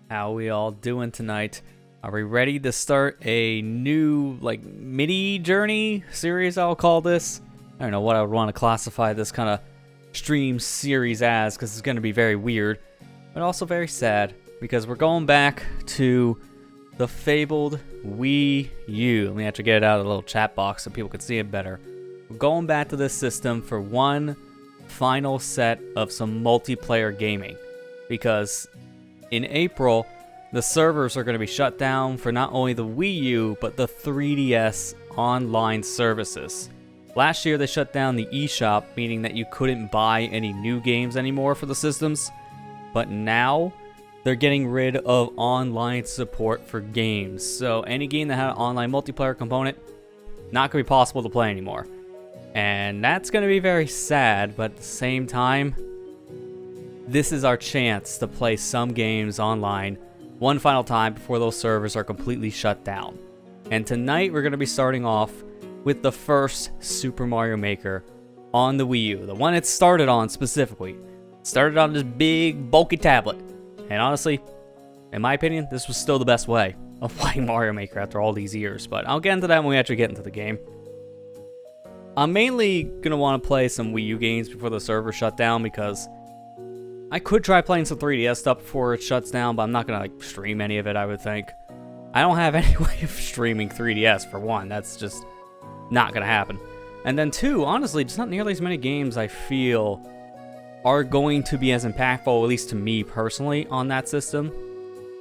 How we all doing tonight? Are we ready to start a new, mini journey series, I'll call this? I don't know what I would want to classify this kind of stream series as, because it's going to be very weird, but also very sad, because we're going back to the fabled Wii U. Let me actually get it out of the little chat box so people can see it better. We're going back to this system for one final set of some multiplayer gaming, because in April, the servers are going to be shut down for not only the Wii U, but the 3DS online services. Last year, they shut down the eShop, meaning that you couldn't buy any new games anymore for the systems. But now, they're getting rid of online support for games. So any game that had an online multiplayer component, not going to be possible to play anymore. And that's going to be very sad, but at the same time, this is our chance to play some games online one final time before those servers are completely shut down. And tonight we're going to be starting off with the first Super Mario Maker on the Wii U. The one it started on specifically. It started on this big bulky tablet. And honestly, in my opinion, this was still the best way of playing Mario Maker after all these years. But I'll get into that when we actually get into the game. I'm mainly going to want to play some Wii U games before the server shut down, because I could try playing some 3DS stuff before it shuts down, but I'm not going to stream any of it, I would think. I don't have any way of streaming 3DS, for one. That's just not going to happen. And then two, honestly, just not nearly as many games I feel are going to be as impactful, at least to me personally, on that system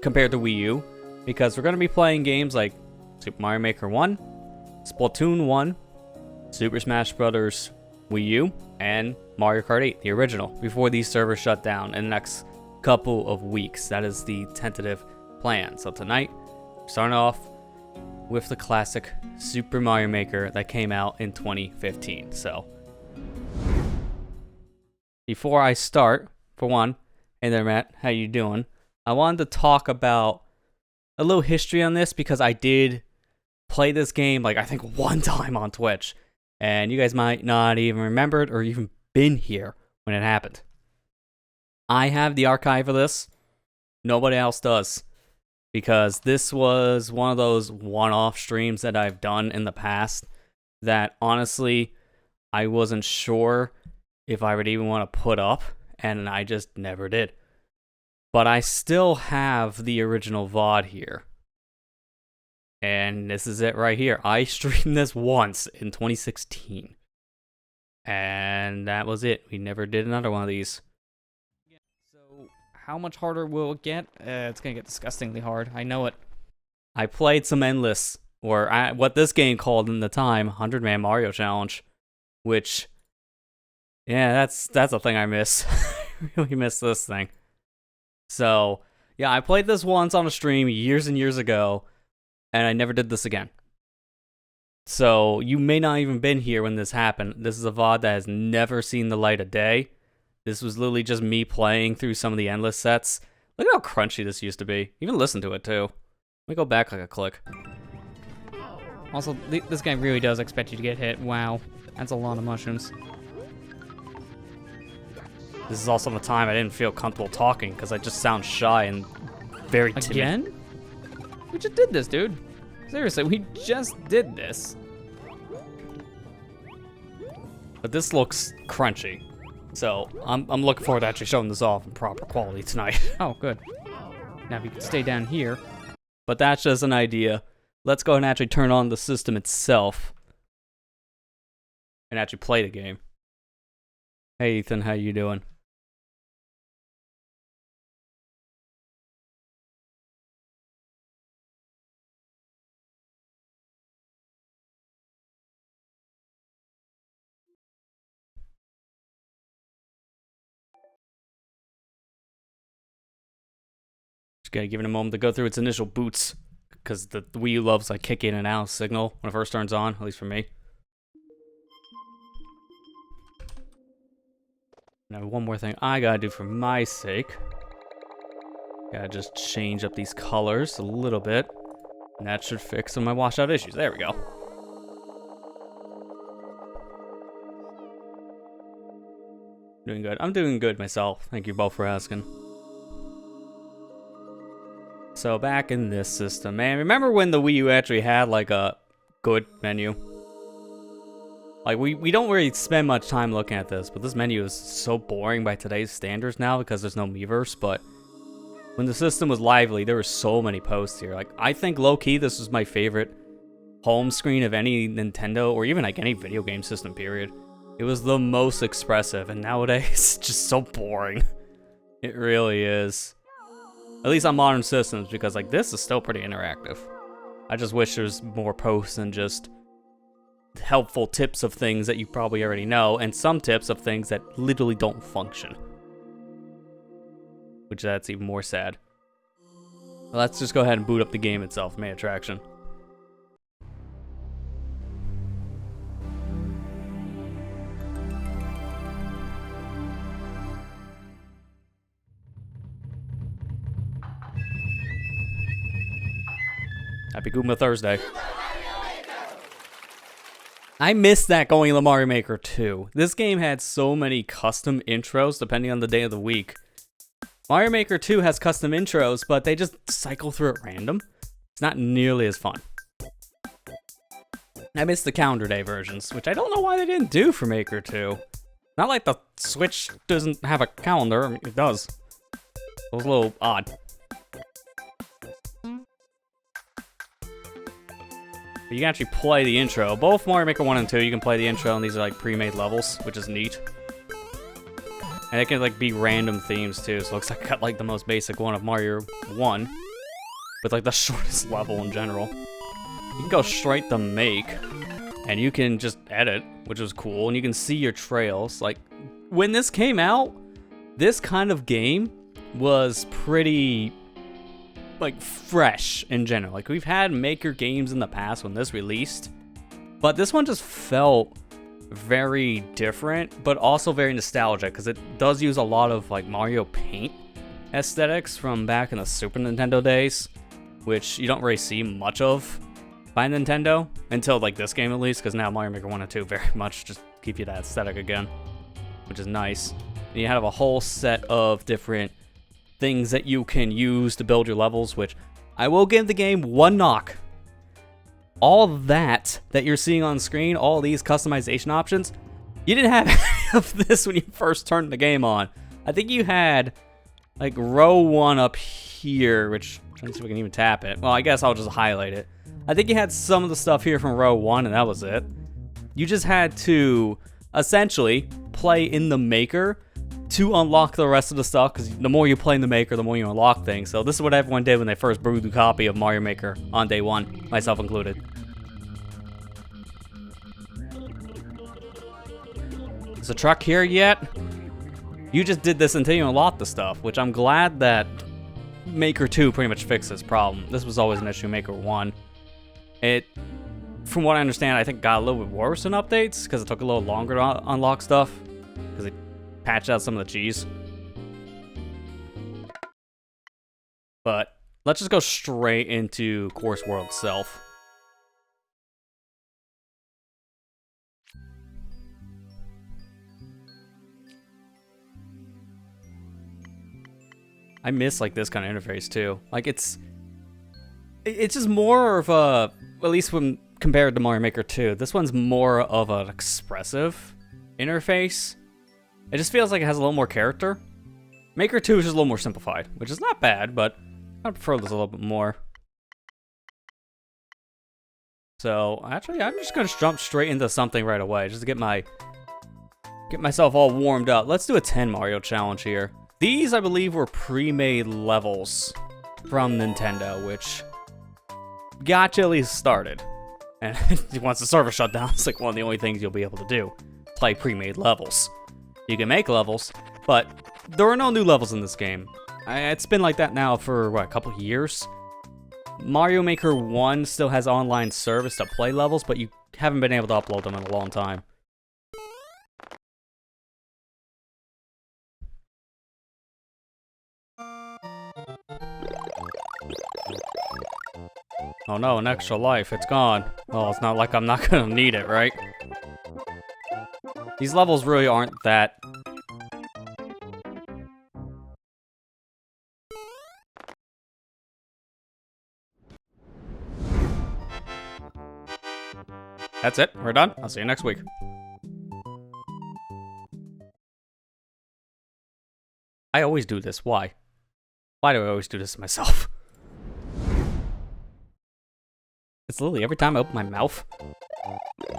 compared to Wii U. Because we're going to be playing games like Super Mario Maker 1, Splatoon 1, Super Smash Bros. Wii U, and Mario Kart 8, the original, before these servers shut down in the next couple of weeks. That is the tentative plan. So tonight, we're starting off with the classic Super Mario Maker that came out in 2015. So, before I start, for one, hey there, Matt, how you doing? I wanted to talk about a little history on this, because I did play this game, I think one time on Twitch. And you guys might not even remember it or even been here when it happened. I have the archive of this. Nobody else does. Because this was one of those one-off streams that I've done in the past that honestly, I wasn't sure if I would even want to put up, and I just never did. But I still have the original VOD here. And this is it right here. I streamed this once in 2016. And that was it. We never did another one of these. So, how much harder will it get? It's going to get disgustingly hard. I know it. I played some Endless, or what this game called in the time, 100-Man Mario Challenge. Which, yeah, that's a thing I miss. I really miss this thing. So, yeah, I played this once on a stream years and years ago. And I never did this again. So, you may not even been here when this happened. This is a VOD that has never seen the light of day. This was literally just me playing through some of the Endless sets. Look at how crunchy this used to be. Even listen to it, too. Let me go back like a click. Also, this game really does expect you to get hit. Wow. That's a lot of mushrooms. This is also the time I didn't feel comfortable talking, because I just sound shy and very timid. Again? We just did this, dude. Seriously, we just did this. But this looks crunchy. So, I'm looking forward to actually showing this off in proper quality tonight. Oh, good. Now, if you can stay down here. But that's just an idea. Let's go ahead and actually turn on the system itself. And actually play the game. Hey, Ethan, how you doing? Just gotta give it a moment to go through its initial boots, because the Wii U loves kick in and out signal when it first turns on, at least for me. Now, one more thing I gotta do for my sake. Gotta just change up these colors a little bit, and that should fix some of my washed out issues. There we go. Doing good. I'm doing good myself. Thank you both for asking. So back in this system, man, remember when the Wii U actually had like a good menu? Like we don't really spend much time looking at this, but this menu is so boring by today's standards now because there's no Miiverse, but when the system was lively, there were so many posts here. Like, I think low-key this was my favorite home screen of any Nintendo or even like any video game system, period. It was the most expressive, and nowadays it's just so boring. It really is. At least on modern systems, because like this is still pretty interactive. I just wish there's more posts and just helpful tips of things that you probably already know, and some tips of things that literally don't function. Which that's even more sad. Let's just go ahead and boot up the game itself, main attraction. Happy Goomba Thursday. I missed that going to Mario Maker 2. This game had so many custom intros depending on the day of the week. Mario Maker 2 has custom intros, but they just cycle through at random. It's not nearly as fun. I missed the calendar day versions, which I don't know why they didn't do for Maker 2. Not like the Switch doesn't have a calendar. I mean, it does. It was a little odd. But you can actually play the intro. Both Mario Maker 1 and 2, you can play the intro, and these are like pre-made levels, which is neat. And it can like be random themes too, so it looks like I got like the most basic one of Mario 1, with like the shortest level in general. You can go straight to make, and you can just edit, which is cool, and you can see your trails. Like, when this came out, this kind of game was pretty, like, fresh in general. Like, we've had Maker games in the past when this released, but this one just felt very different, but also very nostalgic, because it does use a lot of like Mario Paint aesthetics from back in the Super Nintendo days, which you don't really see much of by Nintendo until like this game at least, because now Mario Maker 1 and 2 very much just keep you that aesthetic again, which is nice. And you have a whole set of different things that you can use to build your levels, which I will give the game one knock. All that you're seeing on screen, all these customization options, you didn't have any of this when you first turned the game on. I think you had like row 1 up here, which I'm trying to see if we can even tap it. Well, I guess I'll just highlight it. I think you had some of the stuff here from row 1, and that was it. You just had to essentially play in the Maker to unlock the rest of the stuff, because the more you play in the Maker, the more you unlock things. So this is what everyone did when they first brewed the copy of Mario Maker on day 1, myself included. Is the truck here yet? You just did this until you unlocked the stuff, which I'm glad that Maker 2 pretty much fixed this problem. This was always an issue in Maker 1. It, from what I understand, I think got a little bit worse in updates, because it took a little longer to unlock stuff, because it patched out some of the cheese. But let's just go straight into Course World itself. I miss like this kind of interface too. Like it's just more of a, at least when compared to Mario Maker 2, this one's more of an expressive interface. It just feels like it has a little more character. Maker 2 is just a little more simplified, which is not bad, but I prefer this a little bit more. So actually, I'm just gonna jump straight into something right away, just to get myself all warmed up. Let's do a 10 Mario challenge here. These, I believe, were pre-made levels from Nintendo, which got you at least started. And once the server shut down, it's like one of the only things you'll be able to do. Play pre-made levels. You can make levels, but there are no new levels in this game. It's been like that now for, what, a couple of years? Mario Maker 1 still has online service to play levels, but you haven't been able to upload them in a long time. Oh no, an extra life, it's gone. Well, it's not like I'm not gonna need it, right? These levels really aren't that That's it. We're done. I'll see you next week. I always do this. Why? Why do I always do this to myself? It's literally every time I open my mouth.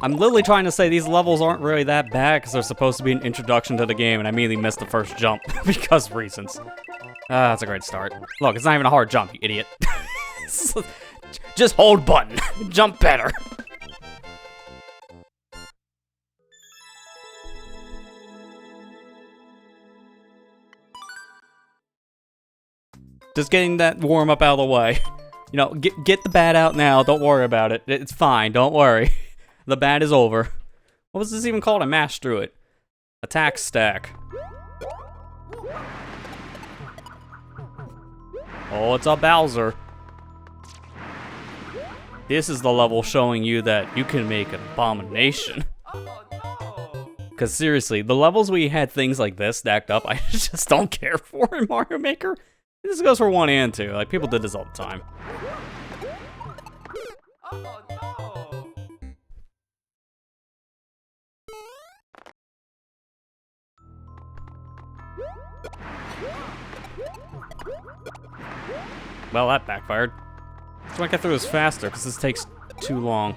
I'm literally trying to say these levels aren't really that bad because they're supposed to be an introduction to the game, and I immediately missed the first jump because reasons. That's a great start. Look, it's not even a hard jump, you idiot. Just hold button. Jump better. Just getting that warm up out of the way. You know, get the bat out now. Don't worry about it. It's fine. Don't worry. The bat is over. What was this even called? I mashed through it. Attack stack. Oh, it's a Bowser. This is the level showing you that you can make an abomination. Because seriously, the levels where you had things like this stacked up, I just don't care for in Mario Maker. This goes for 1 and 2. Like, people did this all the time. Well, that backfired. So I get through this faster, because this takes too long.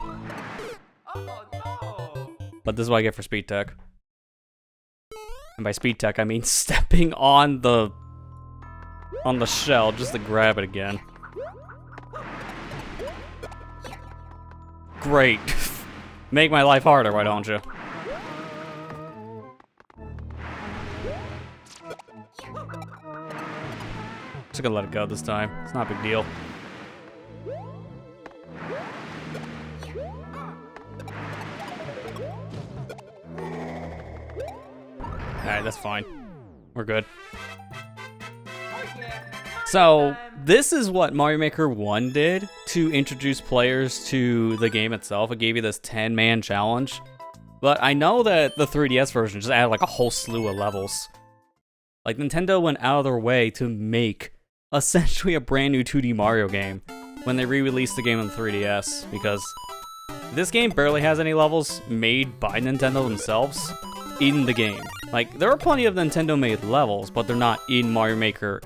But this is what I get for speed tech. And by speed tech, I mean stepping on the shell just to grab it again. Great. Make my life harder, why don't you? Just gonna let it go this time. It's not a big deal. Alright, that's fine. We're good. So, this is what Mario Maker 1 did to introduce players to the game itself. It gave you this 10-man challenge. But I know that the 3DS version just added like a whole slew of levels. Like, Nintendo went out of their way to make essentially a brand new 2D Mario game when they re-released the game on the 3DS, because this game barely has any levels made by Nintendo themselves in the game. Like, there are plenty of Nintendo-made levels, but they're not in Mario Maker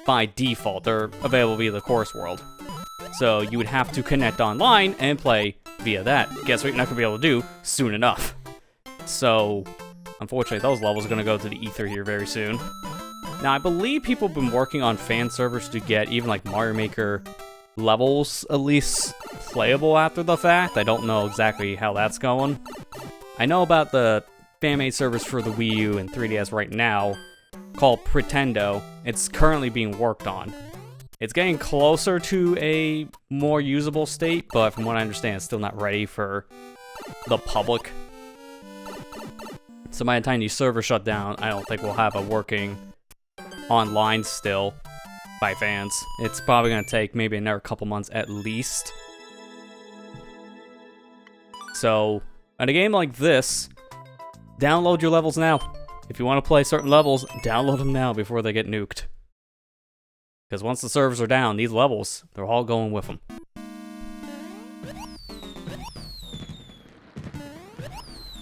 by default. They're available via the course world. So you would have to connect online and play via that. Guess what you're not going to be able to do soon enough. So, unfortunately, those levels are going to go to the ether here very soon. Now, I believe people have been working on fan servers to get even like Mario Maker levels at least playable after the fact. I don't know exactly how that's going. I know about the fan-made servers for the Wii U and 3DS right now, called Pretendo. It's currently being worked on. It's getting closer to a more usable state, but from what I understand, it's still not ready for the public. So by the time these servers shut down, I don't think we'll have a working online still by fans. It's probably going to take maybe another couple months at least. So, in a game like this, download your levels now. If you want to play certain levels, download them now before they get nuked. Because once the servers are down, these levels, they're all going with them.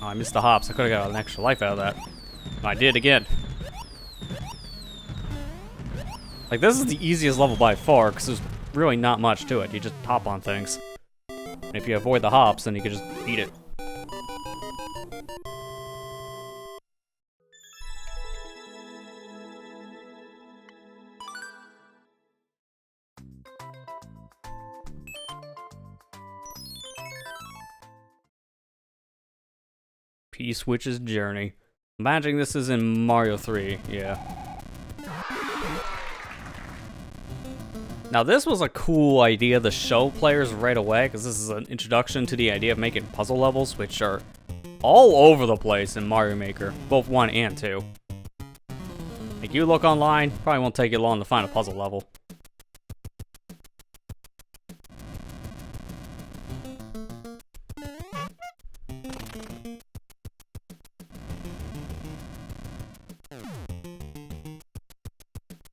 Oh, I missed the hops. I could have got an extra life out of that. I did again. Like, this is the easiest level by far, because there's really not much to it. You just hop on things. And if you avoid the hops, then you can just beat it. P-Switch's Journey. Imagining this is in Mario 3, yeah. Now this was a cool idea to show players right away, because this is an introduction to the idea of making puzzle levels, which are all over the place in Mario Maker, both 1 and 2. Like, you look online, probably won't take you long to find a puzzle level.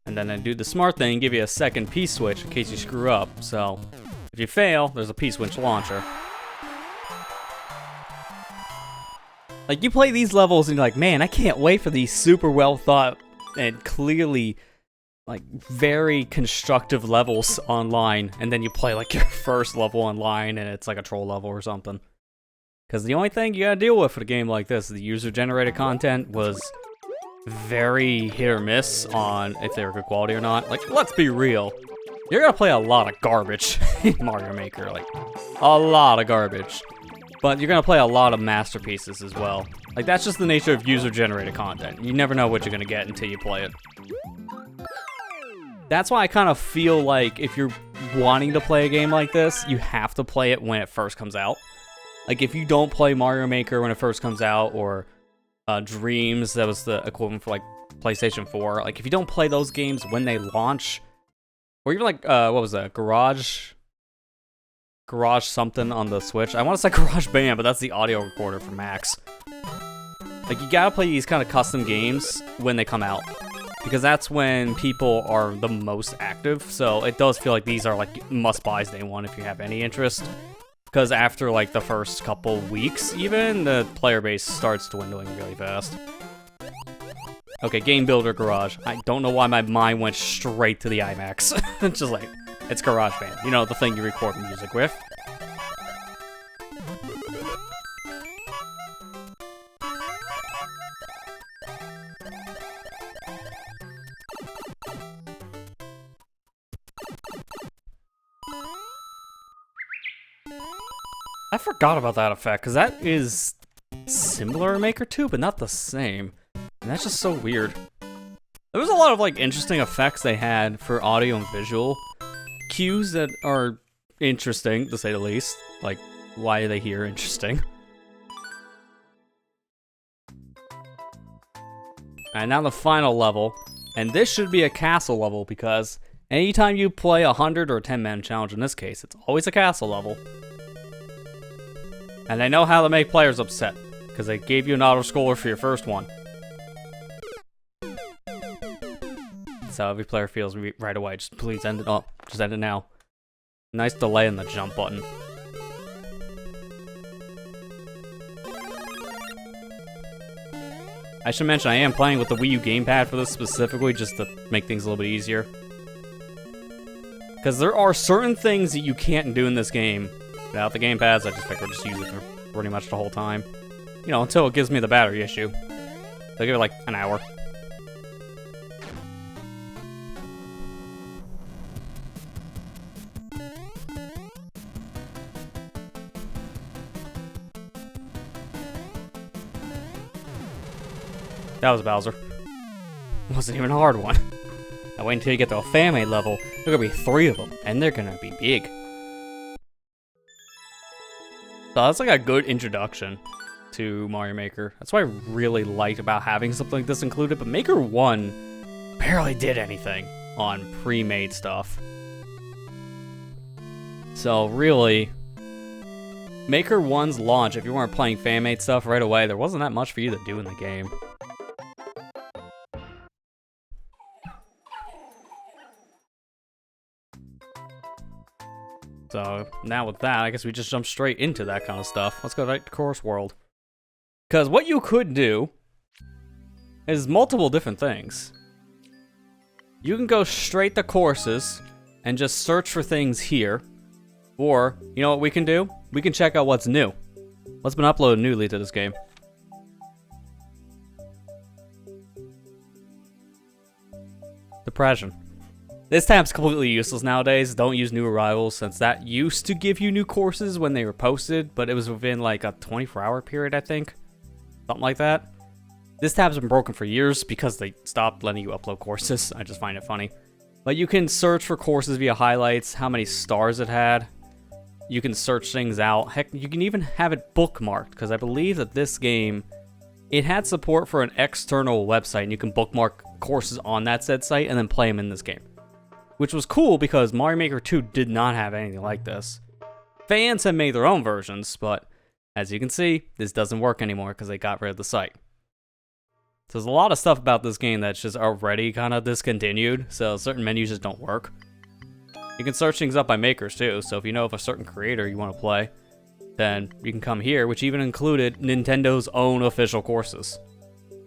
And then I do the smart thing and give you a second P-switch in case you screw up. So, if you fail, there's a P-switch launcher. Like, you play these levels and you're like, man, I can't wait for these super well thought and clearly, like, very constructive levels online. And then you play, like, your first level online and it's like a troll level or something. Because the only thing you gotta deal with for a game like this, the user-generated content was very hit or miss on if they were good quality or not. Like, let's be real. You're gonna play a lot of garbage in Mario Maker. Like, a lot of garbage. But you're gonna play a lot of masterpieces as well. Like, that's just the nature of user-generated content. You never know what you're gonna get until you play it. That's why I kind of feel like if you're wanting to play a game like this, you have to play it when it first comes out. Like, if you don't play Mario Maker when it first comes out, or Dreams, that was the equivalent for, like, PlayStation 4. Like, if you don't play those games when they launch, or even, like, what was that, Garage something on the Switch. I want to say Garage Band, but that's the audio recorder for Macs. Like, you gotta play these kind of custom games when they come out, because that's when people are the most active. So it does feel like these are like must-buys day one if you have any interest, because after like the first couple weeks, even, the player base starts dwindling really fast. Okay, Game Builder Garage. I don't know why my mind went straight to the IMAX. It's just like, it's GarageBand. You know, the thing you record music with. I forgot about that effect, because that is similar in Maker 2, but not the same. And that's just so weird. There was a lot of, like, interesting effects they had for audio and visual cues that are interesting, to say the least. Like, why are they here interesting? And now the final level. And this should be a castle level, because anytime you play a 100 or 10-man challenge, in this case, it's always a castle level. And they know how to make players upset, because they gave you an auto-scroller for your first one. So every player feels right away. Just please end it up. Just end it now. Nice delay in the jump button. I should mention I am playing with the Wii U gamepad for this specifically, just to make things a little bit easier. Because there are certain things that you can't do in this game without the gamepads. I just figure I'll just use it for pretty much the whole time. You know, until it gives me the battery issue. So give it like an hour. That was Bowser. It wasn't even a hard one. Now wait until you get to a fan-made level. There are gonna be 3 of them, and they're gonna be big. So that's like a good introduction to Mario Maker. That's what I really liked about having something like this included, but Maker 1 barely did anything on pre-made stuff. So really, Maker 1's launch, if you weren't playing fan-made stuff right away, there wasn't that much for you to do in the game. So now with that, I guess we just jump straight into that kind of stuff. Let's go right to Course World. Because what you could do is multiple different things. You can go straight to courses and just search for things here. Or, you know what we can do? We can check out what's new. What's been uploaded newly to this game. Depression. This tab's completely useless nowadays. Don't use new arrivals, since that used to give you new courses when they were posted, but it was within like a 24-hour period, I think. Something like that. This tab's been broken for years because they stopped letting you upload courses. I just find it funny. But you can search for courses via highlights, how many stars it had. You can search things out. Heck, you can even have it bookmarked, because I believe that this game, it had support for an external website, and you can bookmark courses on that said site and then play them in this game. Which was cool, because Mario Maker 2 did not have anything like this. Fans have made their own versions, but as you can see, this doesn't work anymore because they got rid of the site. So there's a lot of stuff about this game that's just already kind of discontinued, so certain menus just don't work. You can search things up by makers too, so if you know of a certain creator you want to play, then you can come here, which even included Nintendo's own official courses.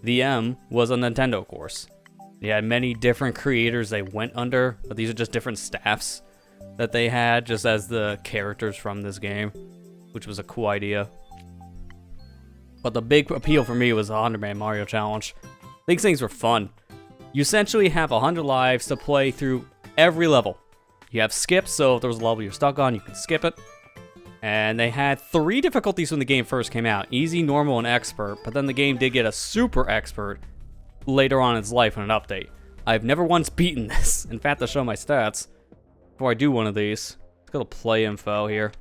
The M was a Nintendo course. They had many different creators they went under, but these are just different staffs that they had just as the characters from this game, which was a cool idea. But the big appeal for me was the 100-Man Mario Challenge. These things were fun. You essentially have 100 lives to play through every level. You have skips, so if there was a level you're stuck on, you can skip it. And they had 3 difficulties when the game first came out: easy, normal, and expert. But then the game did get a super expert later on in its life in an update. I've never once beaten this. In fact, to show my stats before I do one of these, let's go to play info here.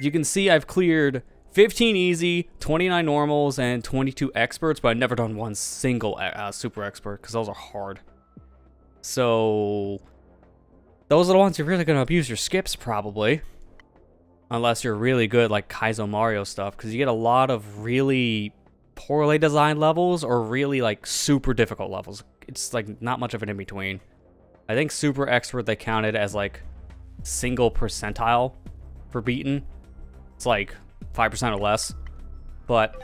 You can see I've cleared 15 easy, 29 normals, and 22 experts, but I've never done one single super expert because those are hard. So those are the ones you're really going to abuse your skips probably. Unless you're really good like Kaizo Mario stuff, because you get a lot of really poorly designed levels or really like super difficult levels. It's like not much of an in-between. I think super expert they counted as like single percentile for beaten. It's like 5% or less. But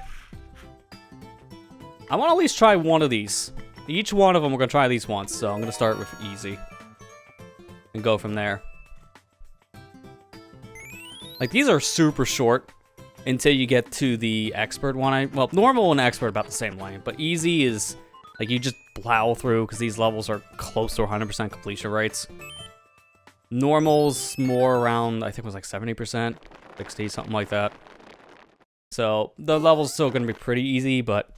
I want to at least try one of these. Each one of them we're going to try at least once, so I'm going to start with easy and go from there. Like, these are super short until you get to the expert one. Well, normal and expert about the same length, but easy is, like, you just plow through because these levels are close to 100% completion rates. Normal's more around, I think it was like 70%, 60, something like that. So, the level's still going to be pretty easy, but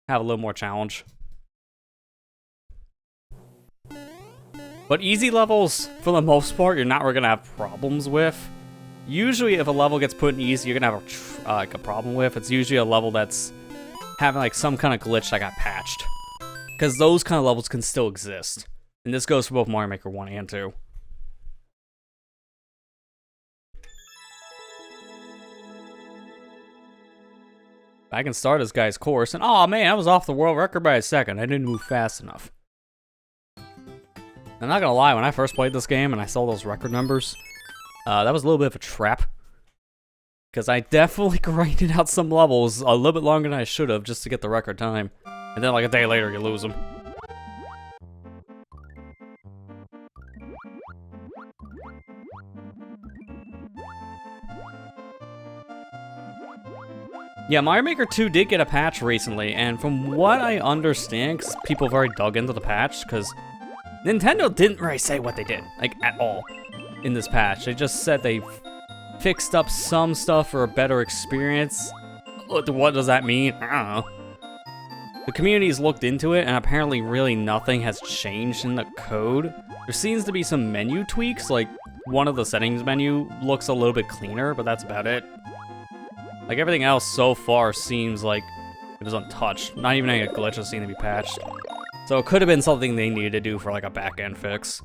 have a little more challenge. But easy levels, for the most part, you're not really going to have problems with. Usually, if a level gets put in easy, you're gonna have like a problem with. It's usually a level that's having like some kind of glitch that got patched, because those kind of levels can still exist. And this goes for both Mario Maker 1 and 2. I can start this guy's course, and oh man, I was off the world record by a second. I didn't move fast enough. I'm not gonna lie, when I first played this game and I saw those record numbers, that was a little bit of a trap, because I definitely grinded out some levels a little bit longer than I should have just to get the record time. And then like a day later, you lose them. Yeah, Mario Maker 2 did get a patch recently, and from what I understand, because people have already dug into the patch, because Nintendo didn't really say what they did, like, at all. In this patch, they just said they fixed up some stuff for a better experience. What does that mean? I don't know. The community's looked into it, and apparently really nothing has changed in the code. There seems to be some menu tweaks, like one of the settings menu looks a little bit cleaner, but that's about it. Like everything else so far seems like it was untouched. Not even any glitches seem to be patched. So it could have been something they needed to do for like a back-end fix.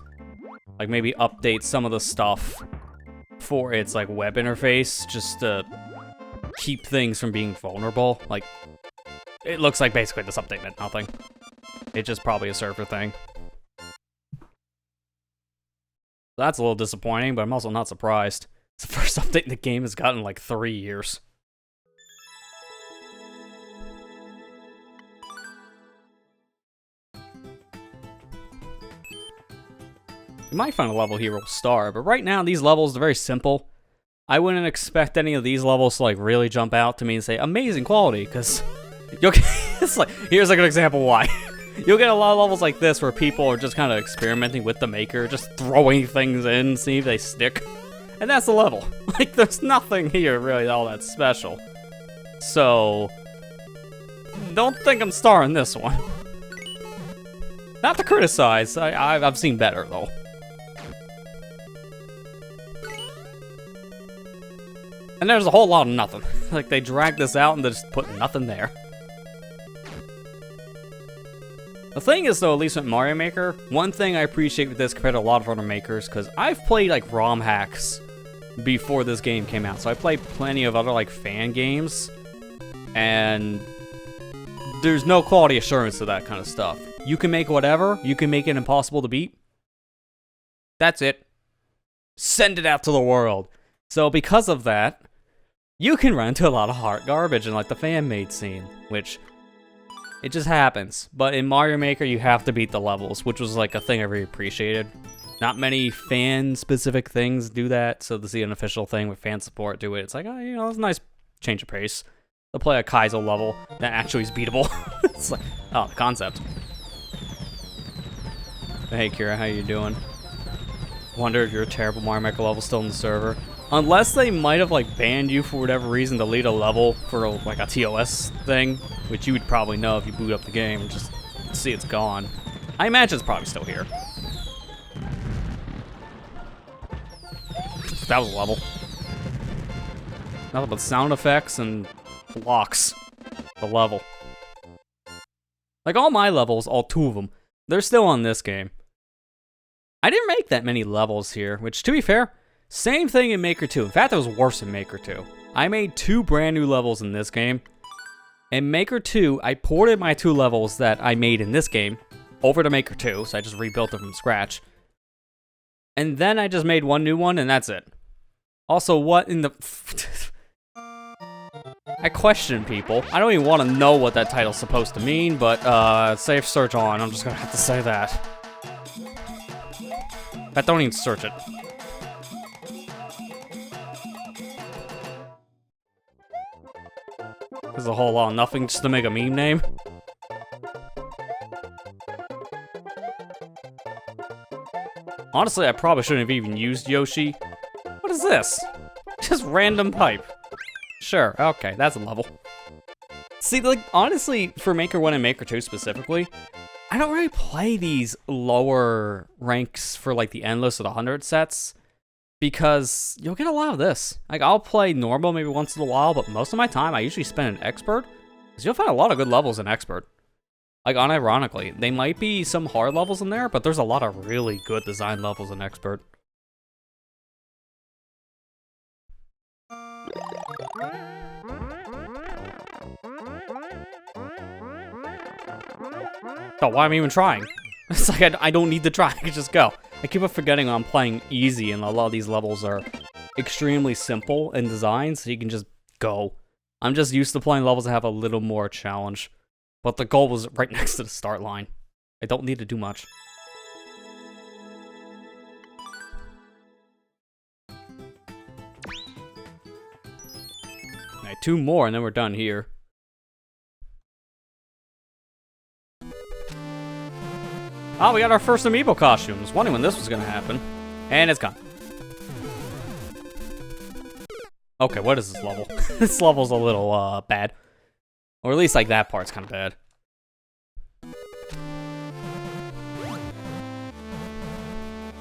Like maybe update some of the stuff for its like web interface just to keep things from being vulnerable. Like, it looks like basically this update meant nothing. It's just probably a server thing. That's a little disappointing, but I'm also not surprised. It's the first update the game has gotten in like 3 years. You might find a level here will star, but right now these levels are very simple. I wouldn't expect any of these levels to like really jump out to me and say amazing quality, because you'll get, it's like, here's like an example why. You'll get a lot of levels like this where people are just kind of experimenting with the maker, just throwing things in, see if they stick. And that's the level. Like, there's nothing here really all that special. So, don't think I'm starring this one. Not to criticize, I've seen better though. And there's a whole lot of nothing. Like, they dragged this out and they just put nothing there. The thing is, though, at least with Mario Maker, one thing I appreciate with this compared to a lot of other makers, because I've played, like, ROM hacks before this game came out. So I played plenty of other, like, fan games, and there's no quality assurance to that kind of stuff. You can make whatever. You can make it impossible to beat. That's it. Send it out to the world. So because of that, you can run into a lot of hard garbage in like the fan-made scene, which it just happens. But in Mario Maker, you have to beat the levels, which was like a thing I really appreciated. Not many fan-specific things do that, so to see an official thing with fan support do it, it's like, oh, you know, it's a nice change of pace. To play a Kaizo level that actually is beatable. It's like, oh, the concept. Hey, Kira, how you doing? Wonder if your terrible Mario Maker level still in the server. Unless they might have like banned you for whatever reason to lead a level for like a TOS thing, which you would probably know if you boot up the game and just see it's gone. I imagine it's probably still here. That was a level. Nothing but sound effects and blocks. The level. Like all my levels, all 2 of them, they're still on this game. I didn't make that many levels here, which to be fair, same thing in Maker 2. In fact, it was worse in Maker 2. I made 2 brand new levels in this game. In Maker 2, I ported my 2 levels that I made in this game over to Maker 2, so I just rebuilt them from scratch. And then I just made 1 new one, and that's it. Also, what in the... I question people. I don't even want to know what that title's supposed to mean, but safe search on. I'm just gonna have to say that. But don't even search it. There's a whole lot of nothing just to make a meme name. Honestly, I probably shouldn't have even used Yoshi. What is this? Just random pipe. Sure, okay, that's a level. See, like, honestly, for Maker 1 and Maker 2 specifically, I don't really play these lower ranks for, like, the Endless or the 100 sets, because you'll get a lot of this. Like, I'll play normal maybe once in a while, but most of my time I usually spend in Expert, because you'll find a lot of good levels in Expert. Like, unironically, they might be some hard levels in there, but there's a lot of really good design levels in Expert. Oh, why am I even trying? It's like I don't need to try, I can just go. I keep on forgetting I'm playing easy and a lot of these levels are extremely simple in design, so you can just go. I'm just used to playing levels that have a little more challenge. But the goal was right next to the start line. I don't need to do much. Alright, 2 more and then we're done here. Oh, we got our first amiibo costumes. Wondering when this was gonna happen. And it's gone. Okay, what is this level? This level's a little, bad. Or at least, like, that part's kind of bad.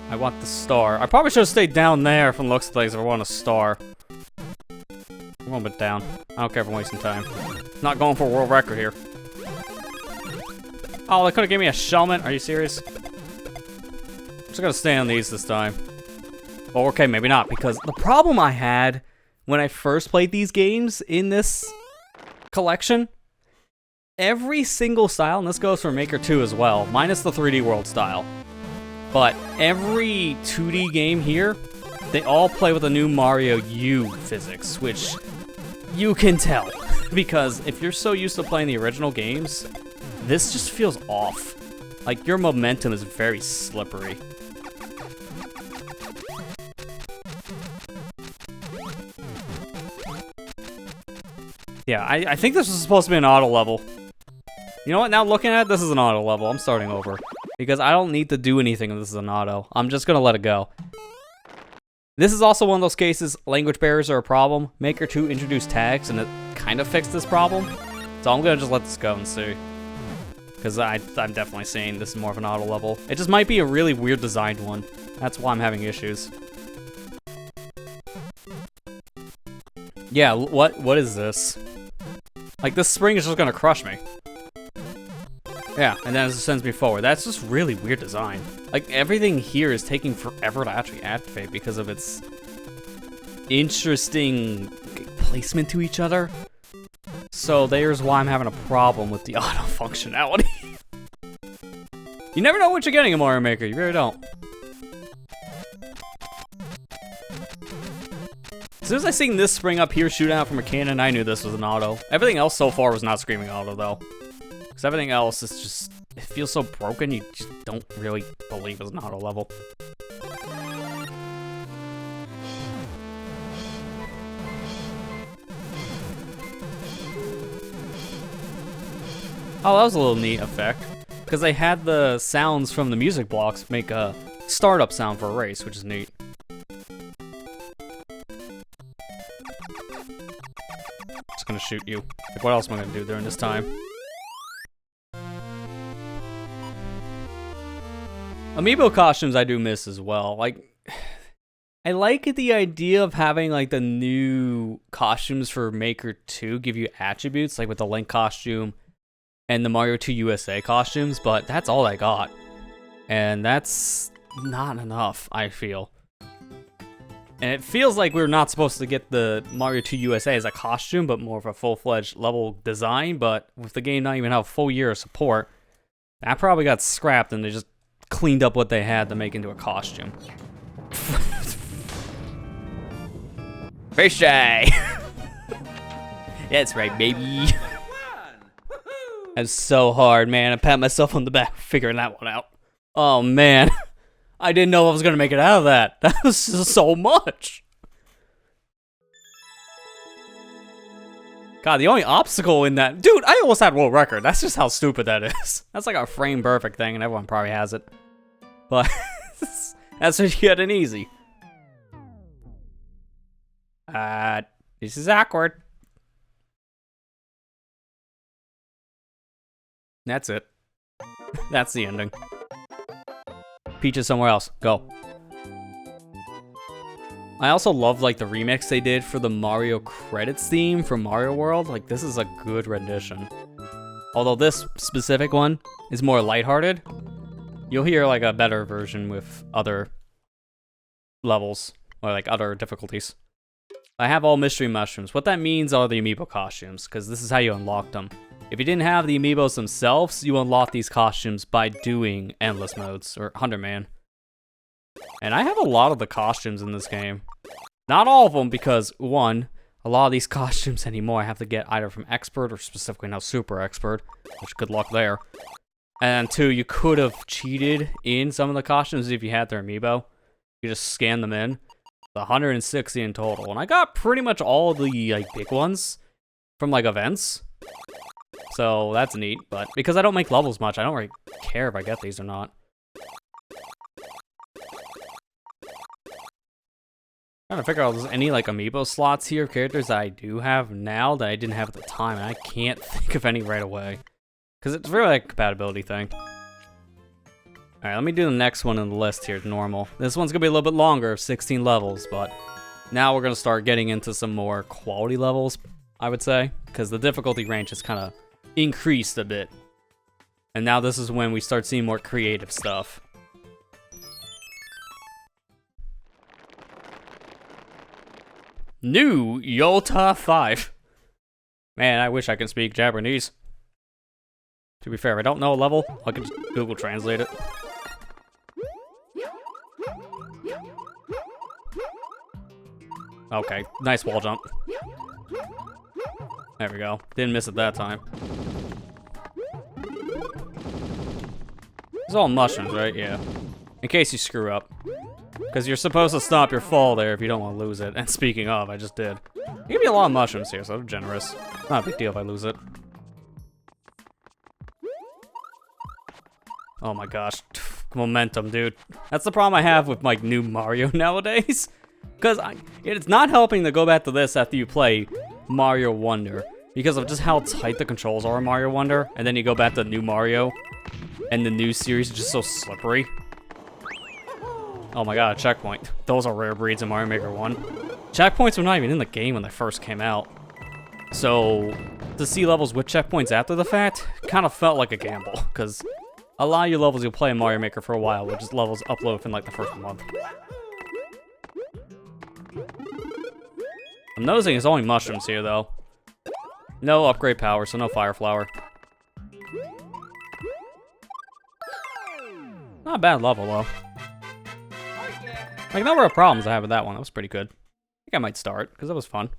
I want the star. I probably should have stayed down there from the looks of things if I want a star. A little bit down. I don't care if I'm wasting time. Not going for a world record here. Oh, they could have given me a Shellman. Are you serious? I'm just gonna stay on these this time. Oh, okay, maybe not, because the problem I had when I first played these games in this collection, every single style, and this goes for Maker 2 as well, minus the 3D World style, but every 2D game here, they all play with a new Mario U physics, which you can tell, because if you're so used to playing the original games, this just feels off. Like, your momentum is very slippery. Yeah, I think this was supposed to be an auto level. You know what, now looking at it, this is an auto level. I'm starting over. Because I don't need to do anything if this is an auto. I'm just gonna let it go. This is also one of those cases, language barriers are a problem. Maker 2 introduced tags, and it kind of fixed this problem. So I'm gonna just let this go and see. Because I'm definitely saying this is more of an auto level. It just might be a really weird designed one. That's why I'm having issues. Yeah, what is this? Like, this spring is just gonna crush me. Yeah, and then it just sends me forward. That's just really weird design. Like, everything here is taking forever to actually activate because of its interesting placement to each other. So there's why I'm having a problem with the auto functionality. You never know what you're getting in Mario Maker, you really don't. soon as I seen this spring up here shooting out from a cannon, I knew this was an auto. Everything else so far was not screaming auto, though. Because everything else is just... It feels so broken, you just don't really believe it's an auto level. Oh, that was a little neat effect. Because they had the sounds from the music blocks make a startup sound for a race, which is neat. Just gonna shoot you. Like, what else am I gonna do during this time? Amiibo costumes I do miss as well. Like, I like the idea of having like the new costumes for Maker 2 give you attributes, like with the Link costume and the Mario 2 USA costumes, but that's all I got. And that's not enough, I feel. And it feels like we're not supposed to get the Mario 2 USA as a costume, but more of a full-fledged level design, but with the game not even have a full year of support, that probably got scrapped and they just cleaned up what they had to make into a costume. First try! That's right, baby. That's so hard, man. I pat myself on the back for figuring that one out. Oh, man. I didn't know I was going to make it out of that. That was just so much. God, the only obstacle in that... Dude, I almost had world record. That's just how stupid that is. That's like a frame perfect thing, and everyone probably has it. But that's what you get in easy. This is awkward. That's it. That's the ending. Peach is somewhere else. Go. I also love like the remix they did for the Mario credits theme from Mario World. Like, this is a good rendition. Although this specific one is more lighthearted, you'll hear like a better version with other levels or like other difficulties. I have all mystery mushrooms. What that means are the amiibo costumes, because this is how you unlock them. If you didn't have the amiibos themselves, you unlock these costumes by doing endless modes, or 100 Man. And I have a lot of the costumes in this game. Not all of them, because, one, a lot of these costumes anymore I have to get either from Expert or specifically now Super Expert, which good luck there. And two, you could have cheated in some of the costumes if you had their amiibo. You just scan them in. 160 in total, and I got pretty much all the like big ones from like events. So that's neat, but because I don't make levels much, I don't really care if I get these or not. Trying to figure out if there's any like amiibo slots here, characters that I do have now that I didn't have at the time, and I can't think of any right away. Because it's really like a compatibility thing. Alright, let me do the next one on the list here, normal. This one's gonna be a little bit longer, 16 levels, but now we're gonna start getting into some more quality levels, I would say, because the difficulty range has kind of increased a bit. And now this is when we start seeing more creative stuff. New Yota 5. Man, I wish I could speak Japanese. To be fair, I don't know a level. I can just Google Translate it. Okay, nice wall jump. There we go. Didn't miss it that time. It's all mushrooms, right? Yeah. In case you screw up. Because you're supposed to stop your fall there if you don't want to lose it. And speaking of, I just did. There can be a lot of mushrooms here, so I'm generous. Not a big deal if I lose it. Oh my gosh. Momentum, dude. That's the problem I have with like new Mario nowadays. Because it's not helping to go back to this after you play Mario Wonder. Because of just how tight the controls are in Mario Wonder. And then you go back to new Mario. And the new series is just so slippery. Oh my god, a checkpoint. Those are rare breeds in Mario Maker 1. Checkpoints were not even in the game when they first came out. So, to see levels with checkpoints after the fact, kind of felt like a gamble. Because a lot of your levels you'll play in Mario Maker for a while, which is levels upload within like the first month. I'm noticing it's only mushrooms here, though. No upgrade power, so no fire flower. Not a bad level, though. Like, no real problems I have with that one. That was pretty good. think I might start, because that was fun.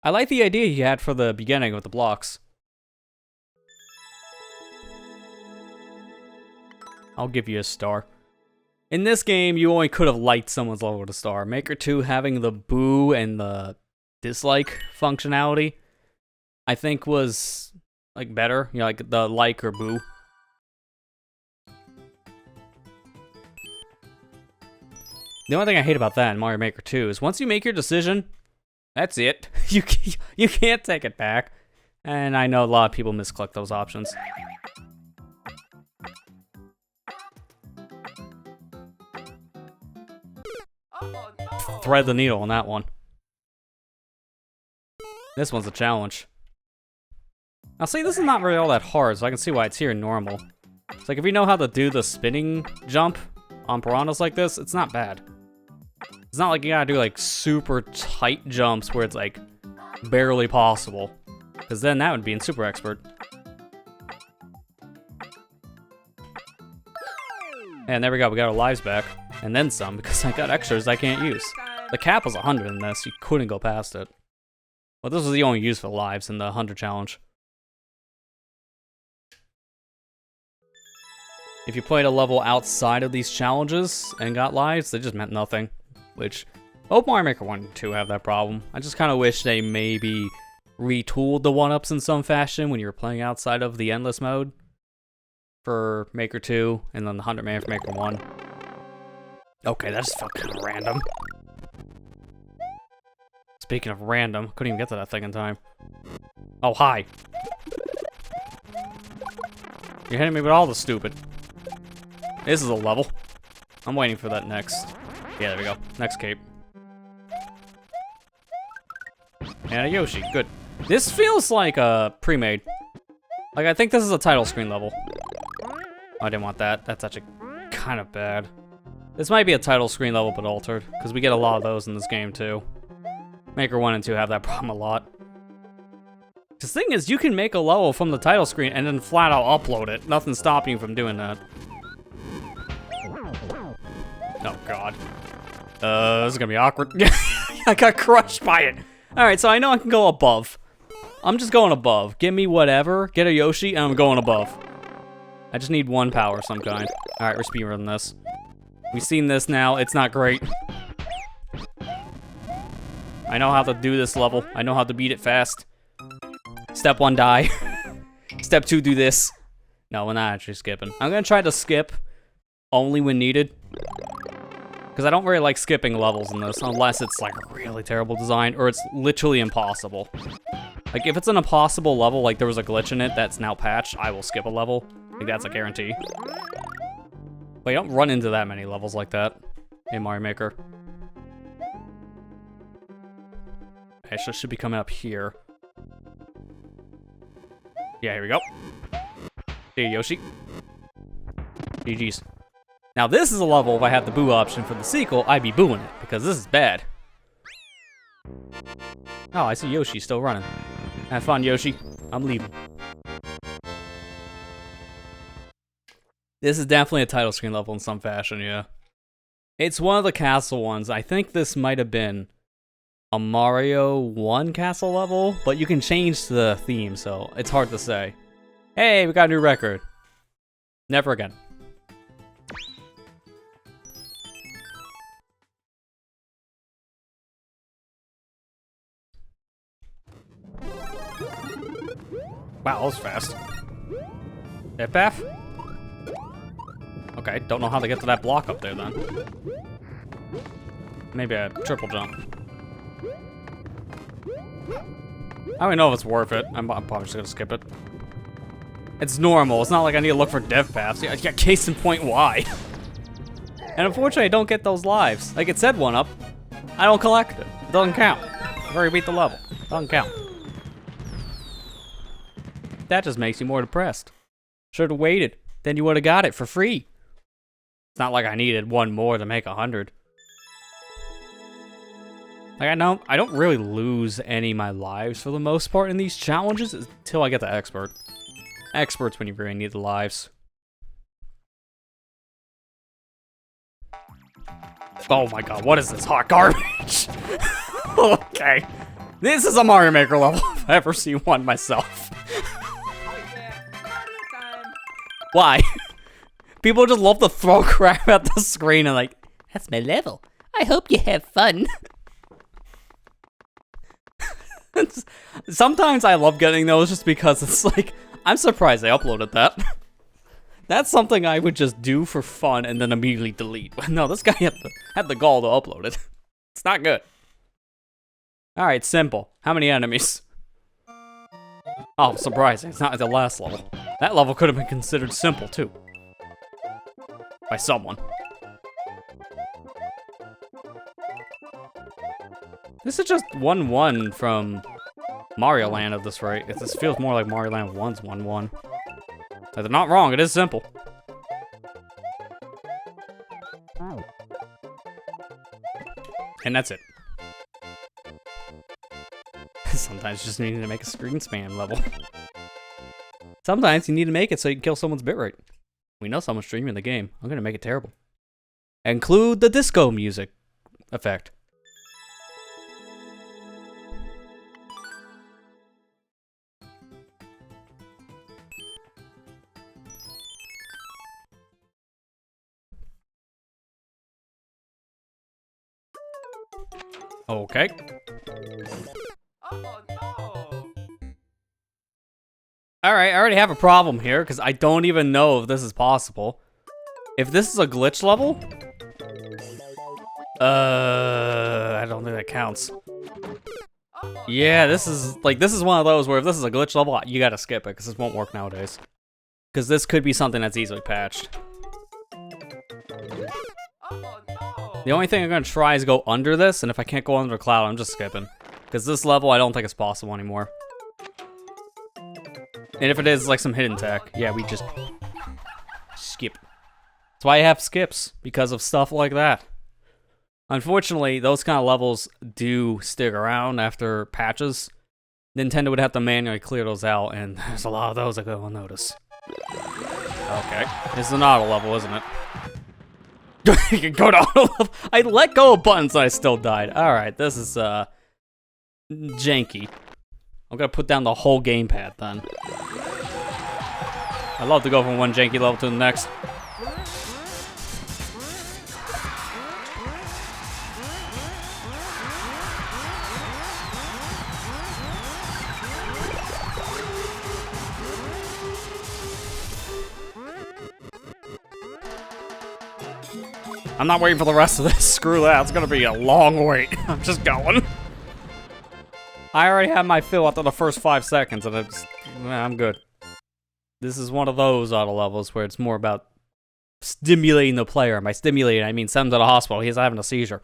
I like the idea he had for the beginning with the blocks. I'll give you a star. In this game, you only could have liked someone's level with a star. Maker 2 having the boo and the dislike functionality, I think was like better. You know, like the like or boo. The only thing I hate about that in Mario Maker 2 is once you make your decision, that's it. You can't take it back. And I know a lot of people misclick those options. Oh, no. Thread the needle on that one. This one's a challenge. Now see, this is not really all that hard, so I can see why it's here in normal. It's like if you know how to do the spinning jump on piranhas like this, it's not bad. It's not like you gotta do like super tight jumps where it's like barely possible. Because then that would be in super expert. And there we go, we got our lives back. And then some, because I got extras I can't use. The cap was 100 in this, you couldn't go past it. Well, this was the only use for lives in the 100 challenge. If you played a level outside of these challenges and got lives, they just meant nothing. Which, I hope Mario Maker 1 and 2 have that problem. I just kind of wish they maybe retooled the 1-ups in some fashion when you were playing outside of the endless mode for Maker 2, and then the 100 man for Maker 1. Okay, that just felt kind of random. Speaking of random, couldn't even get to that thing in time. Oh, hi. You're hitting me with all the stupid. This is a level. I'm waiting for that next. Yeah, there we go. Next cape. And a Yoshi. Good. This feels like a pre-made. Like, I think this is a title screen level. Oh, I didn't want that. That's actually kind of bad. This might be a title screen level, but altered. Because we get a lot of those in this game, too. Maker 1 and 2 have that problem a lot. The thing is, you can make a level from the title screen and then flat out upload it. Nothing's stopping you from doing that. Oh, God. This is gonna be awkward. I got crushed by it. Alright, so I know I can go above. I'm just going above. Give me whatever. Get a Yoshi, and I'm going above. I just need one power of some kind. Alright, we're speedrunning this. We've seen this now. It's not great. I know how to do this level. I know how to beat it fast. Step 1, die. Step 2, do this. No, we're not actually skipping. I'm gonna try to skip only when needed. Because I don't really like skipping levels in this, unless it's like a really terrible design, or it's literally impossible. Like, if it's an impossible level, like there was a glitch in it that's now patched, I will skip a level. Like, that's a guarantee. But you don't run into that many levels like that in Mario Maker. Okay, so it should be coming up here. Yeah, here we go. Hey, Yoshi. GG's. Now this is a level, if I had the boo option for the sequel, I'd be booing it, because this is bad. Oh, I see Yoshi still running. Have fun, Yoshi. I'm leaving. This is definitely a title screen level in some fashion, yeah. It's one of the castle ones. I think this might have been a Mario 1 castle level, but you can change the theme, so it's hard to say. Hey, we got a new record. Never again. Wow, that was fast. That path? Okay, don't know how to get to that block up there then. Maybe a triple jump. I don't even know if it's worth it. I'm probably just gonna skip it. It's normal. It's not like I need to look for dev paths. Yeah, case in point, why? And unfortunately, I don't get those lives. Like it said 1-up. I don't collect it. It doesn't count. I've already beat the level. Doesn't count. That just makes you more depressed. Should have waited. Then you would have got it for free. It's not like I needed one more to make 100. Like, I don't really lose any of my lives for the most part in these challenges until I get to expert. Expert's when you really need the lives. Oh my god, what is this hot garbage? Okay. This is a Mario Maker level if I ever see one myself. Why? People just love to throw crap at the screen and like, that's my level. I hope you have fun. Sometimes I love getting those just because it's like, I'm surprised they uploaded that. That's something I would just do for fun and then immediately delete. But no, this guy had the gall to upload it. It's not good. Alright, simple. How many enemies? Oh, surprising. It's not at the last level. That level could have been considered simple, too. By someone. This is just 1-1 from Mario Land at this rate. This feels more like Mario Land 1's 1-1. So they're not wrong, it is simple. And that's it. Sometimes you just need to make a screen spam level. Sometimes you need to make it so you can kill someone's bitrate. We know someone's streaming the game. I'm gonna make it terrible. Include the disco music effect. Okay. Oh no! Alright, I already have a problem here, because I don't even know if this is possible. If this is a glitch level? I don't think that counts. Yeah, this is one of those where if this is a glitch level, you gotta skip it, because this won't work nowadays. Because this could be something that's easily patched. Oh no! The only thing I'm gonna try is go under this, and if I can't go under the cloud, I'm just skipping. Because this level, I don't think it's possible anymore. And if it is, like, some hidden tech, yeah, we just skip. That's why I have skips, because of stuff like that. Unfortunately, those kind of levels do stick around after patches. Nintendo would have to manually clear those out, and there's a lot of those that go unnoticed. Okay, this is an auto level, isn't it? You can go to auto level. I let go of buttons and I still died. Alright, this is, janky. I'm gonna put down the whole gamepad then. I love to go from one janky level to the next. I'm not waiting for the rest of this. Screw that. It's gonna be a long wait. I'm just going. I already had my fill after the first 5 seconds, and I'm good. This is one of those auto levels where it's more about stimulating the player. And by stimulating, I mean send him to the hospital. He's having a seizure.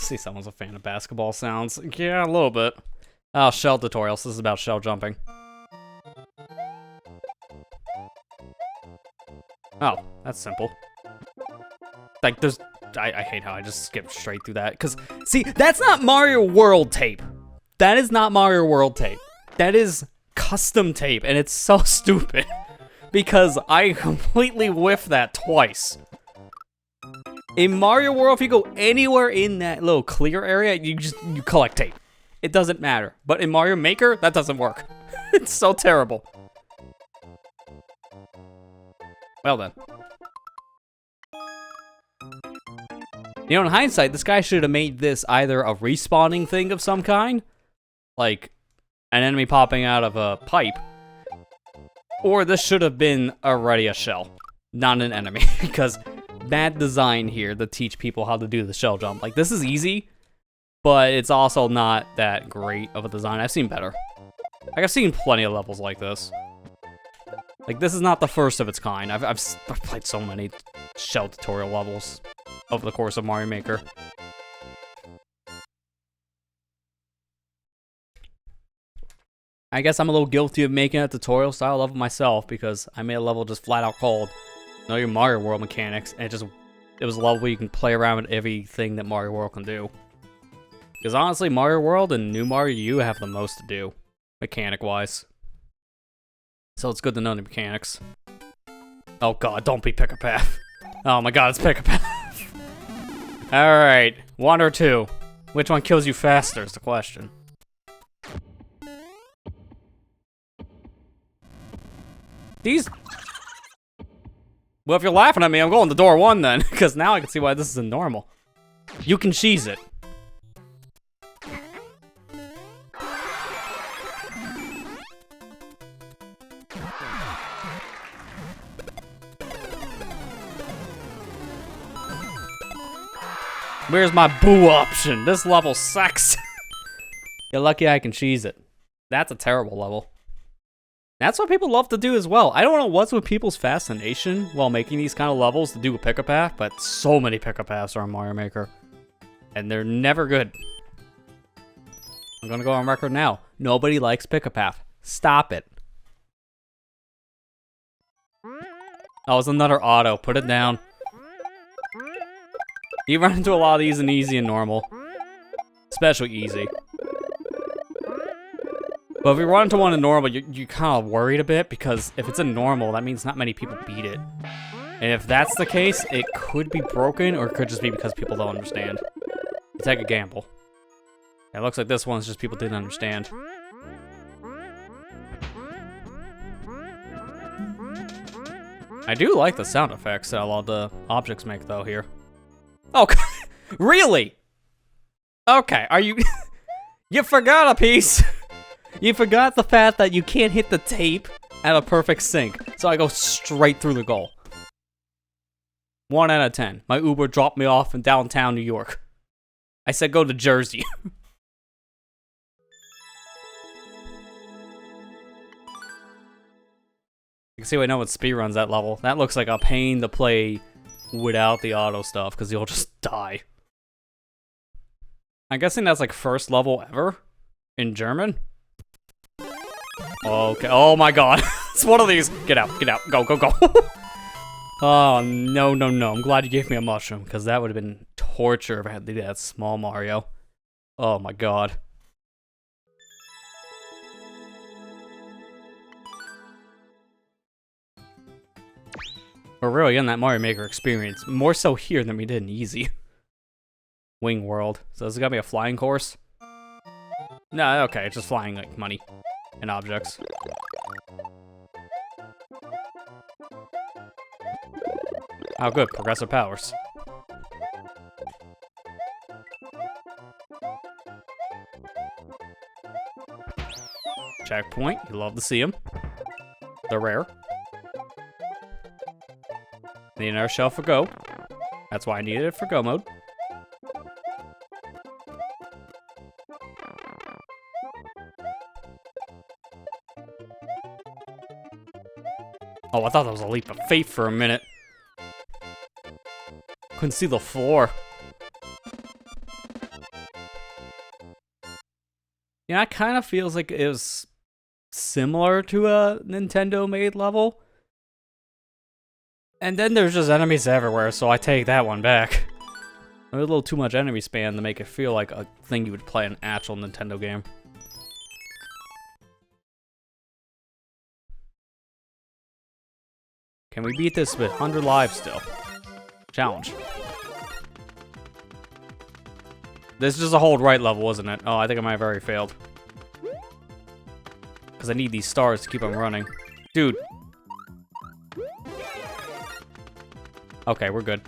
See, someone's a fan of basketball sounds. Yeah, a little bit. Oh, shell tutorials. This is about shell jumping. Oh, that's simple. Like, there's... I hate how I just skipped straight through that. Because, see, that's not Mario World tape. That is not Mario World tape. That is custom tape, and it's so stupid. Because I completely whiffed that twice. In Mario World, if you go anywhere in that little clear area, you collect tape. It doesn't matter. But in Mario Maker, that doesn't work. It's so terrible. Well then. You know, in hindsight, this guy should have made this either a respawning thing of some kind, like an enemy popping out of a pipe, or this should have been already a shell, not an enemy, because bad design here to teach people how to do the shell jump. Like, this is easy, but it's also not that great of a design. I've seen better. Like, I've seen plenty of levels like this. Like, this is not the first of its kind. I've played so many shell tutorial levels over the course of Mario Maker. I guess I'm a little guilty of making a tutorial style level myself, because I made a level just flat out called Know Your Mario World Mechanics, and it was a level where you can play around with everything that Mario World can do. Because honestly, Mario World and New Mario U have the most to do, mechanic-wise. So it's good to know the mechanics. Oh god, don't be pick a path. Oh my god, it's pick a path. Alright, 1 or 2. Which one kills you faster is the question. These... Well, if you're laughing at me, I'm going to door 1 then, because now I can see why this isn't normal. You can cheese it. Where's my boo option? This level sucks. You're lucky I can cheese it. That's a terrible level. That's what people love to do as well. I don't know what's with people's fascination while making these kind of levels to do a pick-a-path, but so many pick-a-paths are on Mario Maker. And they're never good. I'm gonna go on record now. Nobody likes pick-a-path. Stop it. Oh, it's another auto. Put it down. You run into a lot of these in easy and normal. Especially easy. But if you run into one in normal, you're kind of worried a bit, because if it's in normal, that means not many people beat it. And if that's the case, it could be broken, or it could just be because people don't understand. You take a gamble. It looks like this one's just people didn't understand. I do like the sound effects that a lot of the objects make, though, here. Oh, really? Okay, are you... You forgot a piece. You forgot the fact that you can't hit the tape at a perfect sync. So I go straight through the goal. 1 out of 10. My Uber dropped me off in downtown New York. I said go to Jersey. You can see why no one speedruns that level. That looks like a pain to play without the auto stuff, because you'll just die. I'm guessing that's like first level ever in German. Okay. Oh my god. It's one of these. Get out. Get out. Go, go, go. Oh, no, no, no. I'm glad you gave me a mushroom, because that would have been torture if I had to do that small Mario. Oh my god. We're really in that Mario Maker experience. More so here than we did in Easy. Wing World. So this is gonna be a flying course? No, okay, it's just flying like money and objects. Oh good, progressive powers. Checkpoint, you love to see them. They're rare. Need another shell for go. That's why I needed it for go mode. Oh, I thought that was a leap of faith for a minute. Couldn't see the floor. Yeah, it kind of feels like it was similar to a Nintendo-made level. And then there's just enemies everywhere, so I take that one back. There's a little too much enemy span to make it feel like a thing you would play in an actual Nintendo game. Can we beat this with 100 lives still? Challenge. This is just a hold right level, isn't it? Oh, I think I might have already failed. Because I need these stars to keep them running. Dude. Okay, we're good.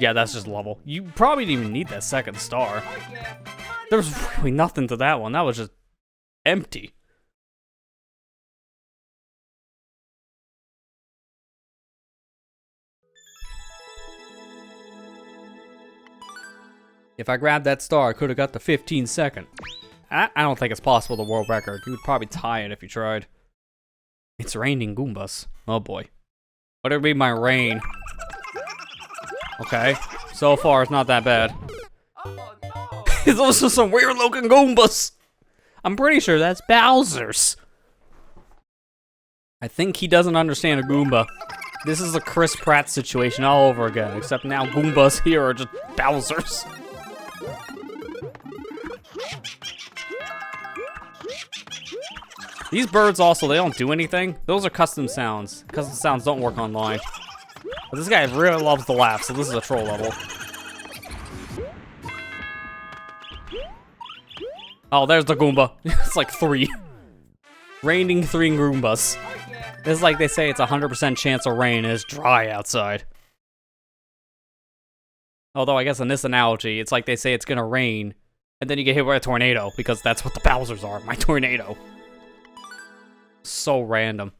Yeah, that's just level. You probably didn't even need that second star. There was really nothing to that one. That was just empty. If I grabbed that star, I could have got the 15-second. I don't think it's possible the world record. You would probably tie it if you tried. It's raining Goombas. Oh boy. Whatever be my rain. Okay. So far, it's not that bad. Oh no! It's also some weird looking Goombas. I'm pretty sure that's Bowser's. I think he doesn't understand a Goomba. This is a Chris Pratt situation all over again, except now Goombas here are just Bowser's. These birds also, they don't do anything. Those are custom sounds. Custom sounds don't work online. But this guy really loves to laugh, so this is a troll level. Oh, there's the Goomba. It's like 3. Raining 3 Goombas. It's like they say it's 100% chance of rain and it's dry outside. Although I guess in this analogy, it's like they say it's gonna rain, and then you get hit by a tornado, because that's what the Bowsers are, my tornado. So random.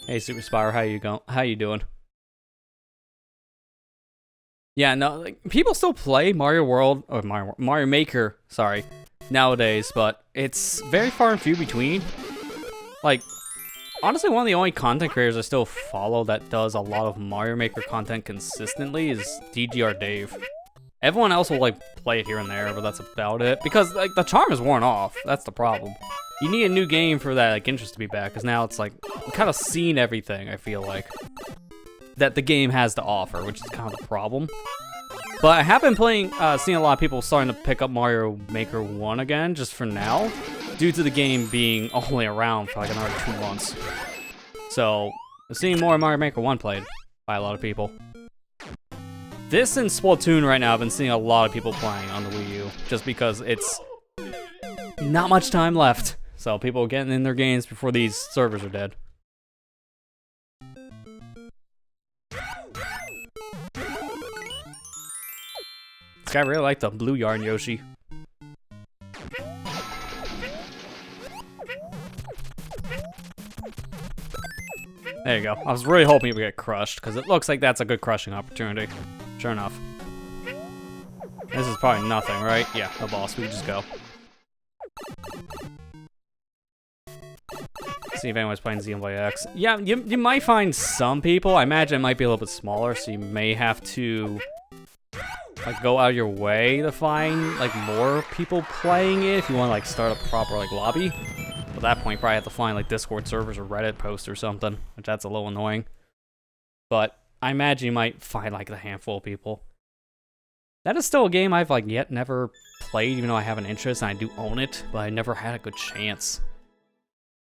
Hey, Super Spire, how you doing? Yeah, no, like, people still play Mario World, or Mario Maker, sorry, nowadays, but it's very far and few between. Like, honestly, one of the only content creators I still follow that does a lot of Mario Maker content consistently is DGR Dave. Everyone else will, like, play it here and there, but that's about it. Because, like, the charm is worn off. That's the problem. You need a new game for that, like, interest to be back, because now it's, like, you've kind of seen everything, I feel like, that the game has to offer, which is kind of the problem. But I have been playing, seeing a lot of people starting to pick up Mario Maker 1 again, just for now, due to the game being only around for, like, another 2 months. So, I'm seeing more Mario Maker 1 played by a lot of people. This and Splatoon right now, I've been seeing a lot of people playing on the Wii U, just because it's not much time left. So people are getting in their games before these servers are dead. This guy really liked the blue yarn Yoshi. There you go. I was really hoping it would get crushed, because it looks like that's a good crushing opportunity. Sure enough. This is probably nothing, right? Yeah, no boss. We can just go. See if anyone's playing Xenoblade X. Yeah, you might find some people. I imagine it might be a little bit smaller, so you may have to, like, go out of your way to find, like, more people playing it if you want to, like, start a proper, like, lobby. At that point, you probably have to find, like, Discord servers or Reddit posts or something, which that's a little annoying. But I imagine you might find, like, a handful of people. That is still a game I've, like, yet never played, even though I have an interest and I do own it, but I never had a good chance.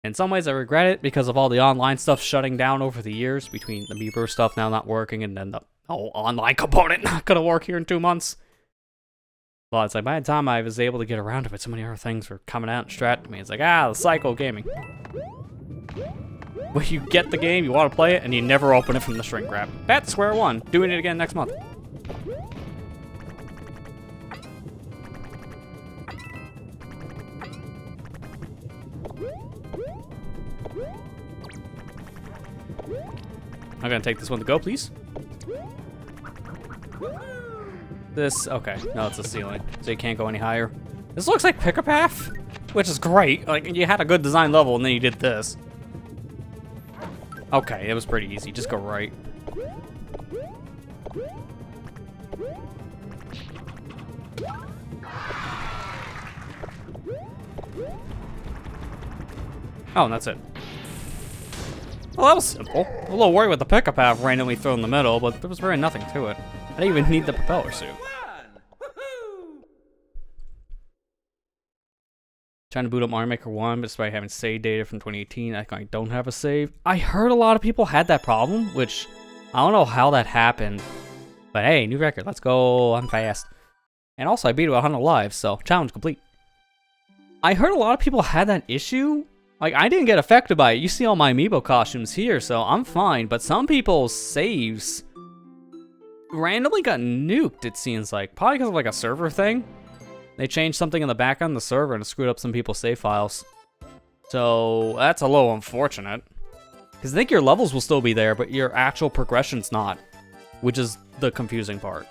In some ways, I regret it because of all the online stuff shutting down over the years, between the Miiverse stuff now not working and then the whole online component not gonna work here in 2 months. Well, it's like, by the time I was able to get around to it, so many other things were coming out and distracting me. It's like, the cycle of gaming. Where you get the game, you want to play it, and you never open it from the shrink wrap. Back to square one. Doing it again next month. I'm gonna take this one to go, please. This, okay, no, it's a ceiling, so you can't go any higher. This looks like Pick a Path, which is great. Like, you had a good design level, and then you did this. Okay, it was pretty easy. Just go right. Oh, and that's it. Well, that was simple. A little worried with the Pick a Path randomly thrown in the middle, but there was really nothing to it. I didn't even need the propeller suit. Trying to boot up Mario Maker 1, but despite having save data from 2018, I don't have a save. I heard a lot of people had that problem, which I don't know how that happened. But hey, new record, let's go, I'm fast. And also, I beat it with 100 lives, so challenge complete. I heard a lot of people had that issue. Like, I didn't get affected by it. You see all my amiibo costumes here, so I'm fine. But some people's saves randomly got nuked, it seems like. Probably because of, like, a server thing. They changed something in the background of the server and it screwed up some people's save files. So, that's a little unfortunate. Because I think your levels will still be there, but your actual progression's not. Which is the confusing part.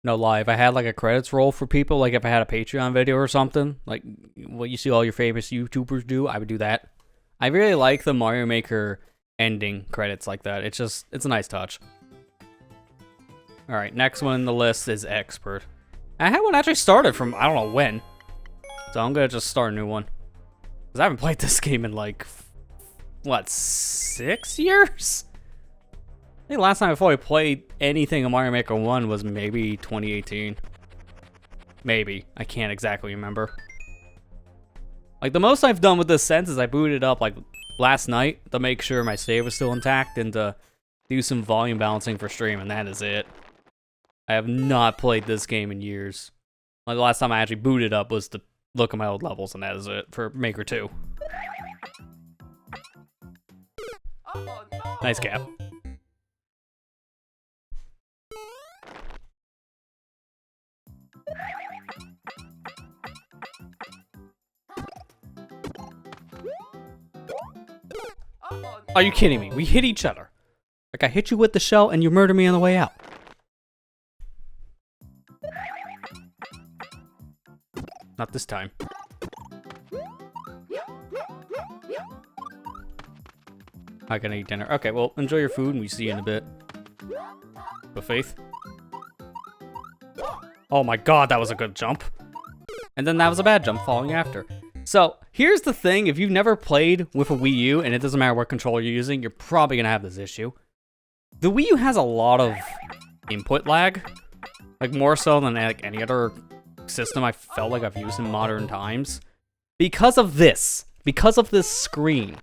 No lie, if I had like a credits roll for people, like if I had a Patreon video or something, like what you see all your famous YouTubers do, I would do that. I really like the Mario Maker ending credits like that. It's a nice touch. All right, next one in the list is Expert. I had one actually started from, I don't know when. So I'm gonna just start a new one. Because I haven't played this game in like, what, 6 years? I think last time I fully played anything in Mario Maker 1 was maybe 2018. Maybe. I can't exactly remember. Like, the most I've done with this sense is I booted it up, like, last night to make sure my save was still intact and to do some volume balancing for stream, and that is it. I have not played this game in years. Like, the last time I actually booted up was to look at my old levels, and that is it for Maker 2. Oh, no. Nice cap. Oh, no. Are you kidding me? We hit each other. Like, I hit you with the shell, and you murder me on the way out. Not this time. I gotta eat dinner. Okay, well, enjoy your food, and we see you in a bit. With faith. Oh my god, that was a good jump. And then that was a bad jump falling after. So, here's the thing. If you've never played with a Wii U, and it doesn't matter what controller you're using, you're probably gonna have this issue. The Wii U has a lot of input lag. Like, more so than like any other system I felt like I've used in modern times. Because of this. Because of this screen.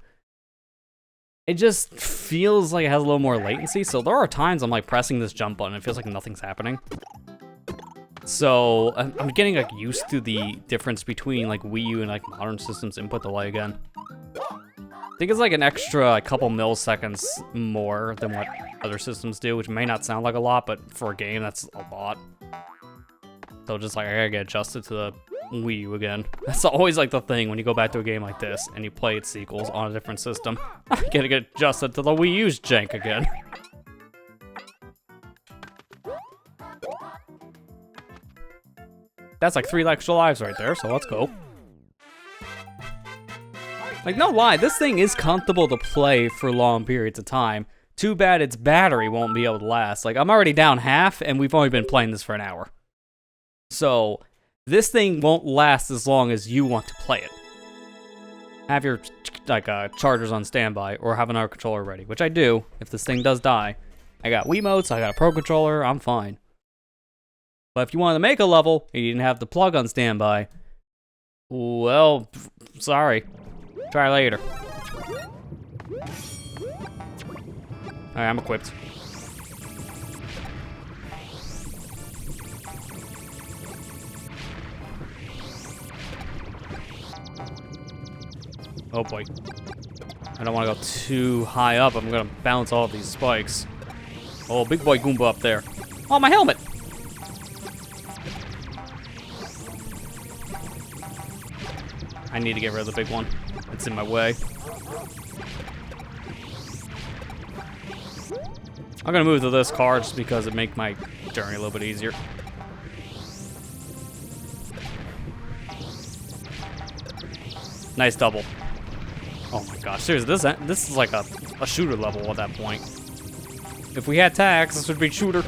It just feels like it has a little more latency. So there are times I'm like pressing this jump button, it feels like nothing's happening. So I'm getting like used to the difference between like Wii U and like modern systems input delay again. I think it's like an extra like, couple milliseconds more than what other systems do, which may not sound like a lot, but for a game that's a lot. So just like I gotta get adjusted to the Wii U again. That's always like the thing when you go back to a game like this and you play its sequels on a different system. I gotta get adjusted to the Wii U's jank again. That's like 3 extra lives right there, so let's go. Like, no lie, this thing is comfortable to play for long periods of time. Too bad its battery won't be able to last. Like, I'm already down half, and we've only been playing this for an hour. So, this thing won't last as long as you want to play it. Have your, like, chargers on standby, or have another controller ready, which I do, if this thing does die. I got Wiimotes, I got a Pro Controller, I'm fine. But if you wanted to make a level, and you didn't have the plug on standby, well, sorry. Try later. Alright, I'm equipped. Oh boy. I don't want to go too high up. I'm going to bounce all of these spikes. Oh, big boy Goomba up there. Oh, my helmet! I need to get rid of the big one. It's in my way. I'm gonna move to this car just because it makes my journey a little bit easier. Nice double. Oh my gosh, seriously, this is like a shooter level at that point. If we had tags, this would be shooter.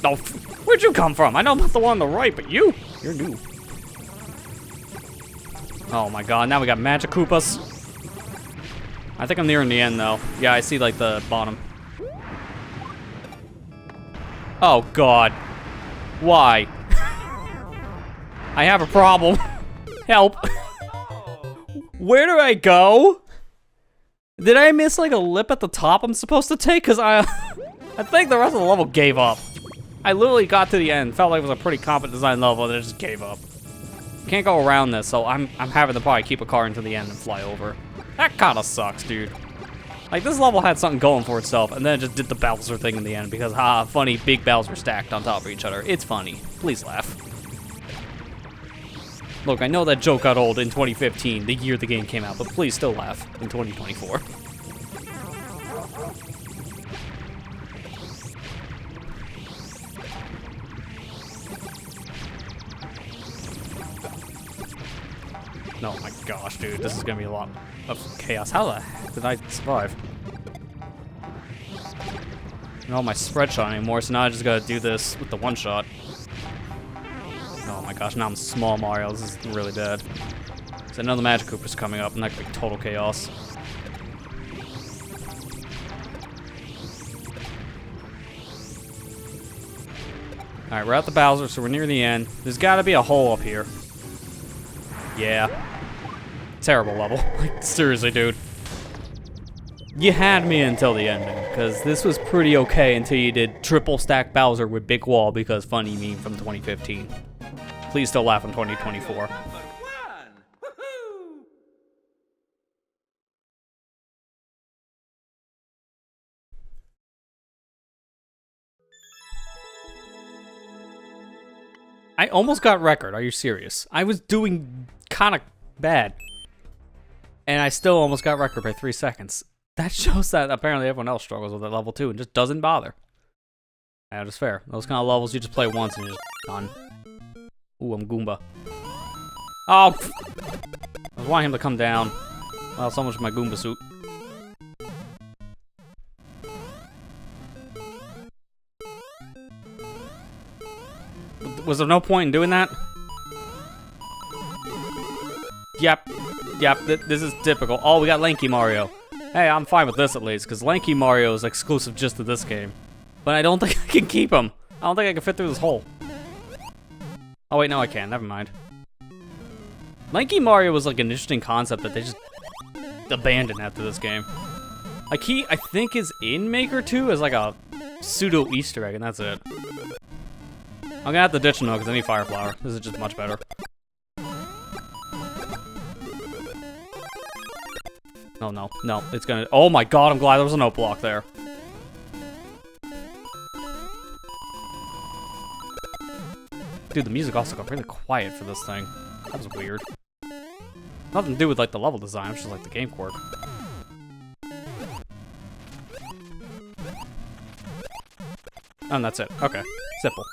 Oh, where'd you come from? I know I'm not the one on the right, but you're new. Oh my god, now we got Magic Koopas. I think I'm nearing the end though. Yeah, I see like the bottom. Oh god. Why? I have a problem. Help. Where do I go? Did I miss like a lip at the top I'm supposed to take? Cause I think the rest of the level gave up. I literally got to the end, felt like it was a pretty competent design level, and then it just gave up. Can't go around this, so I'm having to probably keep a car until the end and fly over. That kinda sucks, dude. Like, this level had something going for itself, and then it just did the Bowser thing in the end, because, funny, big Bowser stacked on top of each other. It's funny. Please laugh. Look, I know that joke got old in 2015, the year the game came out, but please still laugh in 2024. No, my gosh, dude. This is gonna be a lot of chaos. How the heck did I survive? I don't have my spread shot anymore, so now I just gotta do this with the one shot. Oh my gosh, now I'm small Mario. This is really bad. So another Magic Koopa's coming up, and that could be total chaos. Alright, we're at the Bowser, so we're near the end. There's gotta be a hole up here. Yeah. Terrible level. Like, seriously, dude. You had me until the ending, because this was pretty okay until you did triple stack Bowser with Big Wall because funny meme from 2015. Please still laugh in 2024. I almost got record. Are you serious? I was doing kind of bad. And I still almost got record by 3 seconds. That shows that apparently everyone else struggles with that level too and just doesn't bother. That is fair. Those kind of levels you just play once and you're just done. Ooh, I'm Goomba. Oh! I was wanting him to come down. Well, so much for my Goomba suit. Was there no point in doing that? Yep. Yep, this is typical. Oh, we got Lanky Mario. Hey, I'm fine with this at least, because Lanky Mario is exclusive just to this game. But I don't think I can keep him. I don't think I can fit through this hole. Oh wait, no I can. Never mind. Lanky Mario was like an interesting concept that they just abandoned after this game. Like he, I think, is in Maker 2 as like a pseudo Easter egg, and that's it. I'm gonna have to ditch him though, because I need Fire Flower. This is just much better. Oh no, no, it's gonna. Oh my god, I'm glad there was a note block there. Dude, the music also got really quiet for this thing. That was weird. Nothing to do with like the level design, it's just like the game quirk. And that's it. Okay, simple.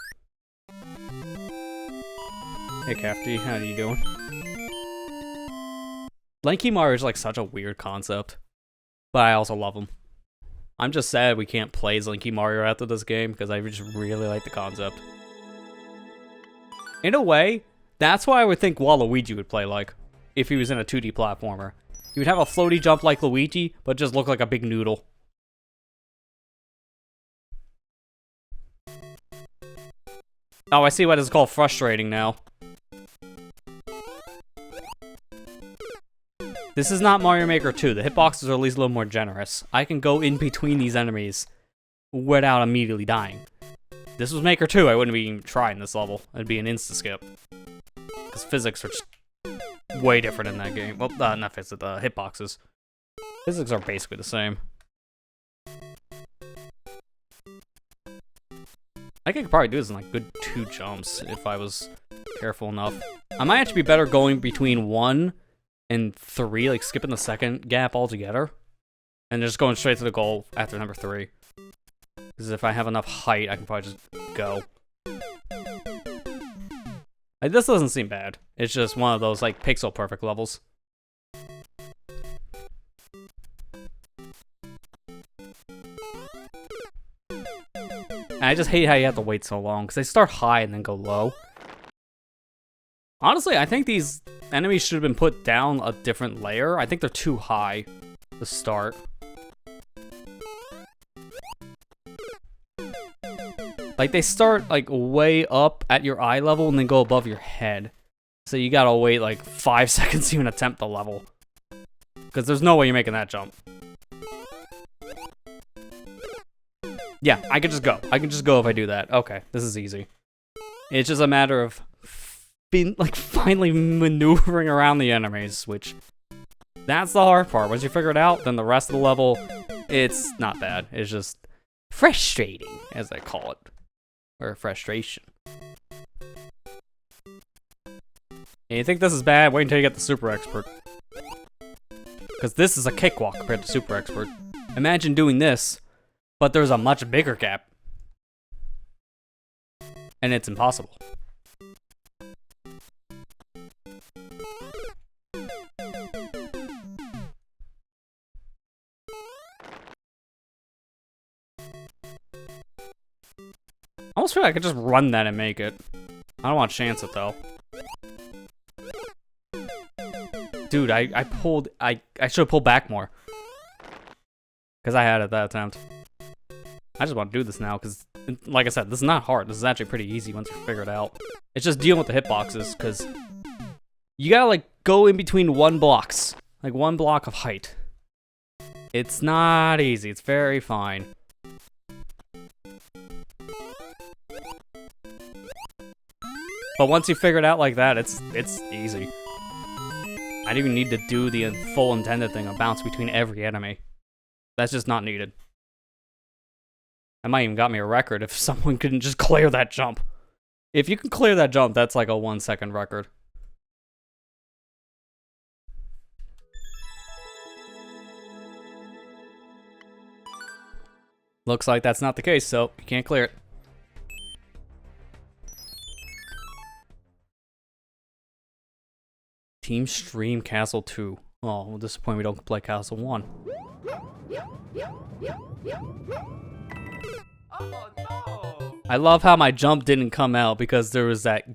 Hey Cafty, how are you doing? Lanky Mario is like such a weird concept, but I also love him. I'm just sad we can't play as Lanky Mario after this game because I just really like the concept. In a way, that's why I would think Waluigi would play like, if he was in a 2D platformer. He would have a floaty jump like Luigi, but just look like a big noodle. Oh, I see why this is called frustrating now. This is not Mario Maker 2. The hitboxes are at least a little more generous. I can go in between these enemies without immediately dying. This was Maker 2, I wouldn't be even trying this level. It'd be an insta-skip. Because physics are just way different in that game. Well, not physics, the hitboxes. Physics are basically the same. I think I could probably do this in like good 2 jumps if I was careful enough. I might actually be better going between 1 and 3, like skipping the second gap altogether, and just going straight to the goal after number 3. Because if I have enough height, I can probably just go. Like, this doesn't seem bad. It's just one of those like pixel perfect levels. And I just hate how you have to wait so long because they start high and then go low. Honestly, I think these enemies should have been put down a different layer. I think they're too high to start. Like, they start, like, way up at your eye level and then go above your head. So you gotta wait, like, 5 seconds to even attempt the level. Because there's no way you're making that jump. Yeah, I can just go. I can just go if I do that. Okay, this is easy. It's just a matter of finally maneuvering around the enemies, which that's the hard part. Once you figure it out, then the rest of the level, it's not bad. It's just frustrating, as I call it. Or frustration. And you think this is bad? Wait until you get the Super Expert. Because this is a cakewalk compared to Super Expert. Imagine doing this, but there's a much bigger gap. And it's impossible. almost feel like I could just run that and make it. I don't want to chance it, though. Dude, I should have pulled back more. Because I had it that attempt. I just want to do this now, because, like I said, this is not hard. This is actually pretty easy once you figure it out. It's just dealing with the hitboxes, because you gotta, like, go in between one blocks. Like, one block of height. It's not easy. It's very fine. But once you figure it out like that, it's easy. I don't even need to do the full intended thing of bounce between every enemy. That's just not needed. That might even got me a record if someone couldn't just clear that jump. If you can clear that jump, that's like a 1-second record. Looks like that's not the case, so you can't clear it. Team Stream Castle 2. Oh, well, disappointed we don't play Castle 1. Oh no! I love how my jump didn't come out because there was that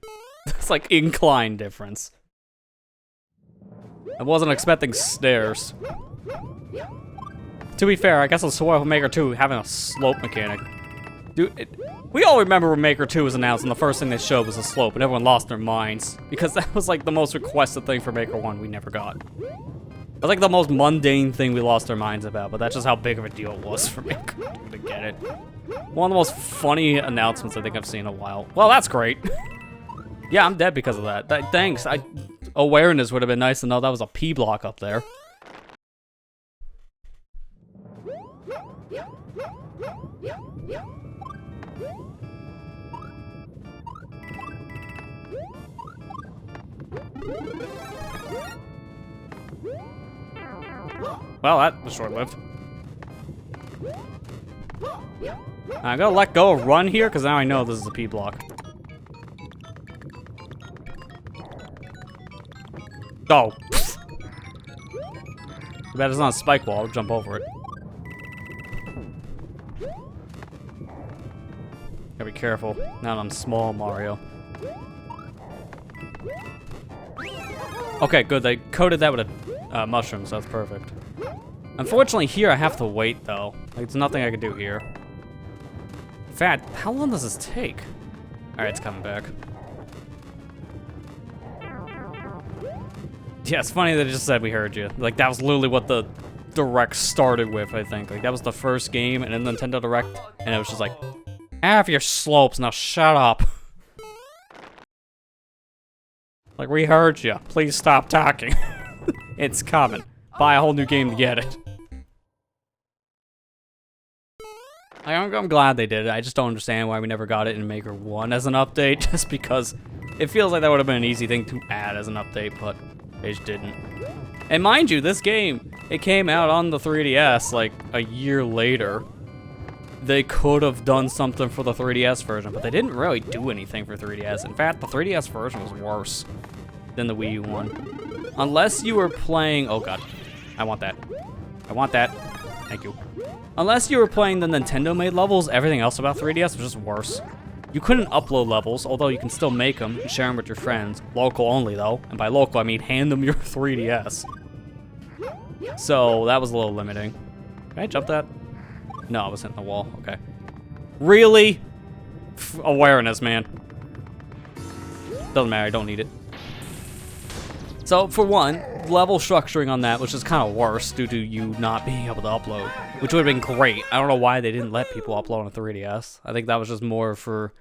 it's like incline difference. I wasn't expecting stairs. To be fair, I guess on Survival Maker 2 having a slope mechanic. Dude, we all remember when Maker 2 was announced and the first thing they showed was a slope and everyone lost their minds. Because that was like the most requested thing for Maker 1 we never got. It was like the most mundane thing we lost our minds about, but that's just how big of a deal it was for Maker 2 to get it. One of the most funny announcements I think I've seen in a while. Well, that's great. Yeah, I'm dead because of that. Thanks. Awareness would have been nice to know that was a P block up there. Well, that was short-lived. I'm gonna let go of run here, because now I know this is a P block. Go! Too bad it's not a spike wall, I'll jump over it. Gotta be careful, now that I'm small, Mario. Okay, good, they coated that with a mushroom, so that's perfect. Unfortunately, here I have to wait, though. Like, there's nothing I can do here. In fact, how long does this take? Alright, it's coming back. Yeah, it's funny that it just said we heard you. Like, that was literally what the Direct started with, I think. Like, that was the first game, and then Nintendo Direct, and it was just like, have your slopes, now shut up. Like, we heard you. Please stop talking. It's coming. Buy a whole new game to get it. I'm glad they did it. I just don't understand why we never got it in Maker 1 as an update, just because it feels like that would have been an easy thing to add as an update, but they just didn't. And mind you, this game, it came out on the 3DS like a year later. They could have done something for the 3DS version, but they didn't really do anything for 3DS. In fact, the 3DS version was worse than the Wii U one. Unless you were playing... Oh god. I want that. I want that. Thank you. Unless you were playing the Nintendo-made levels, everything else about 3DS was just worse. You couldn't upload levels, although you can still make them and share them with your friends. Local only, though. And by local, I mean hand them your 3DS. So, that was a little limiting. Can I jump that? No, I was hitting the wall. Okay. Really? Awareness, man. Doesn't matter, I don't need it. So, for one, level structuring on that was just kind of worse due to you not being able to upload, which would have been great. I don't know why they didn't let people upload on a 3DS. I think that was just more for...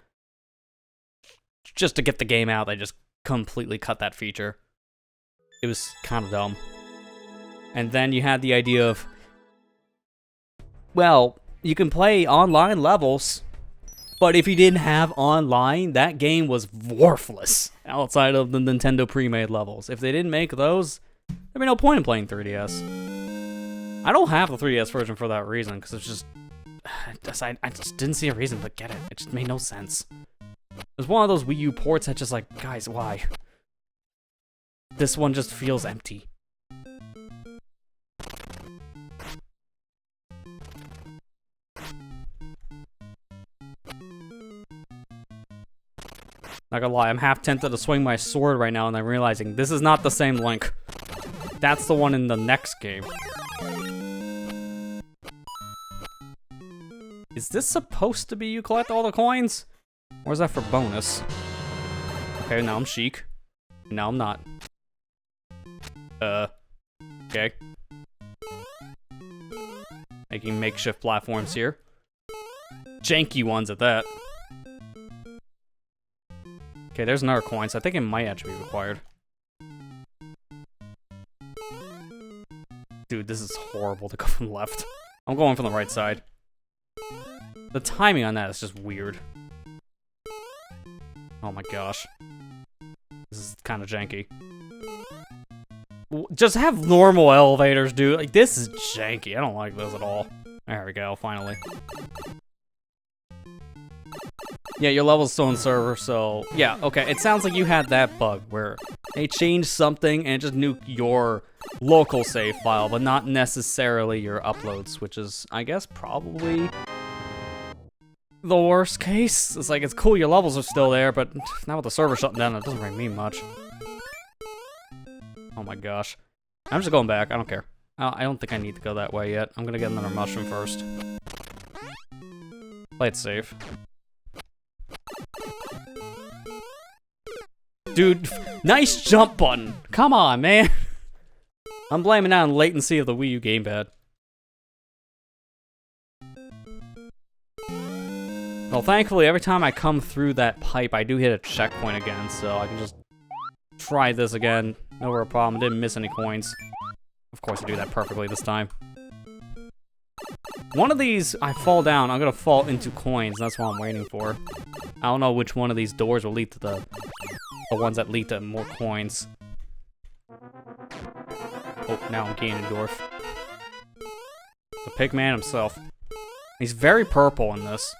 just to get the game out, they just completely cut that feature. It was kind of dumb. And then you had the idea of... well, you can play online levels, but if you didn't have online, that game was worthless outside of the Nintendo pre-made levels. If they didn't make those, there'd be no point in playing 3DS. I don't have the 3DS version for that reason, because it's just... I just didn't see a reason to get it. It just made no sense. It was one of those Wii U ports that just like, guys, why? This one just feels empty. Not gonna lie, I'm half tempted to swing my sword right now and I'm realizing this is not the same Link. That's the one in the next game. Is this supposed to be you collect all the coins? Or is that for bonus? Okay, now I'm Sheik. Now I'm not. Okay. Making makeshift platforms here. Janky ones at that. Okay, there's another coin, so I think it might actually be required. Dude, this is horrible to go from left. I'm going from the right side. The timing on that is just weird. Oh my gosh. This is kind of janky. Just have normal elevators, dude. Like, this is janky. I don't like this at all. There we go, finally. Yeah, your level's still in server, so... Yeah, okay, it sounds like you had that bug where they changed something and it just nuked your local save file, but not necessarily your uploads, which is, I guess, probably the worst case. It's like, it's cool your levels are still there, but now with the server shutting down, it doesn't really mean much. Oh my gosh. I'm just going back, I don't care. I don't think I need to go that way yet. I'm gonna get another mushroom first. Play it safe. Dude, nice jump button. Come on, man. I'm blaming that on latency of the Wii U gamepad. Well, thankfully, every time I come through that pipe, I do hit a checkpoint again, so I can just try this again. No real problem. Didn't miss any coins. Of course, I do that perfectly this time. One of these, I fall down, I'm gonna fall into coins. That's what I'm waiting for. I don't know which one of these doors will lead to the ones that lead to more coins. Oh, now I'm gaining Dwarf. The Pigman himself. He's very purple in this.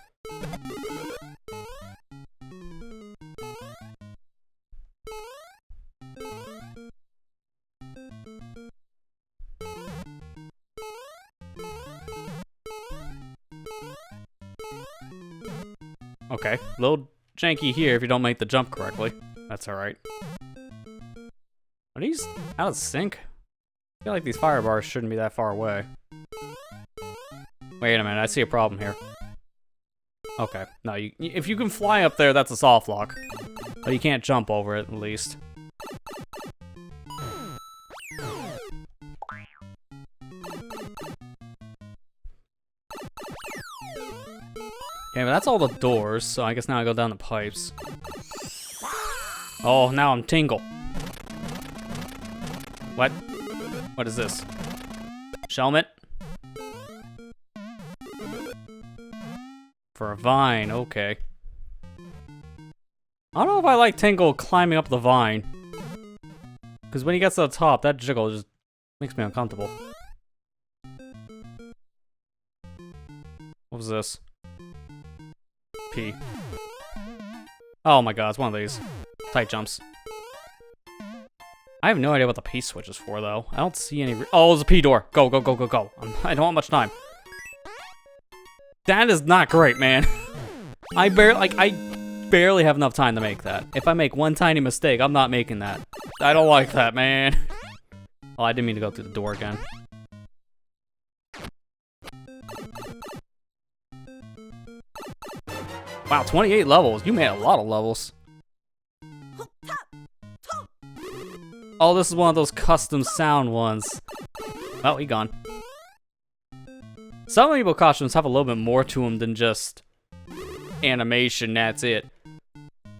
Okay, a little janky here if you don't make the jump correctly. That's alright. Are these out of sync? I feel like these fire bars shouldn't be that far away. Wait a minute, I see a problem here. Okay, no, if you can fly up there, that's a soft lock. But you can't jump over it, at least. Okay, but that's all the doors, so I guess now I go down the pipes. Oh, now I'm Tingle. What? What is this? Shelmet? For a vine, okay. I don't know if I like Tingle climbing up the vine. Because when he gets to the top, that jiggle just makes me uncomfortable. What was this? P. Oh my god, it's one of these. Tight jumps. I have no idea what the P switch is for, though. I don't see any... Oh, there's a P door. Go, go, go, go, go. I don't want much time. That is not great, man. I barely have enough time to make that. If I make one tiny mistake, I'm not making that. I don't like that, man. Oh, I didn't mean to go through the door again. Wow, 28 levels. You made a lot of levels. Oh, this is one of those custom sound ones. Oh, he gone. Some amiibo costumes have a little bit more to them than just animation, that's it.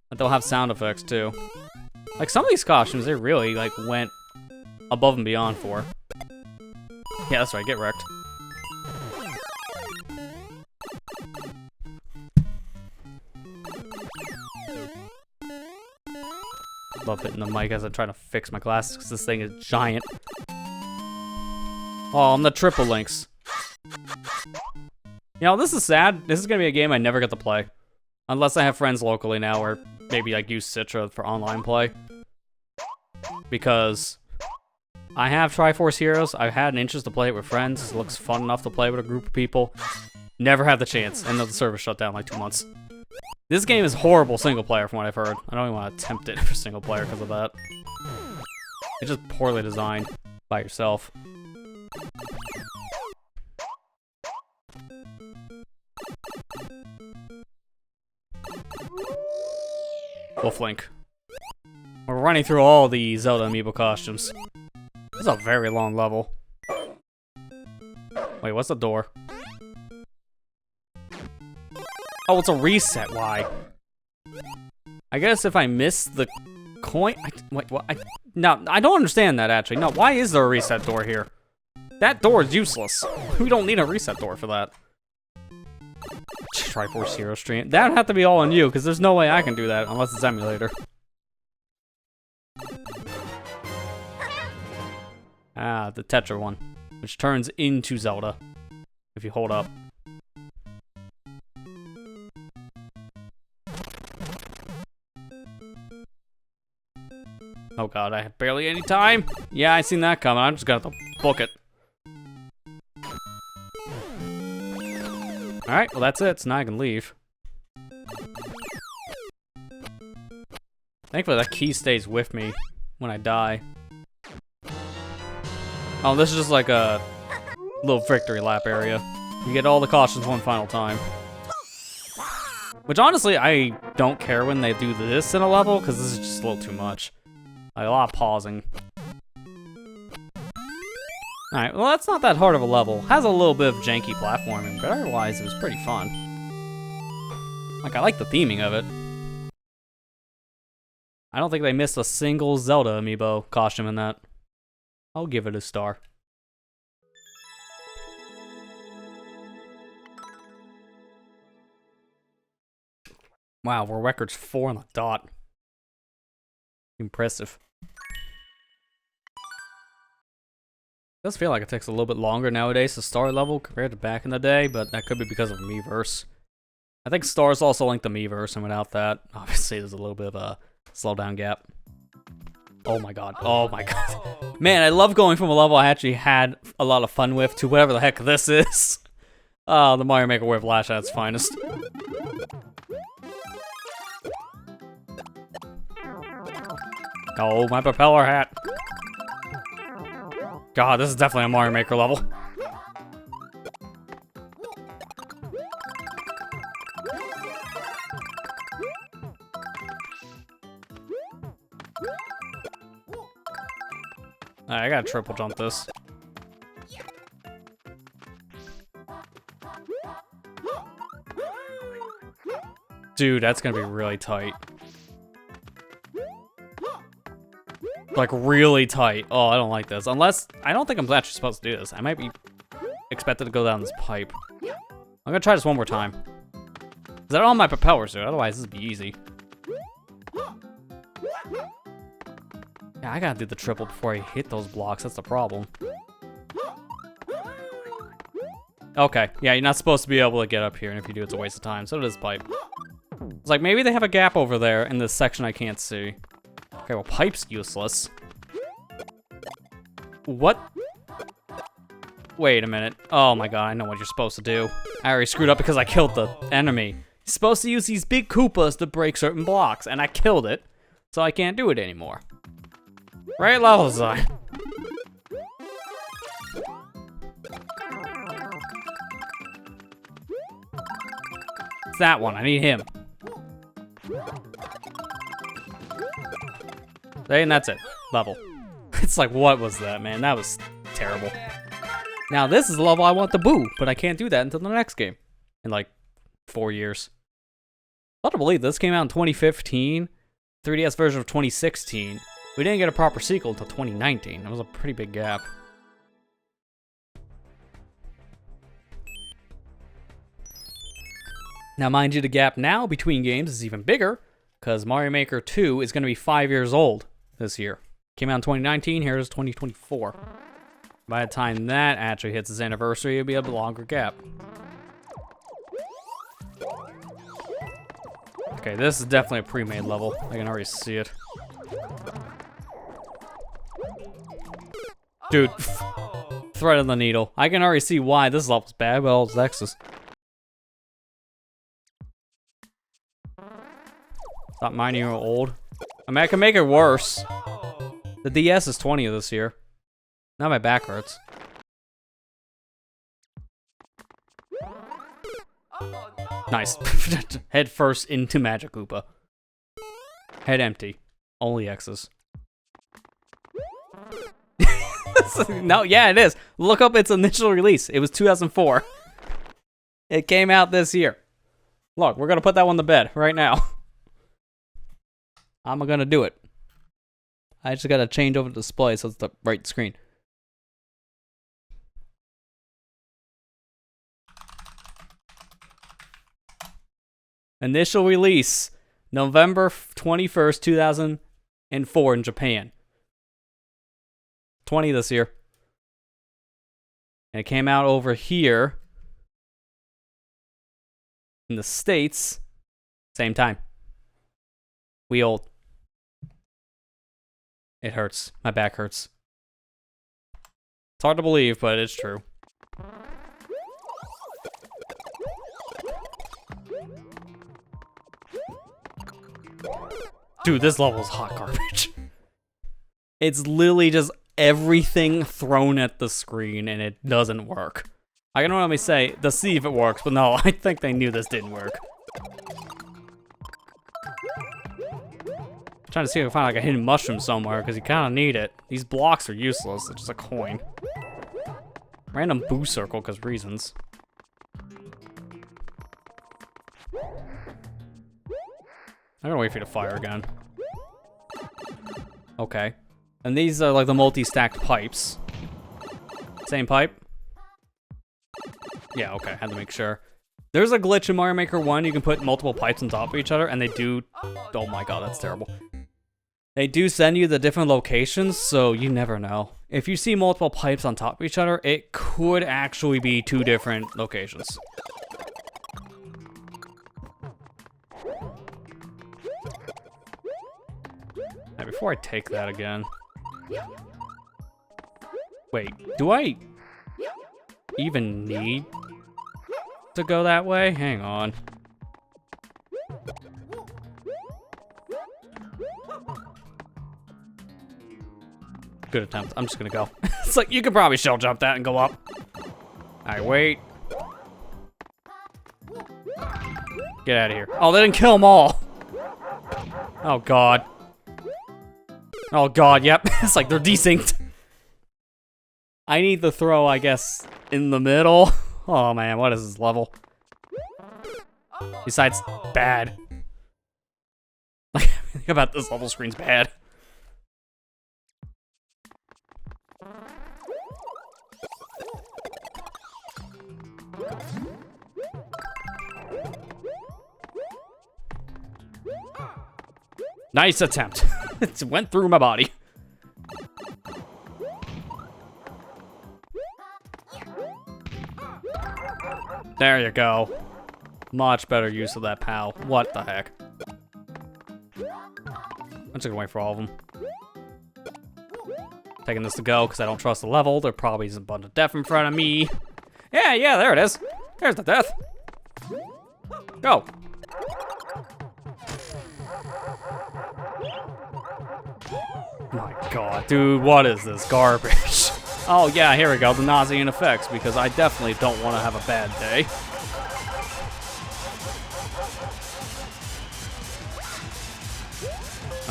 But they'll have sound effects too. Like some of these costumes, they really like went above and beyond for. Yeah, that's right, get wrecked. Love hitting the mic as I'm trying to fix my glasses because this thing is giant. Oh, I'm the triple links. You know, this is sad. This is gonna be a game I never get to play. Unless I have friends locally now or maybe like use Citra for online play. Because I have Triforce Heroes. I've had an interest to play it with friends. It looks fun enough to play with a group of people. Never had the chance. And then the server shut down like 2 months. This game is horrible single player from what I've heard. I don't even want to attempt it for single player because of that. It's just poorly designed by yourself. Wolflink. We're running through all the Zelda amiibo costumes. This is a very long level. Wait, what's the door? Oh, it's a reset. Why? I guess if I miss the coin... wait, what? No, I don't understand that, actually. No, why is there a reset door here? That door is useless. We don't need a reset door for that. Triforce Hero Stream. That would have to be all on you, because there's no way I can do that unless it's emulator. Ah, the Tetra one, which turns into Zelda if you hold up. Oh god, I have barely any time. Yeah, I seen that coming. I'm just gonna have to book it. Alright, well that's it. So now I can leave. Thankfully that key stays with me when I die. Oh, this is just like a little victory lap area. You get all the cautions one final time. Which honestly, I don't care when they do this in a level, because this is just a little too much. Like a lot of pausing. Alright, well that's not that hard of a level. Has a little bit of janky platforming, but otherwise it was pretty fun. Like, I like the theming of it. I don't think they missed a single Zelda amiibo costume in that. I'll give it a star. Wow, we're records 4 on the dot. Impressive. Does feel like it takes a little bit longer nowadays to start level compared to back in the day, but that could be because of Miiverse. I think stars also link the Miiverse, and without that, obviously there's a little bit of a slowdown gap. Oh my god, oh my god. Man, I love going from a level I actually had a lot of fun with to whatever the heck this is. Oh, the Mario Maker Whiplash at its finest. Oh, my propeller hat. God, this is definitely a Mario Maker level. Alright, I gotta triple jump this. Dude, that's gonna be really tight. Like, really tight. Oh, I don't like this. Unless, I don't think I'm actually supposed to do this. I might be expected to go down this pipe. I'm gonna try this one more time. Because I don't have my propellers, dude. Otherwise, this would be easy. Yeah, I gotta do the triple before I hit those blocks. That's the problem. Okay. Yeah, you're not supposed to be able to get up here. And if you do, it's a waste of time. So does pipe. It's like, maybe they have a gap over there in this section I can't see. Okay, well, pipe's useless. What? Wait a minute. Oh my god, I know what you're supposed to do. I already screwed up because I killed the enemy. You're supposed to use these big Koopas to break certain blocks, and I killed it, so I can't do it anymore. Right level design. It's that one, I need him. And that's it. Level. It's like, what was that, man? That was terrible. Now, this is the level I want to boo, but I can't do that until the next game. In, like, 4 years. Hard to believe this came out in 2015. 3DS version of 2016. We didn't get a proper sequel until 2019. That was a pretty big gap. Now, mind you, the gap now between games is even bigger, because Mario Maker 2 is going to be 5 years old this year. Came out in 2019, here's 2024. By the time that actually hits its anniversary, it'll be a longer gap. Okay, this is definitely a pre-made level. I can already see it. Dude, thread of the needle. I can already see why this level's bad, but all its X's. Stop minding your old. I mean, I can make it worse. No. The DS is 20 this year. Now my back hurts. Oh no. Nice. Head first into Magic Koopa. Head empty. Only X's. No, yeah, it is. Look up its initial release. It was 2004. It came out this year. Look, we're gonna put that one to bed right now. I'm gonna do it. I just gotta change over the display so it's the right screen. Initial release, November 21st, 2004 in Japan. 20 this year. And it came out over here in the States, same time. We old. It hurts. My back hurts. It's hard to believe, but it's true. Dude, this level is hot garbage. It's literally just everything thrown at the screen and it doesn't work. I can only say to see if it works, but no, I think they knew this didn't work. I'm trying to see if I can find like a hidden mushroom somewhere because you kind of need it. These blocks are useless. It's just a coin. Random boo circle because reasons. I'm gonna wait for you to fire again. Okay. And these are like the multi-stacked pipes. Same pipe? Yeah, okay, had to make sure. There's a glitch in Mario Maker 1, you can put multiple pipes on top of each other, and they do... Oh my god, that's terrible. They do send you the different locations, so you never know. If you see multiple pipes on top of each other, it could actually be 2 different locations. Now, before I take that again... Wait, do I even need to go that way? Hang on. Good attempt. I'm just gonna go. It's like, you could probably shell jump that and go up. Alright, wait. Get out of here. Oh, they didn't kill them all. Oh, God. Oh, God, yep. It's like they're desynced. I need the throw, I guess, in the middle. Oh, man, what is this level? Besides, bad. Like, think about this level screen's bad. Nice attempt. It went through my body. There you go. Much better use of that POW. What the heck? I'm just gonna wait for all of them. Taking this to go because I don't trust the level. There probably is a bunch of death in front of me. Yeah, there it is. There's the death. Go. My god, dude, what is this garbage? Oh yeah, here we go, the Nausean effects, because I definitely don't want to have a bad day.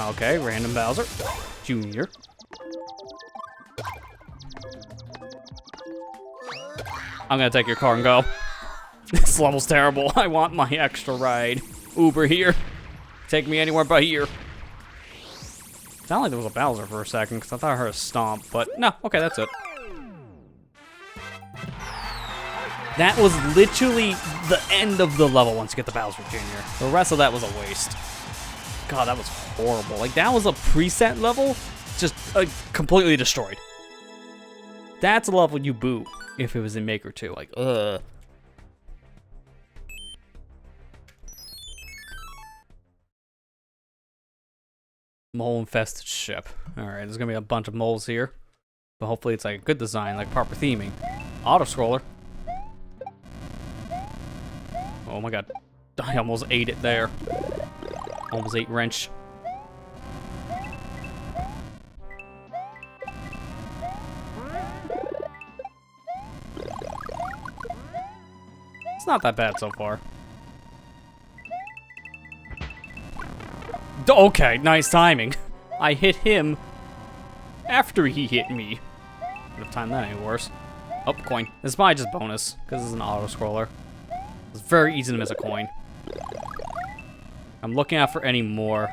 Okay, random Bowser. Junior. I'm gonna take your car and go. This level's terrible. I want my extra ride. Uber here. Take me anywhere but here. Sounded like there was a Bowser for a second, because I thought I heard a stomp, but no, okay, that's it. That was literally the end of the level once you get the Bowser Jr. The rest of that was a waste. God, that was horrible. Like, that was a preset level, just completely destroyed. That's a level you boo if it was in Maker 2. Like, ugh. Mole-infested ship. Alright, there's gonna be a bunch of moles here. But hopefully it's like a good design, like proper theming. Auto-scroller. Oh my god. I almost ate it there. Almost ate wrench. It's not that bad so far. Okay, nice timing. I hit him after he hit me. Could have timed that any worse. Oh, coin. This is probably just bonus, because this is an auto-scroller. It's very easy to miss a coin. I'm looking out for any more.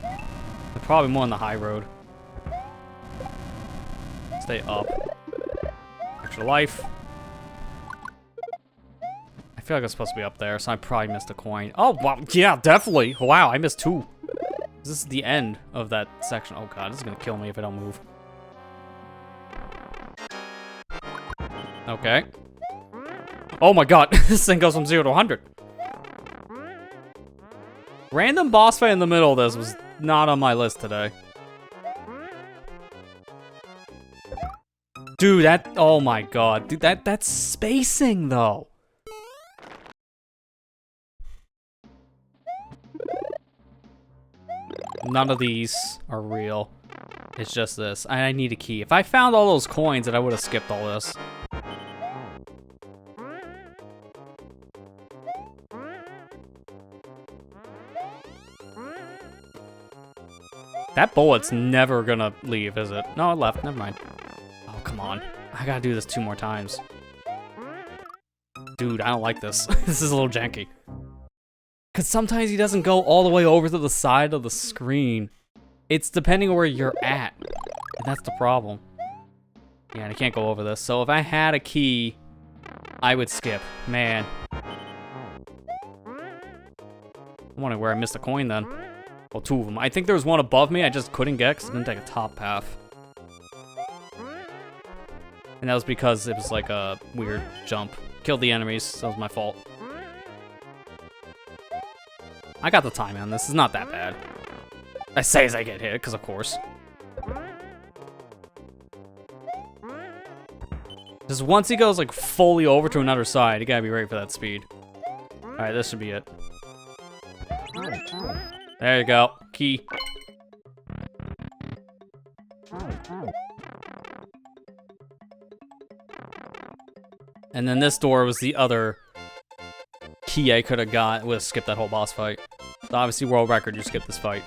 They're probably more on the high road. Stay up. Extra life. I feel like I'm supposed to be up there, so I probably missed a coin. Oh, wow, yeah, definitely. Wow, I missed 2. This is the end of that section. Oh god, this is gonna kill me if I don't move. Okay. Oh my god, this thing goes from 0 to 100. Random boss fight in the middle of this was not on my list today. Dude, oh my god. Dude, that's spacing though. None of these are real. It's just this. I need a key. If I found all those coins, then I would have skipped all this. That bullet's never gonna leave, is it? No, it left. Never mind. Oh, come on. I gotta do this 2 more times. Dude, I don't like this. This is a little janky. Because sometimes he doesn't go all the way over to the side of the screen. It's depending on where you're at. And that's the problem. Yeah, and I can't go over this. So if I had a key, I would skip. Man. I'm wondering where I missed a coin then. Well, 2 of them. I think there was one above me I just couldn't get because I didn't take a top path. And that was because it was like a weird jump. Killed the enemies, so that was my fault. I got the time on this. It's not that bad. I say as I get hit, because of course. Just once he goes like fully over to another side, you gotta be ready for that speed. Alright, this should be it. There you go. Key. And then this door was the other key I could have got. Would have skipped that whole boss fight. So obviously, world record, you skip this fight.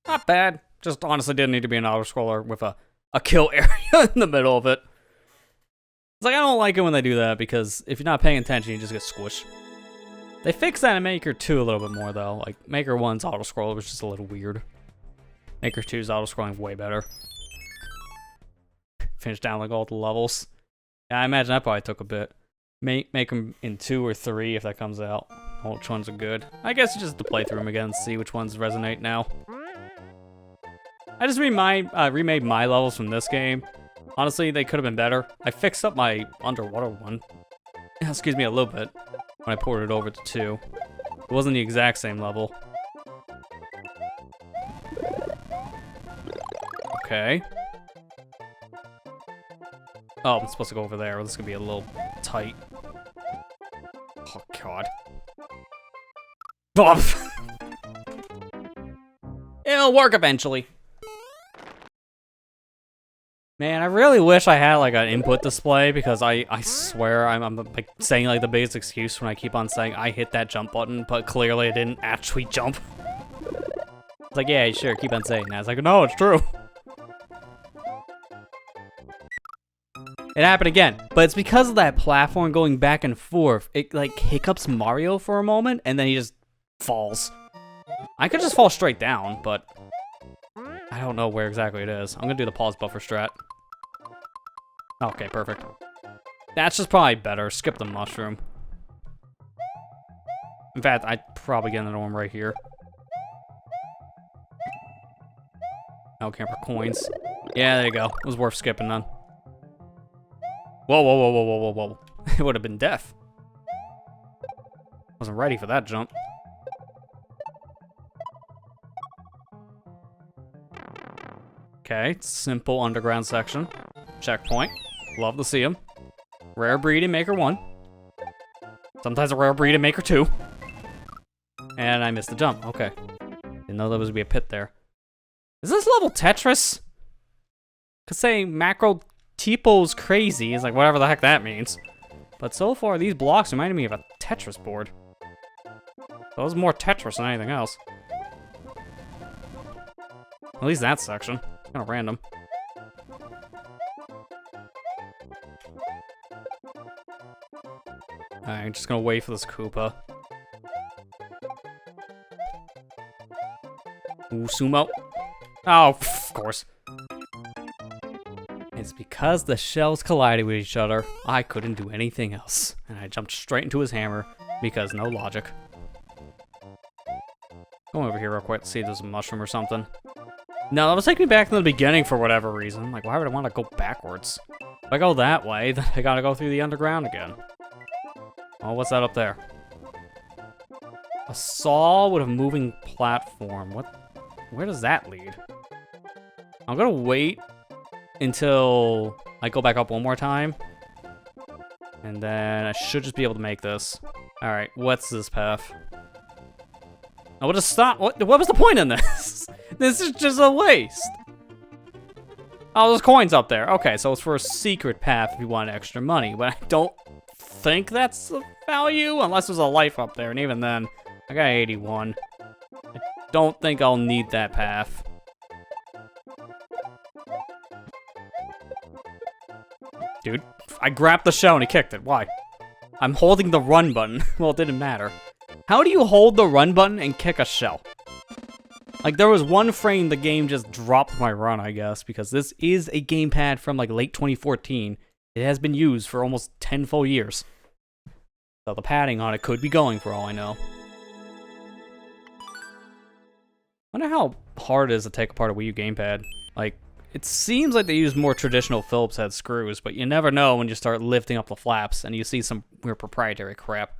Not bad. Just honestly didn't need to be an auto-scroller with a kill area in the middle of it. It's like, I don't like it when they do that, because if you're not paying attention, you just get squished. They fixed that in Maker 2 a little bit more, though. Like, Maker 1's auto-scroller was just a little weird. Maker 2's auto-scrolling way better. Finished down, like, all the levels. Yeah, I imagine that probably took a bit. Make them in 2 or 3 if that comes out. Which ones are good. I guess you just have to play through them again and see which ones resonate now. I just remade my levels from this game. Honestly, they could have been better. I fixed up my underwater one. Excuse me, a little bit. When I ported it over to 2. It wasn't the exact same level. Okay. Oh, I'm supposed to go over there. This is gonna be a little tight. Oh, God. Oh. It'll work eventually. Man, I really wish I had like an input display, because I swear I'm like saying like the biggest excuse when I keep on saying I hit that jump button, but clearly I didn't actually jump. It's like, yeah, sure, keep on saying that. It's like, no, it's true. It happened again, but it's because of that platform going back and forth. It like hiccups Mario for a moment, and then he just falls. I could just fall straight down, but I don't know where exactly it is. I'm gonna do the pause buffer strat. Okay, perfect. That's just probably better. Skip the mushroom. In fact, I'd probably get another one right here. Oh, camper coins. Yeah, there you go. It was worth skipping then. Whoa, whoa, whoa, whoa, whoa, whoa, whoa. It would have been death. Wasn't ready for that jump. Okay, simple underground section. Checkpoint. Love to see him. Rare breed in Maker 1. Sometimes a rare breed in Maker 2. And I missed the jump. Okay. Didn't know there was gonna be a pit there. Is this level Tetris? Cause saying macro Tipo crazy is like whatever the heck that means. But so far, these blocks reminded me of a Tetris board. So it was more Tetris than anything else. At least that section. It's kind of random. Alright, I'm just gonna wait for this Koopa. Ooh, sumo. Oh, of course. It's because the shells collided with each other, I couldn't do anything else. And I jumped straight into his hammer, because no logic. Go over here real quick, see if there's a mushroom or something. No, that was taking me back to the beginning for whatever reason. Like, why would I want to go backwards? If I go that way, then I gotta go through the underground again. Oh, what's that up there? A saw with a moving platform. What? Where does that lead? I'm gonna wait until I go back up one more time. And then I should just be able to make this. Alright, what's this path? I would have stopped. What was the point in this? This is just a waste. Oh, there's coins up there. Okay, so it's for a secret path if you want extra money. But I don't think that's the value, unless there's a life up there. And even then, I got 81. I don't think I'll need that path. Dude, I grabbed the shell and he kicked it. Why? I'm holding the run button. Well, it didn't matter. How do you hold the run button and kick a shell? Like, there was one frame the game just dropped my run, I guess, because this is a gamepad from, like, late 2014. It has been used for almost 10 full years. So the padding on it could be going, for all I know. I wonder how hard it is to take apart a Wii U gamepad. Like, it seems like they use more traditional Phillips head screws, but you never know when you start lifting up the flaps and you see some weird proprietary crap.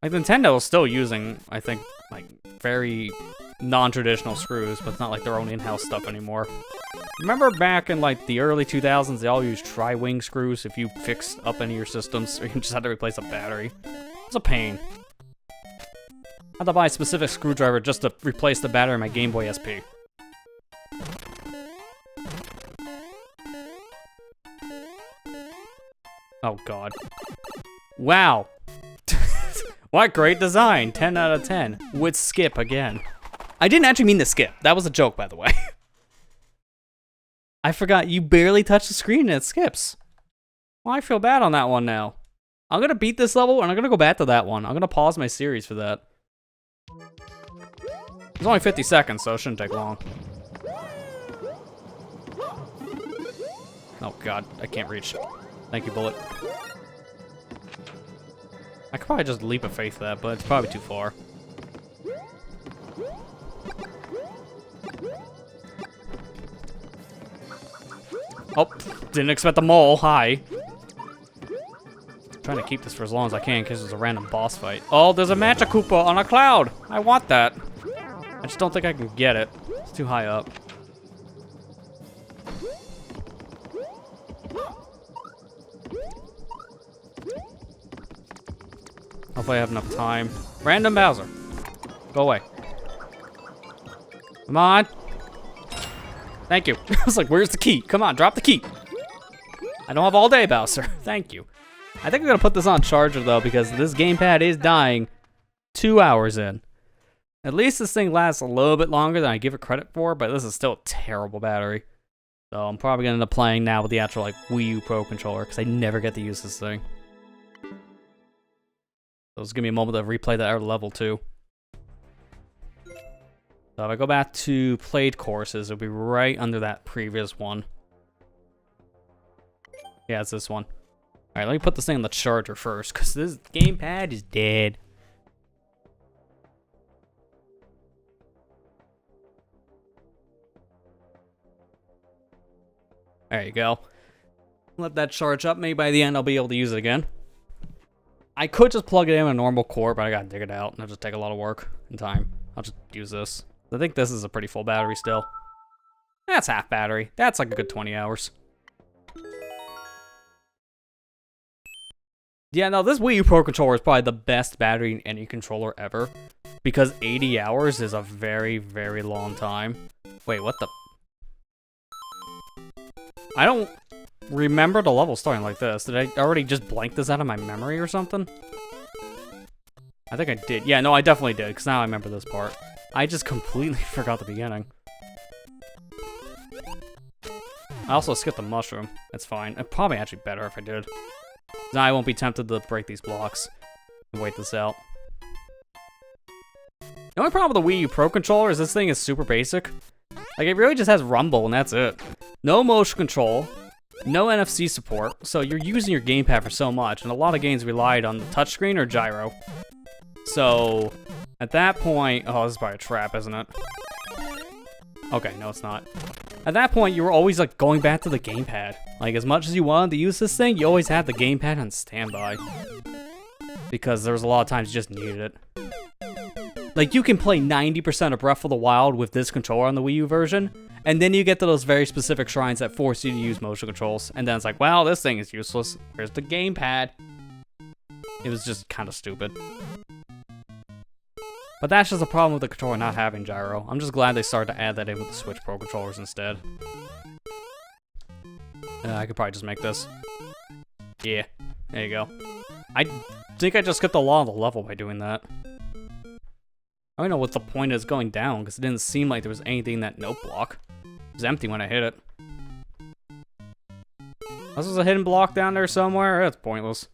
Like, Nintendo is still using, I think, like, very non-traditional screws, but it's not like their own in-house stuff anymore. Remember back in, like, the early 2000s, they all used tri-wing screws if you fixed up any of your systems, or you just had to replace a battery? It was a pain. I had to buy a specific screwdriver just to replace the battery in my Game Boy SP. Oh, God. Wow. What great design. 10 out of 10. Would skip again. I didn't actually mean to skip. That was a joke, by the way. I forgot you barely touch the screen and it skips. Well, I feel bad on that one now. I'm going to beat this level and I'm going to go back to that one. I'm going to pause my series for that. It's only 50 seconds, so it shouldn't take long. Oh, God. I can't reach. Thank you, bullet. I could probably just leap of faith that, but it's probably too far. Oh, didn't expect the mole. Hi. I'm trying to keep this for as long as I can because there's a random boss fight. Oh, there's a Matcha Koopa on a cloud. I want that. I just don't think I can get it. It's too high up. Hopefully I have enough time. Random Bowser. Go away. Come on. Thank you. I was like, where's the key? Come on, drop the key. I don't have all day, Bowser. Thank you. I think I'm going to put this on charger, though, because this gamepad is dying 2 hours in. At least this thing lasts a little bit longer than I give it credit for, but this is still a terrible battery. So I'm probably going to end up playing now with the actual like Wii U Pro controller, because I never get to use this thing. So it's going to be a moment to replay that other level, too. So if I go back to played courses, it'll be right under that previous one. Yeah, it's this one. Alright, let me put this thing on the charger first, because this gamepad is dead. There you go. Let that charge up. Maybe by the end I'll be able to use it again. I could just plug it in a normal core, but I gotta dig it out, and it'll just take a lot of work and time. I'll just use this. I think this is a pretty full battery still. That's half battery. That's like a good 20 hours. Yeah, no, this Wii U Pro Controller is probably the best battery in any controller ever. Because 80 hours is a very, very long time. Wait, what the... I don't remember the level starting like this. Did I already just blank this out of my memory or something? I think I did. Yeah, no, I definitely did, because now I remember this part. I just completely forgot the beginning. I also skipped the mushroom. That's fine. It's probably actually better if I did. Now I won't be tempted to break these blocks and wait this out. The only problem with the Wii U Pro Controller is this thing is super basic. Like, it really just has rumble and that's it. No motion control, no NFC support, so you're using your gamepad for so much, and a lot of games relied on the touchscreen or gyro. So, at that point... Oh, this is probably a trap, isn't it? Okay, no it's not. At that point, you were always, like, going back to the gamepad. Like, as much as you wanted to use this thing, you always had the gamepad on standby. Because there was a lot of times you just needed it. Like, you can play 90% of Breath of the Wild with this controller on the Wii U version, and then you get to those very specific shrines that force you to use motion controls, and then it's like, well, this thing is useless. Here's the gamepad. It was just kind of stupid. But that's just a problem with the controller not having gyro. I'm just glad they started to add that in with the Switch Pro controllers instead. I could probably just make this. Yeah, there you go. I think I just skipped a lot of the level by doing that. I don't know what the point is going down, because it didn't seem like there was anything in that note block. It was empty when I hit it. This was a hidden block down there somewhere? That's pointless.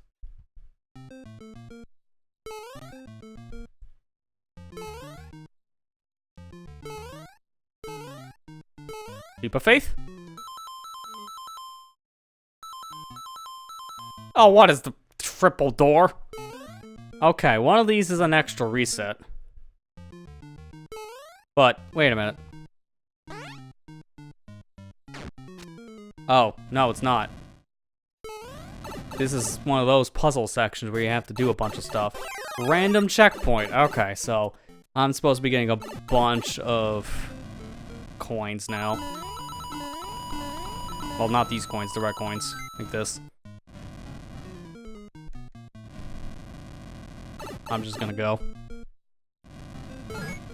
Leap of faith? Oh, what is the triple door? Okay, one of these is an extra reset. But, wait a minute. Oh, no, it's not. This is one of those puzzle sections where you have to do a bunch of stuff. Random checkpoint. Okay, so I'm supposed to be getting a bunch of coins now. Well, not these coins, the red coins. Like this. I'm just gonna go.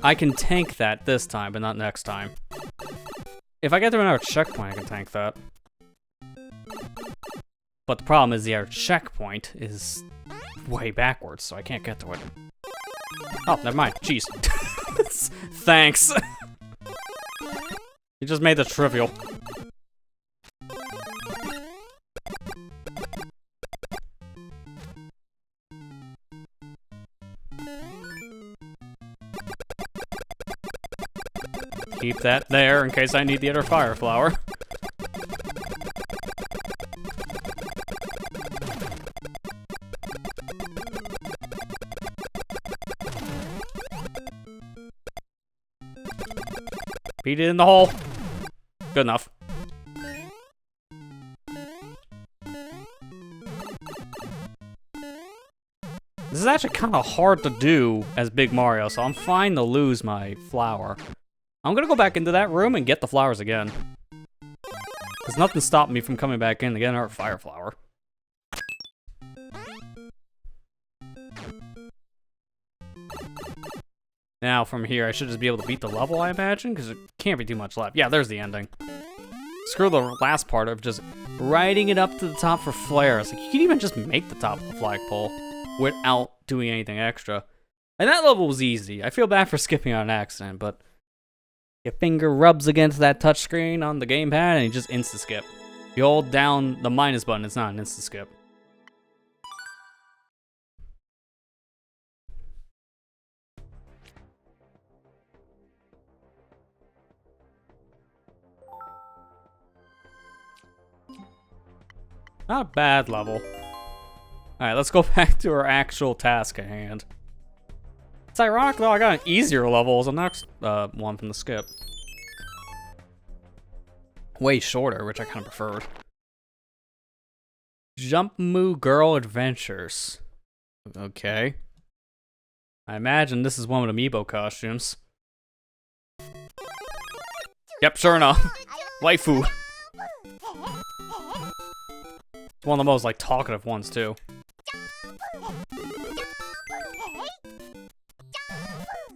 I can tank that this time, but not next time. If I get to another checkpoint, I can tank that. But the problem is the other checkpoint is way backwards, so I can't get to it. Oh, never mind. Jeez. Thanks. You just made it trivial. Keep that there in case I need the other fire flower. Beat it in the hole. Good enough. This is actually kind of hard to do as Big Mario, so I'm fine to lose my flower. I'm gonna go back into that room and get the flowers again. Because nothing stopped me from coming back in to get another fire flower. Now, from here, I should just be able to beat the level, I imagine, because there can't be too much left. Yeah, there's the ending. Screw the last part of just riding it up to the top for flares. Like, you can even just make the top of the flagpole without doing anything extra. And that level was easy. I feel bad for skipping on accident, but your finger rubs against that touchscreen on the gamepad and you just insta-skip. If you hold down the minus button, it's not an insta-skip. Not a bad level. Alright, let's go back to our actual task at hand. It's ironic though, I got an easier level as the next one from the skip. Way shorter, which I kind of preferred. Jump Moo Girl Adventures. Okay. I imagine this is one with amiibo costumes. Yep, sure enough. Waifu. It's one of the most, like, talkative ones, too.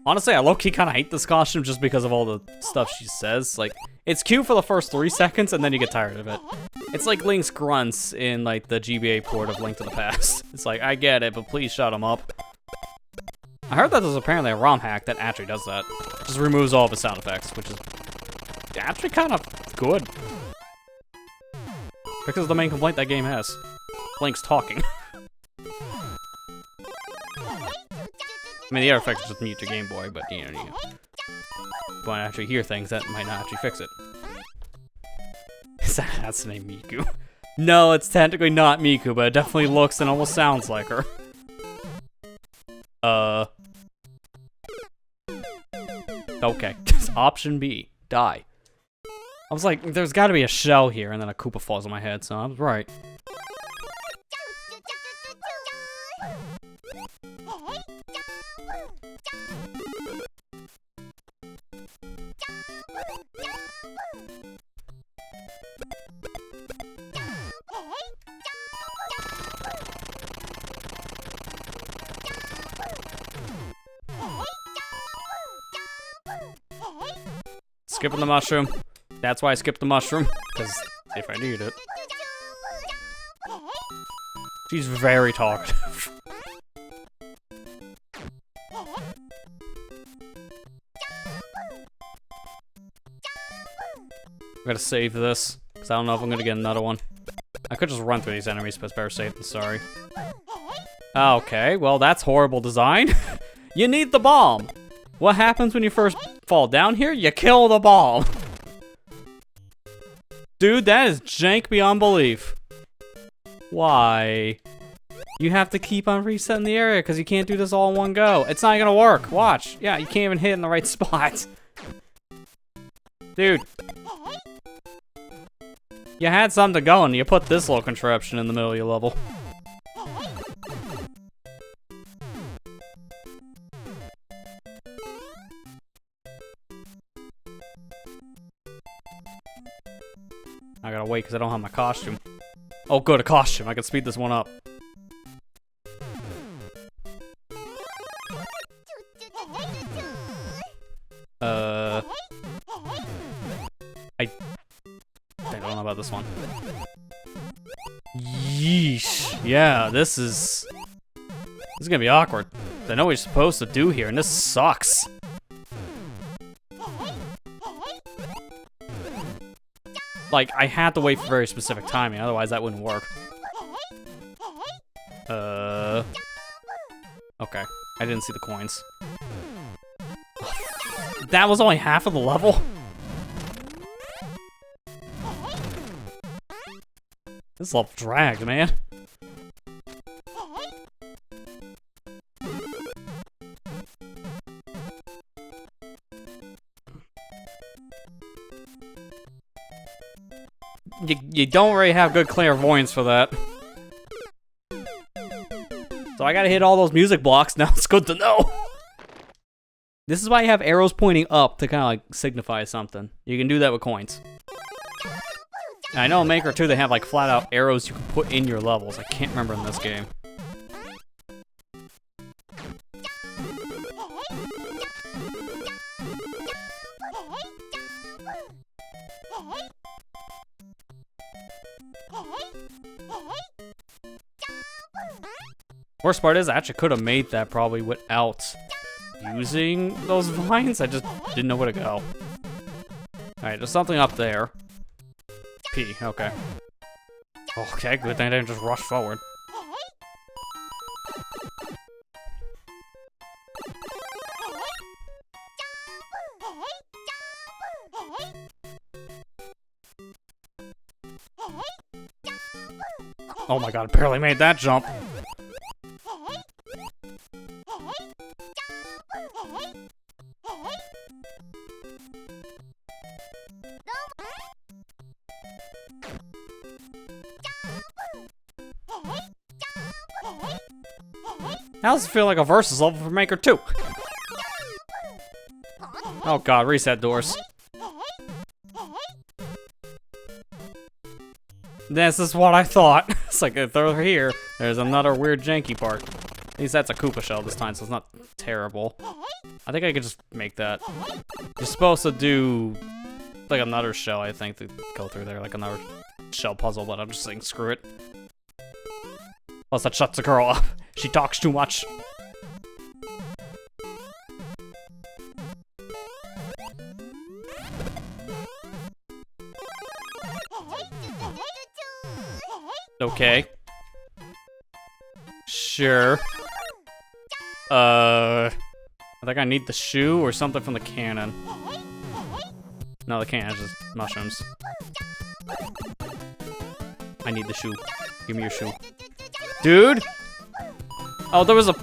Honestly, I low-key kind of hate this costume just because of all the stuff she says. Like, it's cute for the first 3 seconds, and then you get tired of it. It's like Link's grunts in, like, the GBA port of Link to the Past. It's like, I get it, but please shut him up. I heard that there's apparently a ROM hack that actually does that. Just removes all of his sound effects, which is actually kind of good. Because of the main complaint that game has. Link's talking. I mean, the other effects just mute your Game Boy, but you know, you want to actually hear things that might not actually fix it. That's the name Miku. No, it's technically not Miku, but it definitely looks and almost sounds like her. Okay. Option B. Die. I was like, there's gotta be a shell here, and then a Koopa falls on my head, so I was right. Skipping the mushroom. That's why I skipped the mushroom, because if I need it. She's very talkative. I'm gonna save this, because I don't know if I'm gonna get another one. I could just run through these enemies, but it's better safe than sorry. Okay, well that's horrible design. You need the bomb. What happens when you first fall down here? You kill the bomb. Dude, that is jank beyond belief. Why? You have to keep on resetting the area because you can't do this all in one go. It's not gonna work. Watch. Yeah, you can't even hit in the right spot. Dude. You had something going. You put this little contraption in the middle of your level. I gotta wait because I don't have my costume. Oh, good, a costume. I can speed this one up. I don't know about this one. Yeesh. Yeah, this is gonna be awkward. I know what you're supposed to do here, and this sucks. Like, I had to wait for very specific timing, otherwise that wouldn't work. Okay. I didn't see the coins. That was only half of the level? This level dragged, man. You don't really have good clairvoyance for that. So I gotta hit all those music blocks now. It's good to know. This is why you have arrows pointing up to kind of like signify something. You can do that with coins. And I know in Maker 2 they have like flat out arrows you can put in your levels. I can't remember in this game. Worst part is I actually could have made that probably without using those vines. I just didn't know where to go. Alright, there's something up there. P, okay. Okay, good thing I didn't just rush forward. Oh my god, I barely made that jump. How does it feel like a versus level for Maker 2? Oh god, reset doors. This is what I thought. It's like if they're here, there's another weird janky part. At least that's a Koopa shell this time, so it's not terrible. I think I could just make that. You're supposed to do like another shell, I think, to go through there, like another shell puzzle, but I'm just saying screw it. Plus that shuts the girl up. She talks too much. Okay. Sure. I think I need the shoe or something from the cannon. No, the cannon is just mushrooms. I need the shoe. Give me your shoe. Dude! Oh, there was a...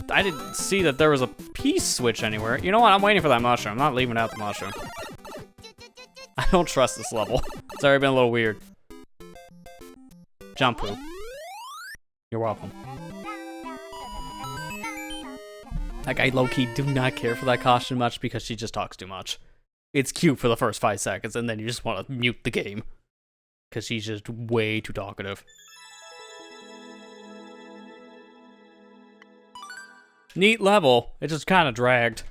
I didn't see that there was a peace switch anywhere. You know what? I'm waiting for that mushroom. I'm not leaving out the mushroom. I don't trust this level. It's already been a little weird. Jumpu. You're welcome. Like, I low-key do not care for that costume much because she just talks too much. It's cute for the first 5 seconds, and then you just want to mute the game. Because she's just way too talkative. Neat level. It just kind of dragged.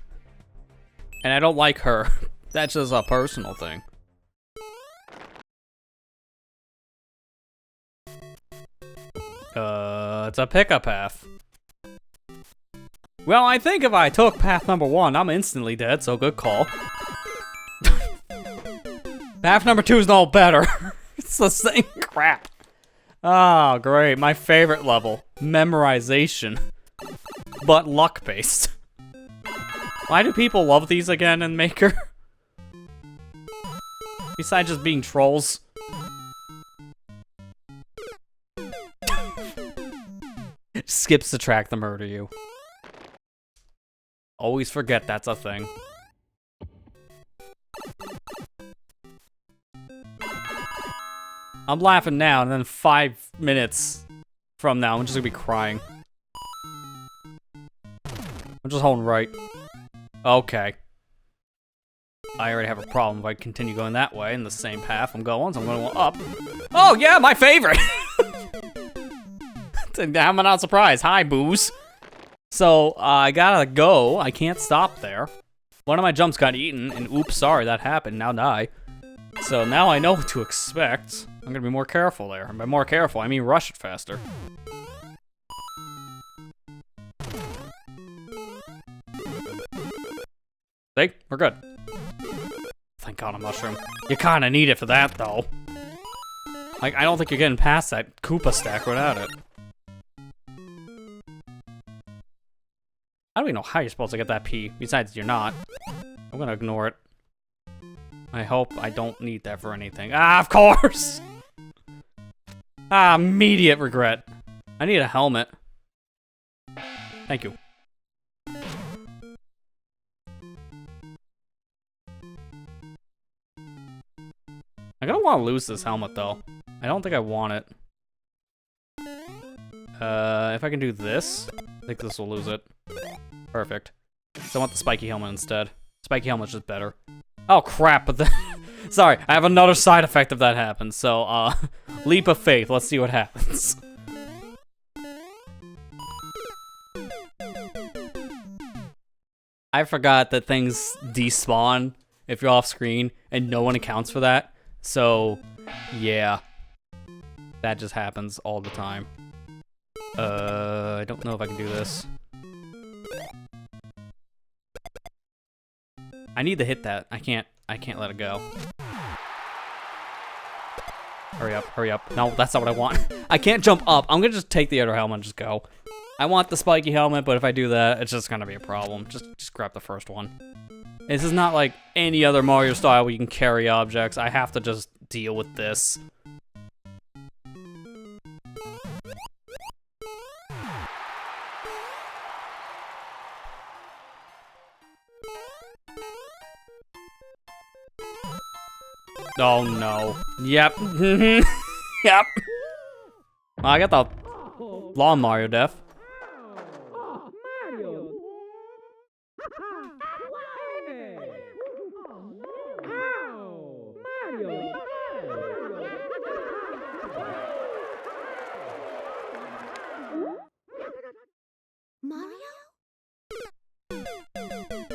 And I don't like her. That's just a personal thing. It's a pickup path. Well, I think if I took path number 1, I'm instantly dead, so good call. Path number 2 is no better. It's the same crap. Oh, great. My favorite level. Memorization. But luck-based. Why do people love these again in Maker? Besides just being trolls. Skips the track to murder you. Always forget that's a thing. I'm laughing now, and then 5 minutes from now, I'm just gonna be crying. I'm just holding right. Okay. I already have a problem if I continue going that way in the same path I'm going, so I'm going up. Oh yeah, my favorite! I'm not surprised. Hi, booze. So, I gotta go. I can't stop there. One of my jumps got eaten, and oops, sorry, that happened. Now die. So now I know what to expect. I'm gonna be more careful there. And by more careful, I mean rush it faster. See? We're good. Thank God a mushroom. You kinda need it for that, though. Like, I don't think you're getting past that Koopa stack without it. I don't even know how you're supposed to get that P. Besides, you're not. I'm gonna ignore it. I hope I don't need that for anything. Ah, of course! Ah, immediate regret. I need a helmet. Thank you. I'm gonna want to lose this helmet, though. I don't think I want it. If I can do this, I think this will lose it. Perfect. So I want the spiky helmet instead. Spiky helmet's just better. Oh crap, but then... Sorry, I have another side effect if that happens, so, leap of faith, let's see what happens. I forgot that things despawn if you're off screen, and no one accounts for that. So, yeah. That just happens all the time. I don't know if I can do this. I need to hit that. I can't let it go. Hurry up, hurry up. No, that's not what I want. I can't jump up. I'm gonna just take the other helmet and just go. I want the spiky helmet, but if I do that, it's just gonna be a problem. Just grab the first one. This is not like any other Mario style where you can carry objects. I have to just deal with this. Oh no. Yep. Yep. Well, I got the Lawn Mario death.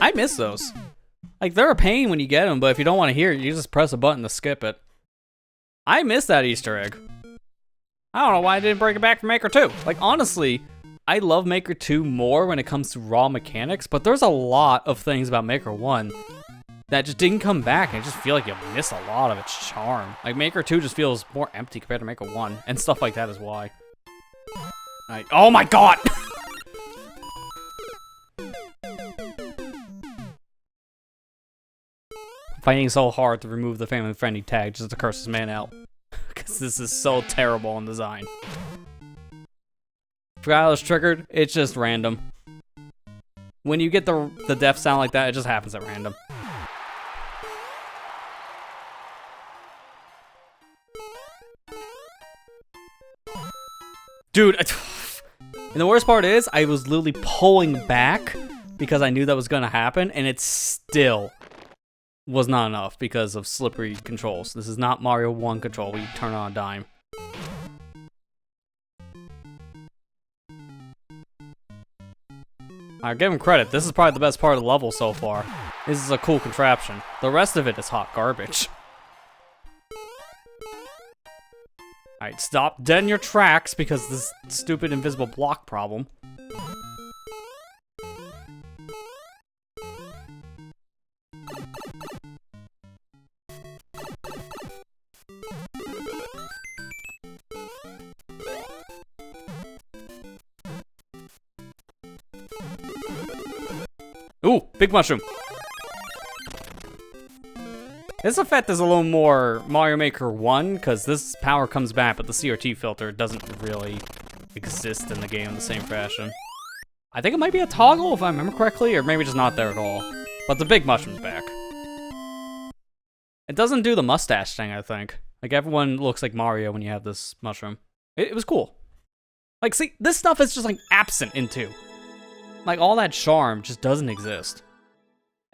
I miss those. Like, they're a pain when you get them, but if you don't want to hear it, you just press a button to skip it. I miss that Easter egg. I don't know why I didn't bring it back from Maker 2. Like, honestly, I love Maker 2 more when it comes to raw mechanics, but there's a lot of things about Maker 1 that just didn't come back, and I just feel like you miss a lot of its charm. Like, Maker 2 just feels more empty compared to Maker 1, and stuff like that is why. Oh my god! Fighting so hard to remove the family-friendly tag just to curse this man out. Because this is so terrible in design. Forgot I was triggered, it's just random. When you get the death sound like that, it just happens at random. Dude, and the worst part is, I was literally pulling back because I knew that was gonna happen, and it still was not enough because of slippery controls. This is not Mario 1 control where you turn on a dime. I give him credit, this is probably the best part of the level so far. This is a cool contraption. The rest of it is hot garbage. Alright, stop dead in your tracks because of this stupid invisible block problem. Ooh, big mushroom. This effect is a little more Mario Maker 1, because this power comes back, but the CRT filter doesn't really exist in the game in the same fashion. I think it might be a toggle, if I remember correctly, or maybe just not there at all. But the big mushroom's back. It doesn't do the mustache thing, I think. Like, everyone looks like Mario when you have this mushroom. It was cool. Like, see, this stuff is just, like, absent in 2. Like, all that charm just doesn't exist.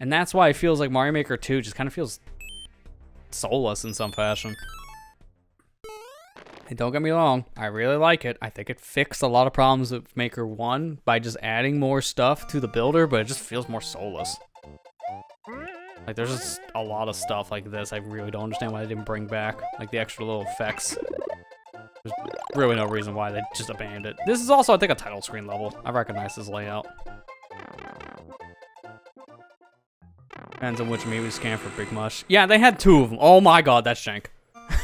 And that's why it feels like Mario Maker 2 just kind of feels soulless in some fashion. And don't get me wrong, I really like it. I think it fixed a lot of problems with Maker 1 by just adding more stuff to the builder, but it just feels more soulless. Like, there's just a lot of stuff like this I really don't understand why they didn't bring back. Like, the extra little effects. There's really no reason why they just abandoned it. This is also, I think, a title screen level. I recognize this layout. Depends on which amiibo you scan for Big Mush. Yeah, they had 2 of them. Oh my god, that's jank.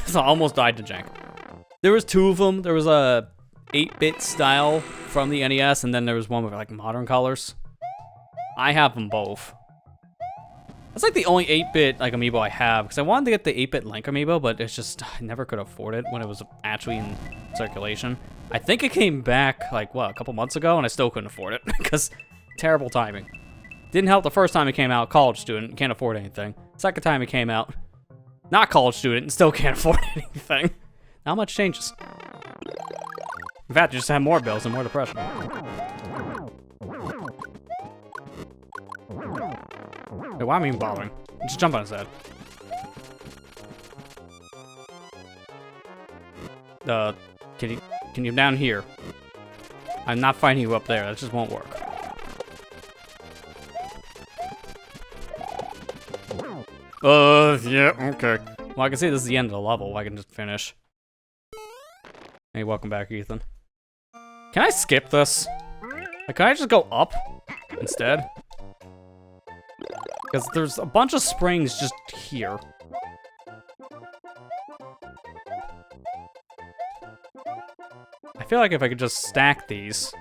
So I almost died to jank. There was 2 of them. There was a 8-bit style from the NES, and then there was one with like modern colors. I have them both. That's like the only 8-bit like amiibo I have, because I wanted to get the 8-bit Link amiibo, but it's just, I never could afford it when it was actually in circulation. I think it came back like, what, a couple months ago, and I still couldn't afford it, because terrible timing. Didn't help the first time it came out, college student, can't afford anything. Second time it came out, not college student, and still can't afford anything. Not much changes. In fact, you just have more bills and more depression. Wait, why am I even bothering? Just jump on his head. Can you down here? I'm not fighting you up there, that just won't work. Yeah, okay. Well, I can see this is the end of the level. I can just finish. Hey, welcome back, Ethan. Can I skip this? Like, can I just go up instead? Because there's a bunch of springs just here. I feel like if I could just stack these.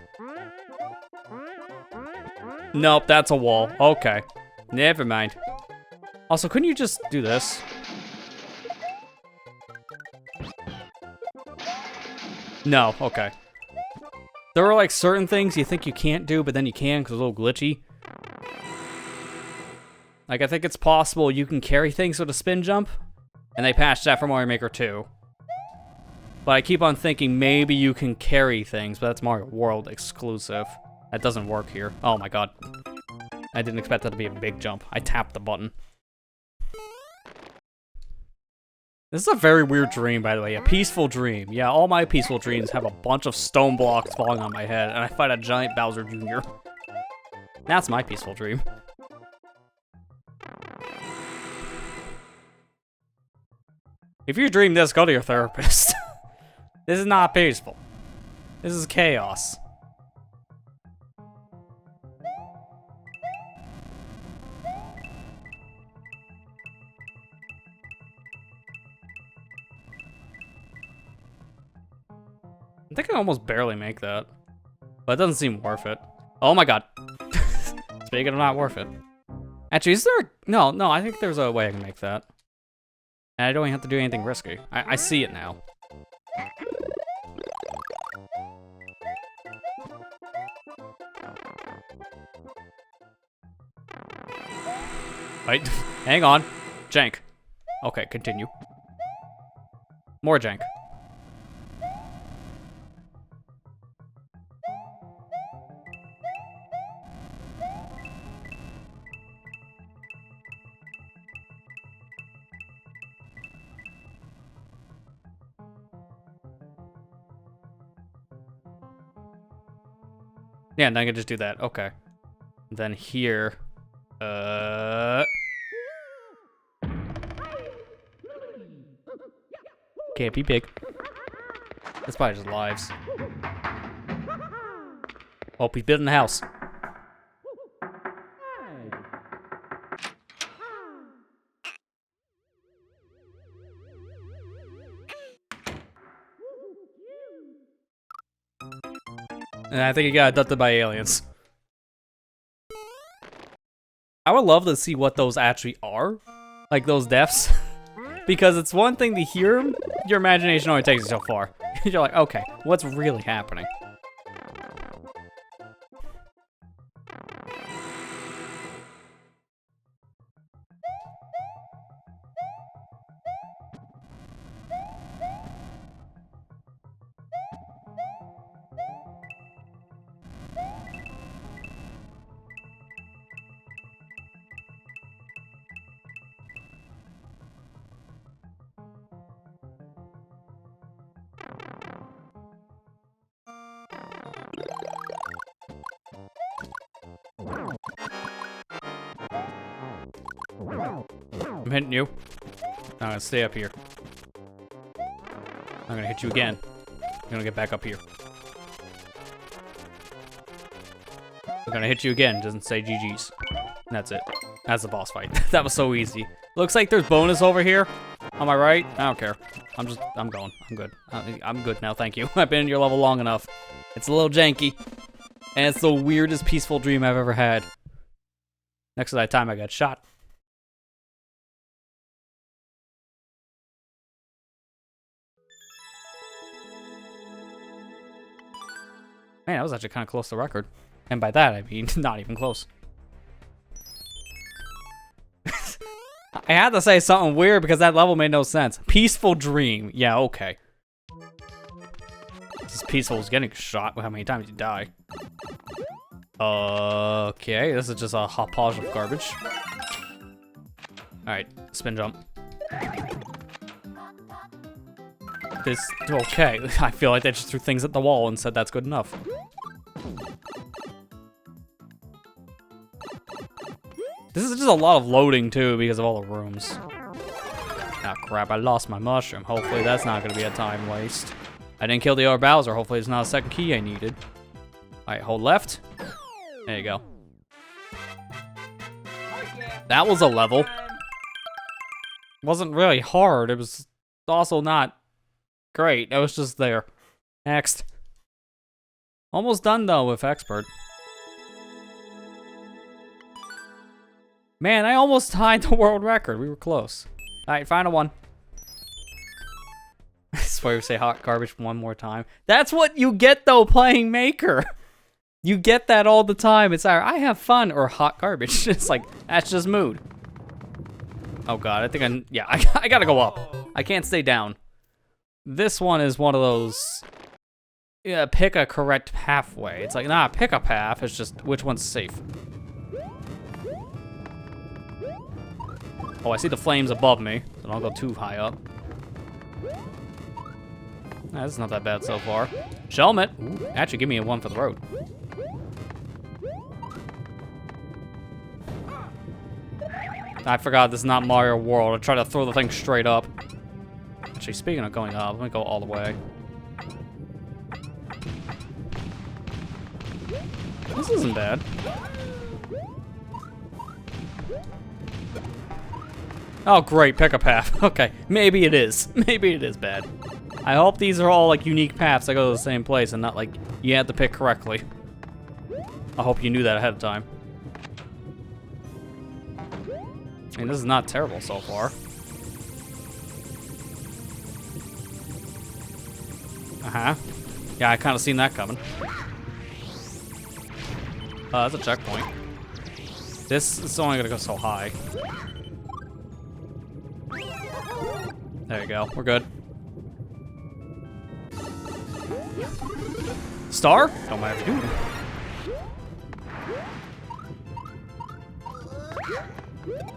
Nope, that's a wall. Okay. Never mind. Also, couldn't you just do this? No, okay. There are like certain things you think you can't do, but then you can because it's a little glitchy. Like, I think it's possible you can carry things with a spin jump, and they patched that for Mario Maker 2. But I keep on thinking maybe you can carry things, but that's Mario World exclusive. That doesn't work here. Oh my god. I didn't expect that to be a big jump. I tapped the button. This is a very weird dream, by the way. A peaceful dream. Yeah, all my peaceful dreams have a bunch of stone blocks falling on my head, and I fight a giant Bowser Jr. That's my peaceful dream. If you dream this, go to your therapist. This is not peaceful. This is chaos. I think I almost barely make that. But it doesn't seem worth it. Oh my god. Speaking of not worth it. Actually, is there... No, I think there's a way I can make that. And I don't even have to do anything risky. I see it now. Wait, hang on. Jank. Okay, continue. More jank. Yeah, and I can just do that. Okay. Then here. Can't be big. That's probably just lives. Oh, he's building a house. And I think he got abducted by aliens. I would love to see what those actually are. Like those deaths. Because it's one thing to hear them, your imagination only takes you so far. You're like, okay, what's really happening? I'm hitting you. I'm gonna stay up here. I'm gonna hit you again. I'm gonna get back up here. I'm gonna hit you again, doesn't say GG's. And that's it. That's the boss fight. That was so easy. Looks like there's bonus over here. On my right? I don't care. I'm going. I'm good. I'm good now, thank you. I've been in your level long enough. It's a little janky. And it's the weirdest peaceful dream I've ever had. Next to that time I got shot. Man, that was actually kind of close to record. And by that, I mean, not even close. I had to say something weird because that level made no sense. Peaceful dream. Yeah, okay. This peaceful is getting shot. How many times you die? Okay, this is just a hodgepodge of garbage. Alright, spin jump. Okay, I feel like they just threw things at the wall and said that's good enough. This is just a lot of loading too because of all the rooms. Ah, crap, I lost my mushroom. Hopefully that's not gonna be a time waste. I didn't kill the other Bowser. Hopefully it's not a second key I needed. Alright, hold left. There you go. That was a level. Wasn't really hard. It was also not great. It was just there. Next. Almost done though with Expert. Man, I almost tied the world record. We were close. Alright, final one. I swear we say hot garbage one more time. That's what you get though playing Maker. You get that all the time. It's either I have fun or hot garbage. It's like, that's just mood. Oh god, I think I gotta go up. I can't stay down. This one is one of those, yeah, pick a correct pathway. It's like, nah, pick a path. It's just which one's safe. Oh, I see the flames above me, so don't go too high up. Nah, this is not that bad so far. Shelmet. Ooh, actually, give me a one for the road. I forgot this is not Mario World. I tried to throw the thing straight up. Actually, speaking of going up, let me go all the way. This isn't bad. Oh, great, pick a path. Okay, maybe it is. Maybe it is bad. I hope these are all, like, unique paths that go to the same place and not, like, you have to pick correctly. I hope you knew that ahead of time. I mean, this is not terrible so far. Uh-huh. Yeah, I kind of seen that coming. That's a checkpoint. This is only gonna go so high. There you go, we're good. Star? Don't matter if you do.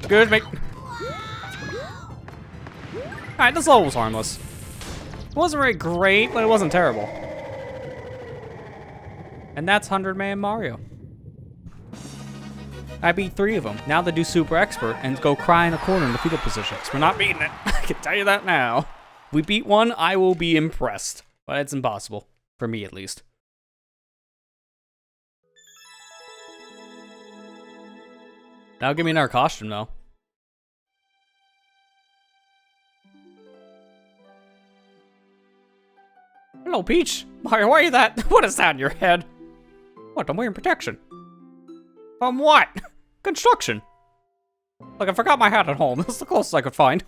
Good, mate. Alright, this level was harmless. It wasn't very great, but it wasn't terrible. And that's 100-Man Mario. I beat 3 of them. Now they do Super Expert and go cry in a corner in the fetal position. 'Cause we're not beating it. I can tell you that now. If we beat one, I will be impressed. But it's impossible. For me, at least. Now give me another costume, though. Hello, Peach. Mario, why are you that? What is that in your head? What? I'm wearing protection. From what? Construction. Look, I forgot my hat at home. That's the closest I could find.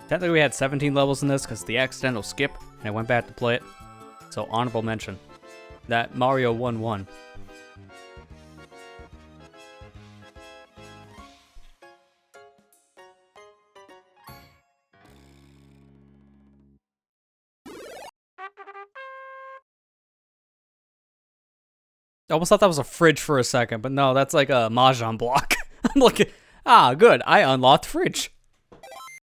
Technically, we had 17 levels in this because the accidental skip, and I went back to play it. So, honorable mention. That Mario 1-1. I almost thought that was a fridge for a second, but no, that's like a Mahjong block. I'm looking. Ah, good. I unlocked fridge.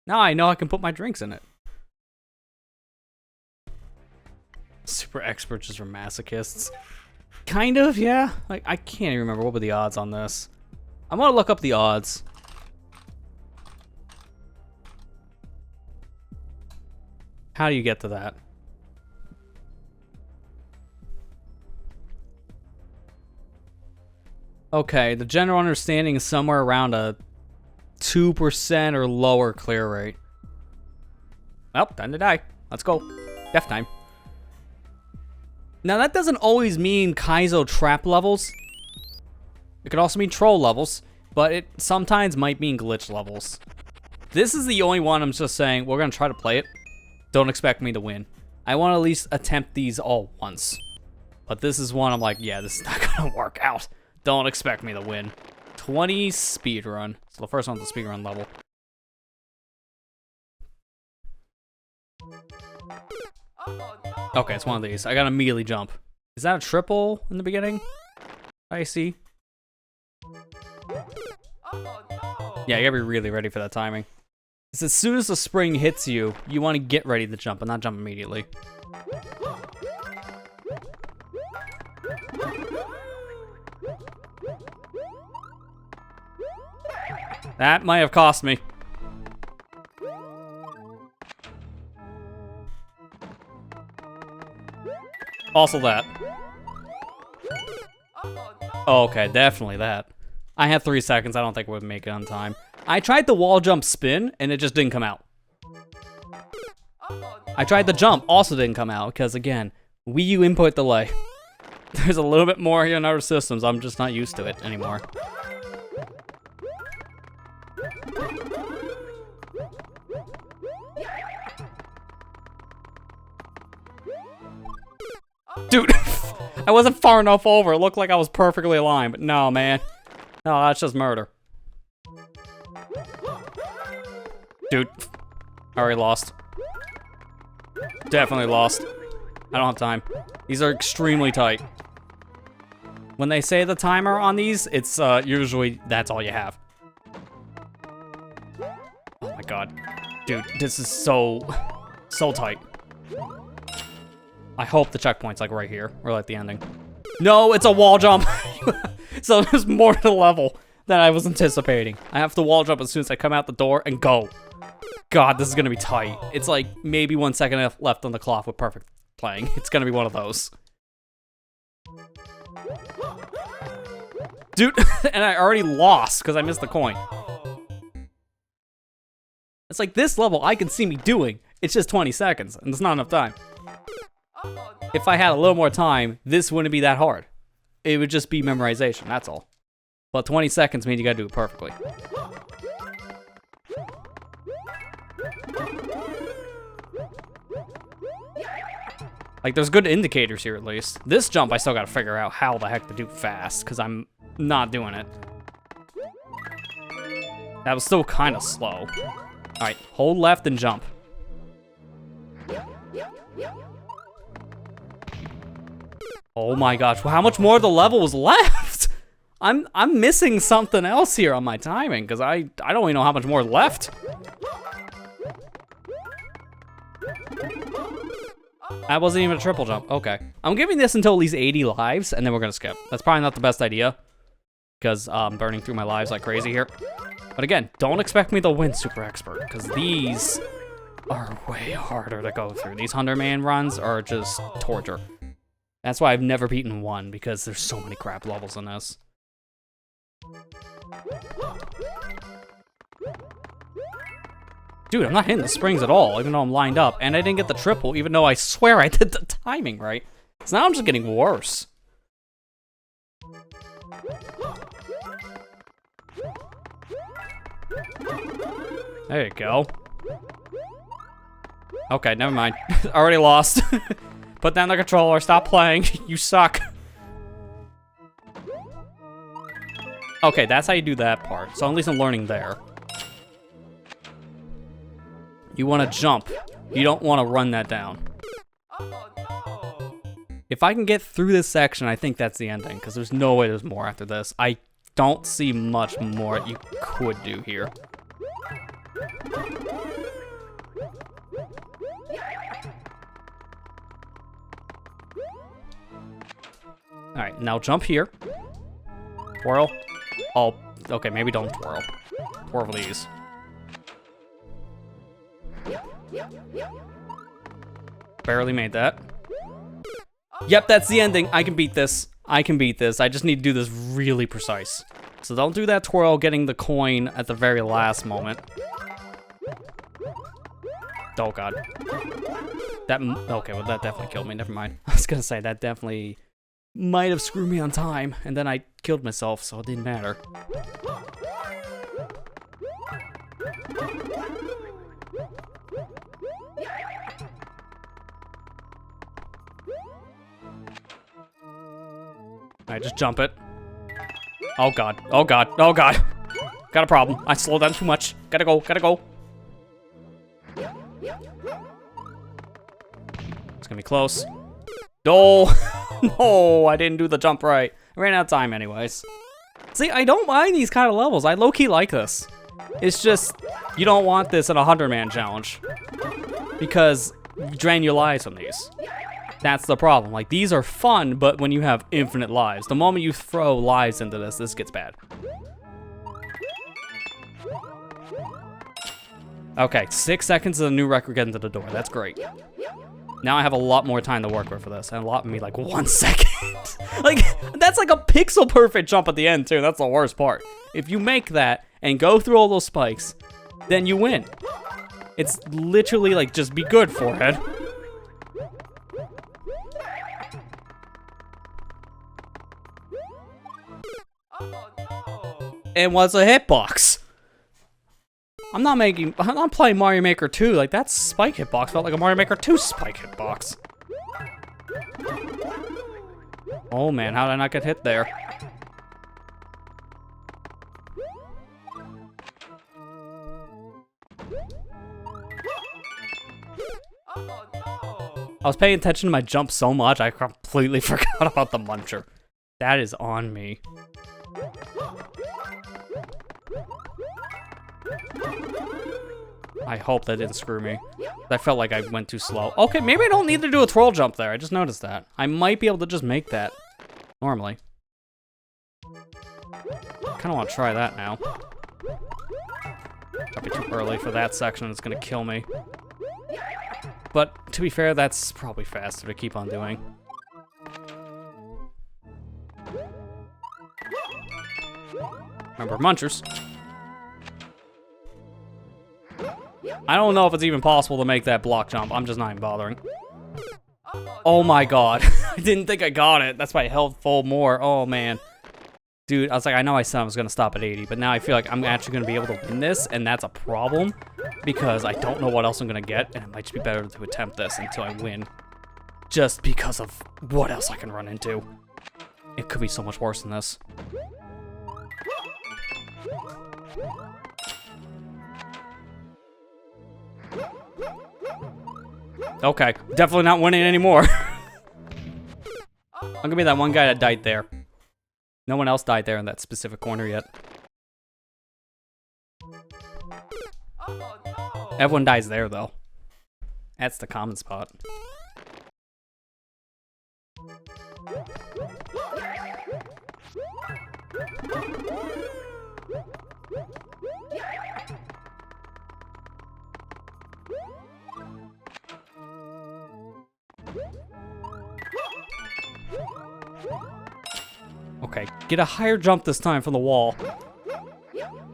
Now I know I can put my drinks in it. Super experts just for masochists. Kind of, yeah. Like, I can't even remember. What were the odds on this? I'm gonna look up the odds. How do you get to that? Okay, the general understanding is somewhere around a 2% or lower clear rate. Well, time to die. Let's go. Death time. Now, that doesn't always mean Kaizo trap levels. It could also mean troll levels, but it sometimes might mean glitch levels. This is the only one I'm just saying, we're gonna try to play it. Don't expect me to win. I want to at least attempt these all once. But this is one I'm like, yeah, this is not gonna work out. Don't expect me to win. 20 speedrun. So the first one's a speedrun level. Oh, no. Okay, it's one of these. I gotta immediately jump. Is that a triple in the beginning? I see. Oh, no. Yeah, you gotta be really ready for that timing. It's as soon as the spring hits you, you want to get ready to jump and not jump immediately. That might have cost me. Also that. Oh, no. Oh, okay, definitely that. I had 3 seconds. I don't think we'd make it on time. I tried the wall jump spin, and it just didn't come out. Oh, no. I tried the jump, also didn't come out, because again, Wii U input delay. There's a little bit more here in other systems. I'm just not used to it anymore. Dude, I wasn't far enough over. It looked like I was perfectly aligned, but no, man. No, that's just murder. Dude, I already lost. Definitely lost. I don't have time. These are extremely tight. When they say the timer on these, it's usually that's all you have. Oh my god. Dude, this is so tight. I hope the checkpoint's like right here, or like the ending. No, it's a wall jump. So there's more to the level than I was anticipating. I have to wall jump as soon as I come out the door and go. God, this is gonna be tight. It's like maybe 1 second left on the clock with perfect playing. It's gonna be one of those. Dude, and I already lost because I missed the coin. It's like this level I can see me doing. It's just 20 seconds, and it's not enough time. If I had a little more time, this wouldn't be that hard. It would just be memorization, that's all. But 20 seconds means you gotta do it perfectly. Like, there's good indicators here, at least. This jump, I still gotta figure out how the heck to do fast, because I'm not doing it. That was still kind of slow. Alright, hold left and jump. Oh my gosh, how much more of the level was left? I'm missing something else here on my timing, because I don't even know how much more is left. That wasn't even a triple jump. Okay. I'm giving this until at least 80 lives, and then we're gonna skip. That's probably not the best idea, because I'm burning through my lives like crazy here. But again, don't expect me to win Super Expert, because these are way harder to go through. These 100-man runs are just torture. That's why I've never beaten one, because there's so many crap levels in this. Dude, I'm not hitting the springs at all, even though I'm lined up. And I didn't get the triple, even though I swear I did the timing right. So now I'm just getting worse. There you go. Okay, never mind. Already lost. Put down the controller, stop playing. You suck. Okay, that's how you do that part. So at least I'm learning there. You want to jump. You don't want to run that down. Oh no! If I can get through this section, I think that's the ending, because there's no way there's more after this. I don't see much more you could do here. Alright, now jump here. Twirl. Oh, okay, maybe don't twirl. Twirl these. Barely made that. Yep, that's the ending. I can beat this. I can beat this. I just need to do this really precise. So don't do that twirl getting the coin at the very last moment. Oh god. That, okay, well that definitely killed me. Never mind. I was gonna say that definitely might have screwed me on time, and then I killed myself, so it didn't matter. Alright, just jump it. Oh god, oh god, oh god. Got a problem. I slowed down too much. Gotta go, gotta go. It's gonna be close. No! No, I didn't do the jump right. I ran out of time anyways. See, I don't mind these kind of levels. I low-key like this. It's just, you don't want this in a 100-man challenge. Because you drain your lives from these. That's the problem. Like, these are fun, but when you have infinite lives. The moment you throw lives into this, this gets bad. Okay, 6 seconds is a new record getting to the door. That's great. Now I have a lot more time to work with for this, and a lot me like 1 second. Like, that's like a pixel perfect jump at the end too. That's the worst part. If you make that and go through all those spikes, then you win. It's literally like, just be good, forehead. Oh no! And what's a hitbox? I'm not playing Mario Maker 2, like that spike hitbox felt like a Mario Maker 2 spike hitbox. Oh man, how did I not get hit there? Oh no! I was paying attention to my jump so much, I completely forgot about the muncher. That is on me. I hope that didn't screw me. I felt like I went too slow. Okay, maybe I don't need to do a twirl jump there. I just noticed that. I might be able to just make that normally. Kind of want to try that now. Probably too early for that section. It's going to kill me. But to be fair, that's probably faster to keep on doing. Remember, munchers. I don't know if it's even possible to make that block jump. I'm just not even bothering. Oh my god. I didn't think I got it. That's why I held full more. Oh man. Dude, I was like, I know I said I was going to stop at 80, but now I feel like I'm actually going to be able to win this, and that's a problem, because I don't know what else I'm going to get, and it might just be better to attempt this until I win, just because of what else I can run into. It could be so much worse than this. Okay, definitely not winning anymore. I'm gonna be that one guy that died there. No one else died there in that specific corner yet. Oh no! Everyone dies there, though. That's the common spot. Okay, get a higher jump this time from the wall.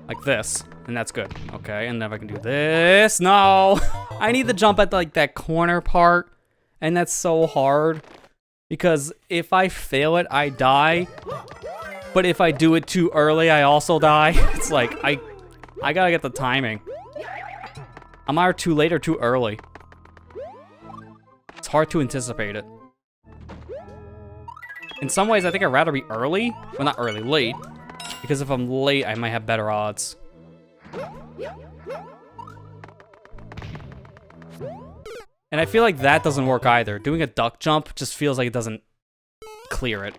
Like this, and that's good. Okay, and then if I can do this, no! I need the jump at like that corner part, and that's so hard. Because if I fail it, I die. But if I do it too early, I also die. It's like, I gotta get the timing. I'm either too late or too early. It's hard to anticipate it. In some ways, I think I'd rather be early. Well, not early, late. Because if I'm late, I might have better odds. And I feel like that doesn't work either. Doing a duck jump just feels like it doesn't clear it.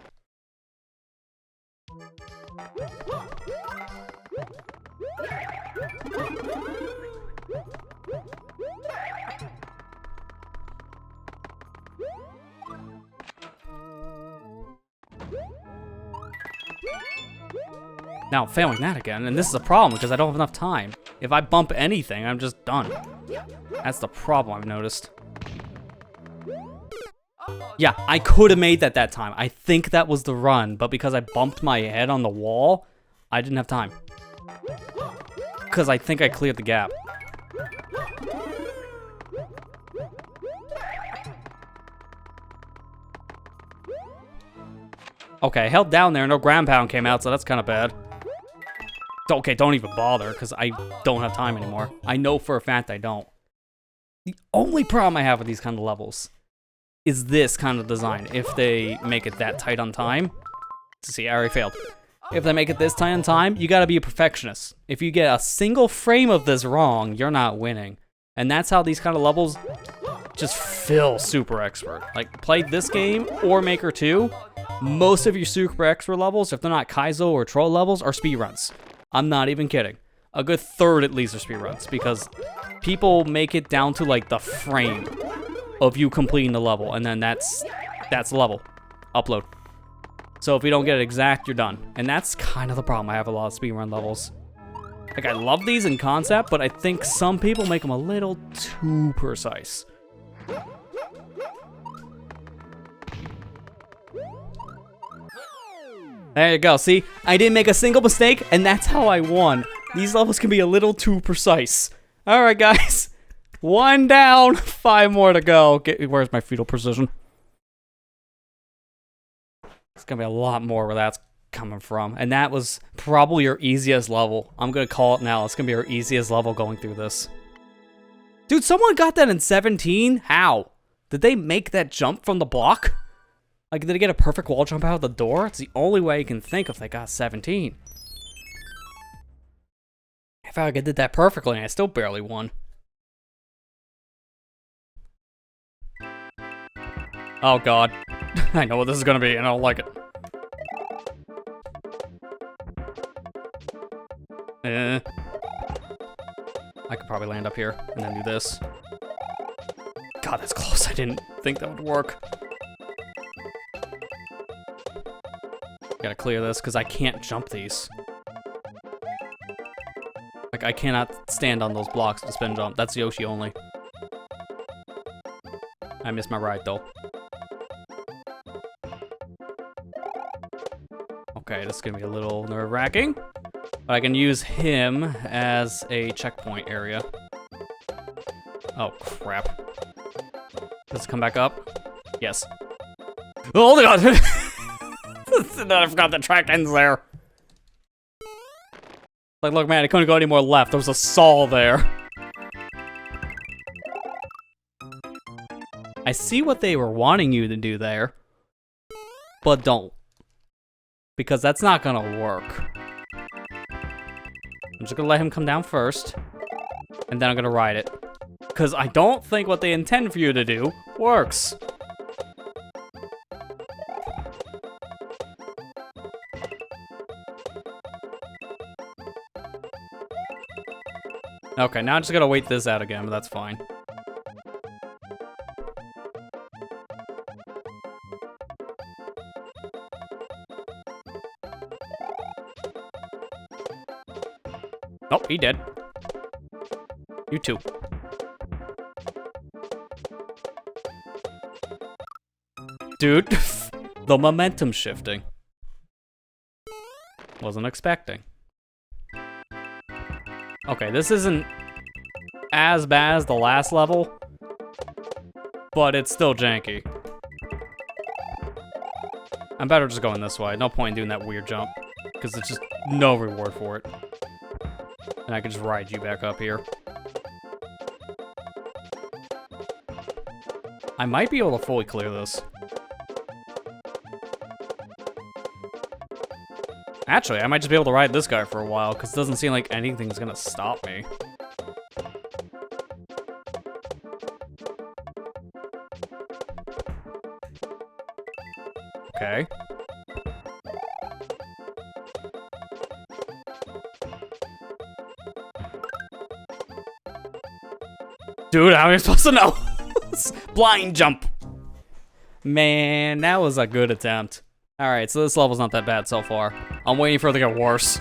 Now I'm failing that again, and this is a problem because I don't have enough time. If I bump anything, I'm just done. That's the problem I've noticed. Yeah, I could have made that time. I think that was the run, but because I bumped my head on the wall, I didn't have time. Because I think I cleared the gap. Okay, I held down there, no ground pound came out, so that's kind of bad. Okay, don't even bother, because I don't have time anymore. I know for a fact I don't. The only problem I have with these kind of levels is this kind of design. If they make it that tight on time. See, I already failed. If they make it this tight on time, you gotta be a perfectionist. If you get a single frame of this wrong, you're not winning. And that's how these kind of levels just feel super expert. Like, play this game or Maker 2, most of your super expert levels, if they're not Kaizo or Troll levels, are speedruns. I'm not even kidding. A good third at least are speedruns, because people make it down to like the frame of you completing the level, and then that's the level. Upload. So if you don't get it exact, you're done. And that's kind of the problem I have with a lot of speedrun levels. Like, I love these in concept, but I think some people make them a little too precise. There you go, see? I didn't make a single mistake, and that's how I won. These levels can be a little too precise. Alright, guys. 1 down, 5 more to go. Where's my fetal precision? It's gonna be a lot more where that's coming from. And that was probably your easiest level. I'm gonna call it now. It's gonna be our easiest level going through this. Dude, someone got that in 17? How? Did they make that jump from the block? Like, did they get a perfect wall jump out of the door? It's the only way you can think if they got 17. I felt like I did that perfectly and I still barely won. Oh god. I know what this is gonna be and I don't like it. I could probably land up here and then do this. God, that's close. I didn't think that would work. Gotta clear this because I can't jump these. Like, I cannot stand on those blocks to spin jump. That's Yoshi only. I missed my ride, though. Okay, this is gonna be a little nerve-wracking. But I can use him as a checkpoint area. Oh, crap. Does it come back up? Yes. Oh my god! I forgot the track ends there. Like, look, man, I couldn't go any more left. There was a saw there. I see what they were wanting you to do there. But don't. Because that's not gonna work. I'm just gonna let him come down first. And then I'm gonna ride it. Because I don't think what they intend for you to do works. Okay, now I'm just gonna wait this out again, but that's fine. Oh, he did. You too. Dude, the momentum shifting. Wasn't expecting. Okay, this isn't as bad as the last level, but it's still janky. I'm better just going this way. No point in doing that weird jump, because there's just no reward for it. And I can just ride you back up here. I might be able to fully clear this. Actually, I might just be able to ride this guy for a while, because it doesn't seem like anything's gonna stop me. Okay. Dude, how am I supposed to know? Blind jump. Man, that was a good attempt. Alright, so this level's not that bad so far. I'm waiting for it to get worse.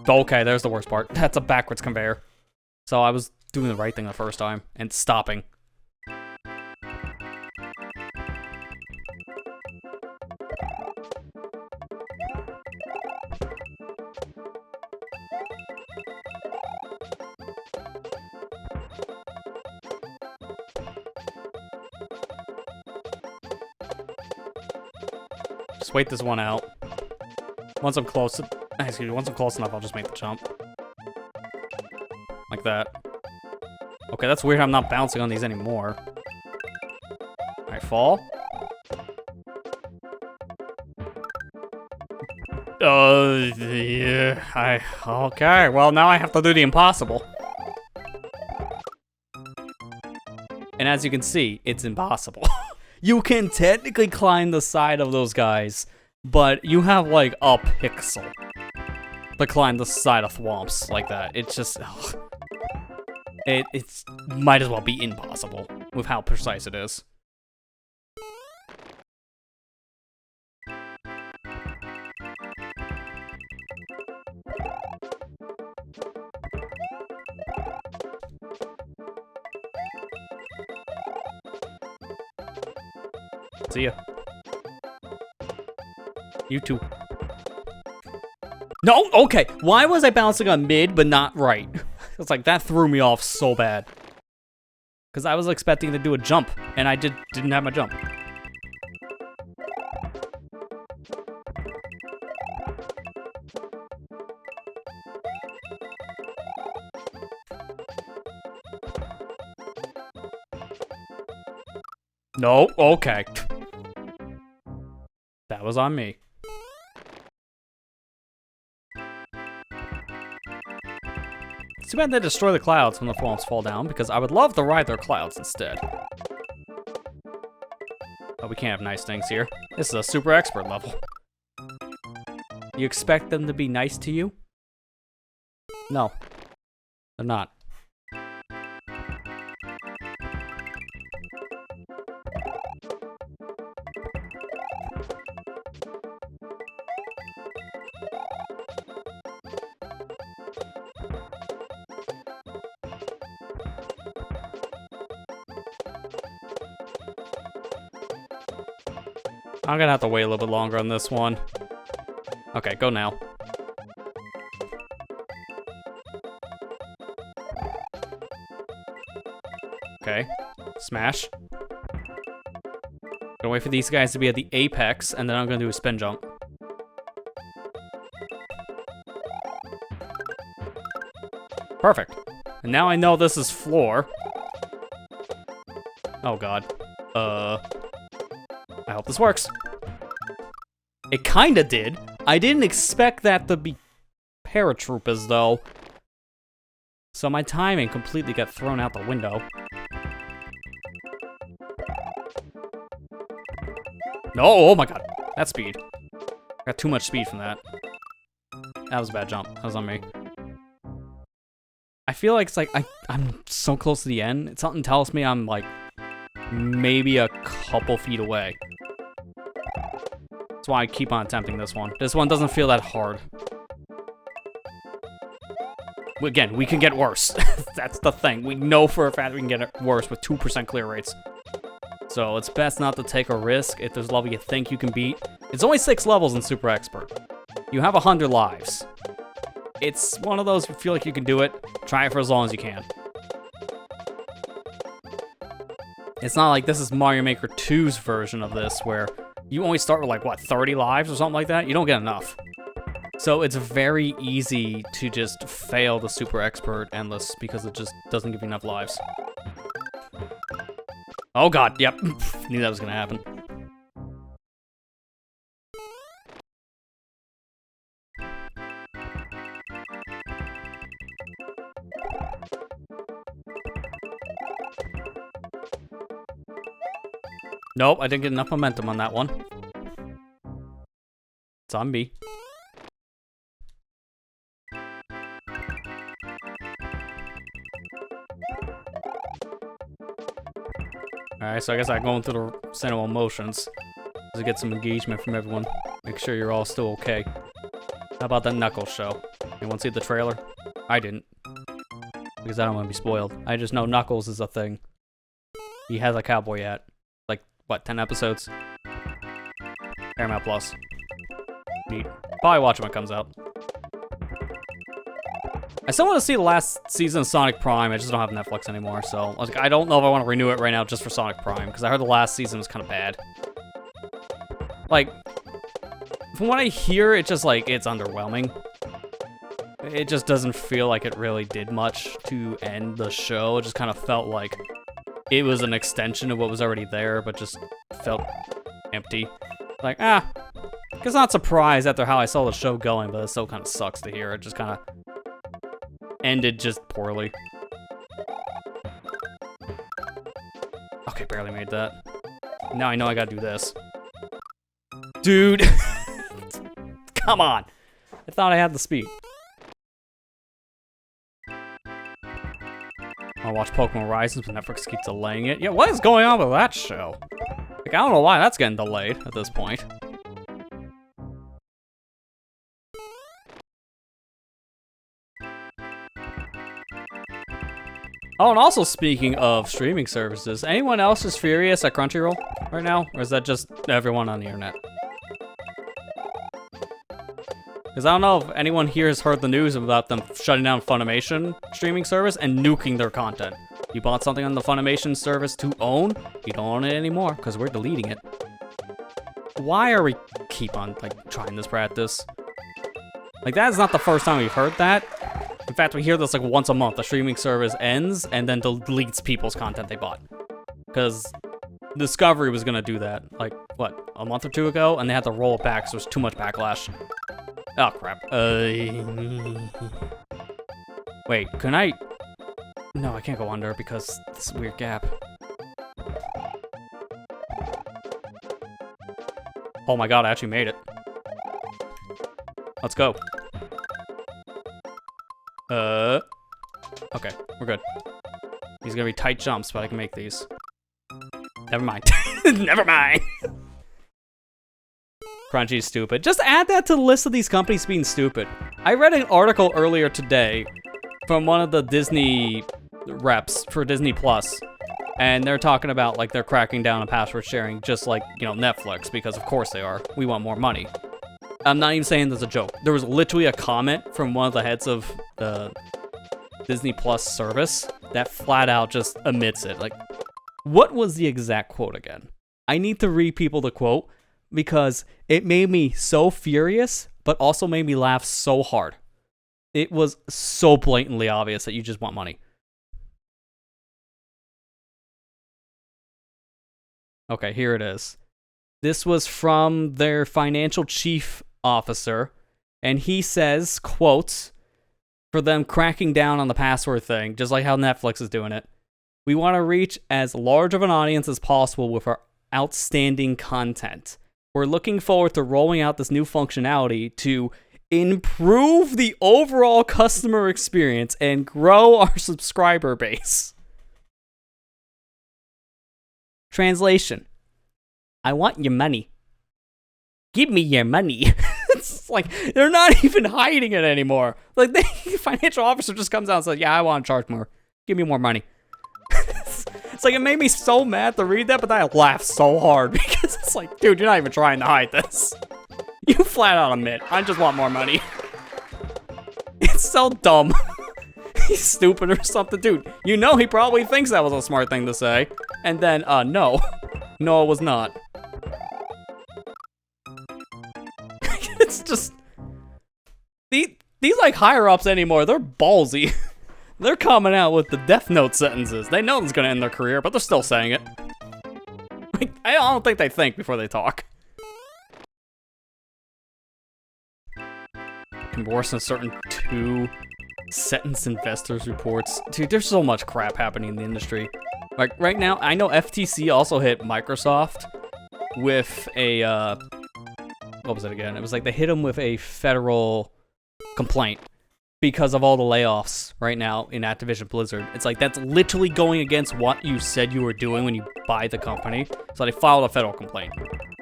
Okay, there's the worst part. That's a backwards conveyor. So I was doing the right thing the first time, and stopping. Just wait this one out. Once I'm close, excuse me, once I'm close enough, I'll just make the jump. Like that. Okay, that's weird. I'm not bouncing on these anymore. I fall. Yeah, okay, well, now I have to do the impossible. And as you can see, it's impossible. You can technically climb the side of those guys, but you have like a pixel to climb the side of thwomps like that. It's just, it's might as well be impossible with how precise it is. See ya. You too. No, okay. Why was I bouncing on mid but not right? It's like that threw me off so bad. Because I was expecting to do a jump, and I didn't have my jump. No, okay. That was on me. It's too bad they destroy the clouds when the thwomps fall down, because I would love to ride their clouds instead. But we can't have nice things here. This is a super expert level. You expect them to be nice to you? No. They're not. I'm gonna have to wait a little bit longer on this one. Okay, go now. Okay, smash. Gonna wait for these guys to be at the apex, and then I'm gonna do a spin jump. Perfect. And now I know this is floor. Oh god. I hope this works. It kinda did. I didn't expect that to be paratroopers, though. So my timing completely got thrown out the window. No, oh my god. That speed. I got too much speed from that. That was a bad jump. That was on me. I feel like it's like I'm so close to the end. Something tells me I'm like maybe a couple feet away. That's why I keep on attempting this one. This one doesn't feel that hard. Again, we can get worse. That's the thing. We know for a fact we can get it worse with 2% clear rates. So it's best not to take a risk if there's a level you think you can beat. It's only 6 levels in Super Expert. You have 100 lives. It's one of those, if you feel like you can do it, try it for as long as you can. It's not like this is Mario Maker 2's version of this, where you only start with like, what, 30 lives or something like that? You don't get enough. So it's very easy to just fail the Super Expert Endless because it just doesn't give you enough lives. Oh god, yep. Knew that was gonna happen. Nope, I didn't get enough momentum on that one. It's on me. Alright, so I guess I'm going through the cinema motions to get some engagement from everyone. Make sure you're all still okay. How about that Knuckles show? Anyone see the trailer? I didn't. Because I don't want to be spoiled. I just know Knuckles is a thing. He has a cowboy hat. Like, what, 10 episodes? Paramount Plus. Neat. Probably watch it when it comes out. I still want to see the last season of Sonic Prime. I just don't have Netflix anymore, so like, I don't know if I want to renew it right now just for Sonic Prime, because I heard the last season was kind of bad. Like, from what I hear, it's just like, it's underwhelming. It just doesn't feel like it really did much to end the show. It just kind of felt like it was an extension of what was already there, but just felt empty. Like, it's not surprised after how I saw the show going, but it still kind of sucks to hear. It just kind of ended just poorly. Okay, barely made that. Now I know I gotta do this. Dude! Come on! I thought I had the speed. I watch Pokemon Horizons, but Netflix keeps delaying it. Yeah, what is going on with that show? Like, I don't know why that's getting delayed at this point. Oh, and also speaking of streaming services, anyone else is furious at Crunchyroll right now? Or is that just everyone on the internet? Because I don't know if anyone here has heard the news about them shutting down Funimation streaming service and nuking their content. You bought something on the Funimation service to own, you don't own it anymore because we're deleting it. Why are we keep on like trying this practice? Like, that is not the first time we've heard that. In fact, we hear this like once a month. The streaming service ends and then deletes people's content they bought. Because Discovery was gonna do that, like, what, a month or two ago? And they had to roll it back, so there's too much backlash. Oh, crap. Wait, can I? No, I can't go under because this weird gap. Oh my god, I actually made it. Let's go. Okay, we're good. These are gonna be tight jumps, but I can make these. Never mind. Never mind. Crunchy's stupid. Just add that to the list of these companies being stupid. I read an article earlier today from one of the Disney reps for Disney Plus, and they're talking about like they're cracking down on password sharing, just like, you know, Netflix, because of course they are. We want more money. I'm not even saying there's a joke. There was literally a comment from one of the heads of the Disney Plus service that flat out just admits it. Like, what was the exact quote again? I need to read people the quote because it made me so furious, but also made me laugh so hard. It was so blatantly obvious that you just want money. Okay, here it is. This was from their financial chief officer, and he says, quotes, for them cracking down on the password thing, just like how Netflix is doing it. We want to reach as large of an audience as possible with our outstanding content. We're looking forward to rolling out this new functionality to improve the overall customer experience and grow our subscriber base. Translation. I want your money. Give me your money. It's like, they're not even hiding it anymore. Like, the financial officer just comes out and says, yeah, I want to charge more. Give me more money. It's like, it made me so mad to read that, but I laughed so hard because it's like, dude, you're not even trying to hide this. You flat out admit, I just want more money. It's so dumb. He's stupid or something. Dude, you know he probably thinks that was a smart thing to say. And then, no. No, it was not. It's just... These like, higher-ups anymore, they're ballsy. They're coming out with the Death Note sentences. They know it's gonna end their career, but they're still saying it. Like, I don't think they think before they talk. Worse than certain 2-sentence investors reports. Dude, there's so much crap happening in the industry. Like, right now, I know FTC also hit Microsoft with a, what was it again? It was like they hit them with a federal complaint because of all the layoffs right now in Activision Blizzard. It's like, that's literally going against what you said you were doing when you buy the company. So they filed a federal complaint.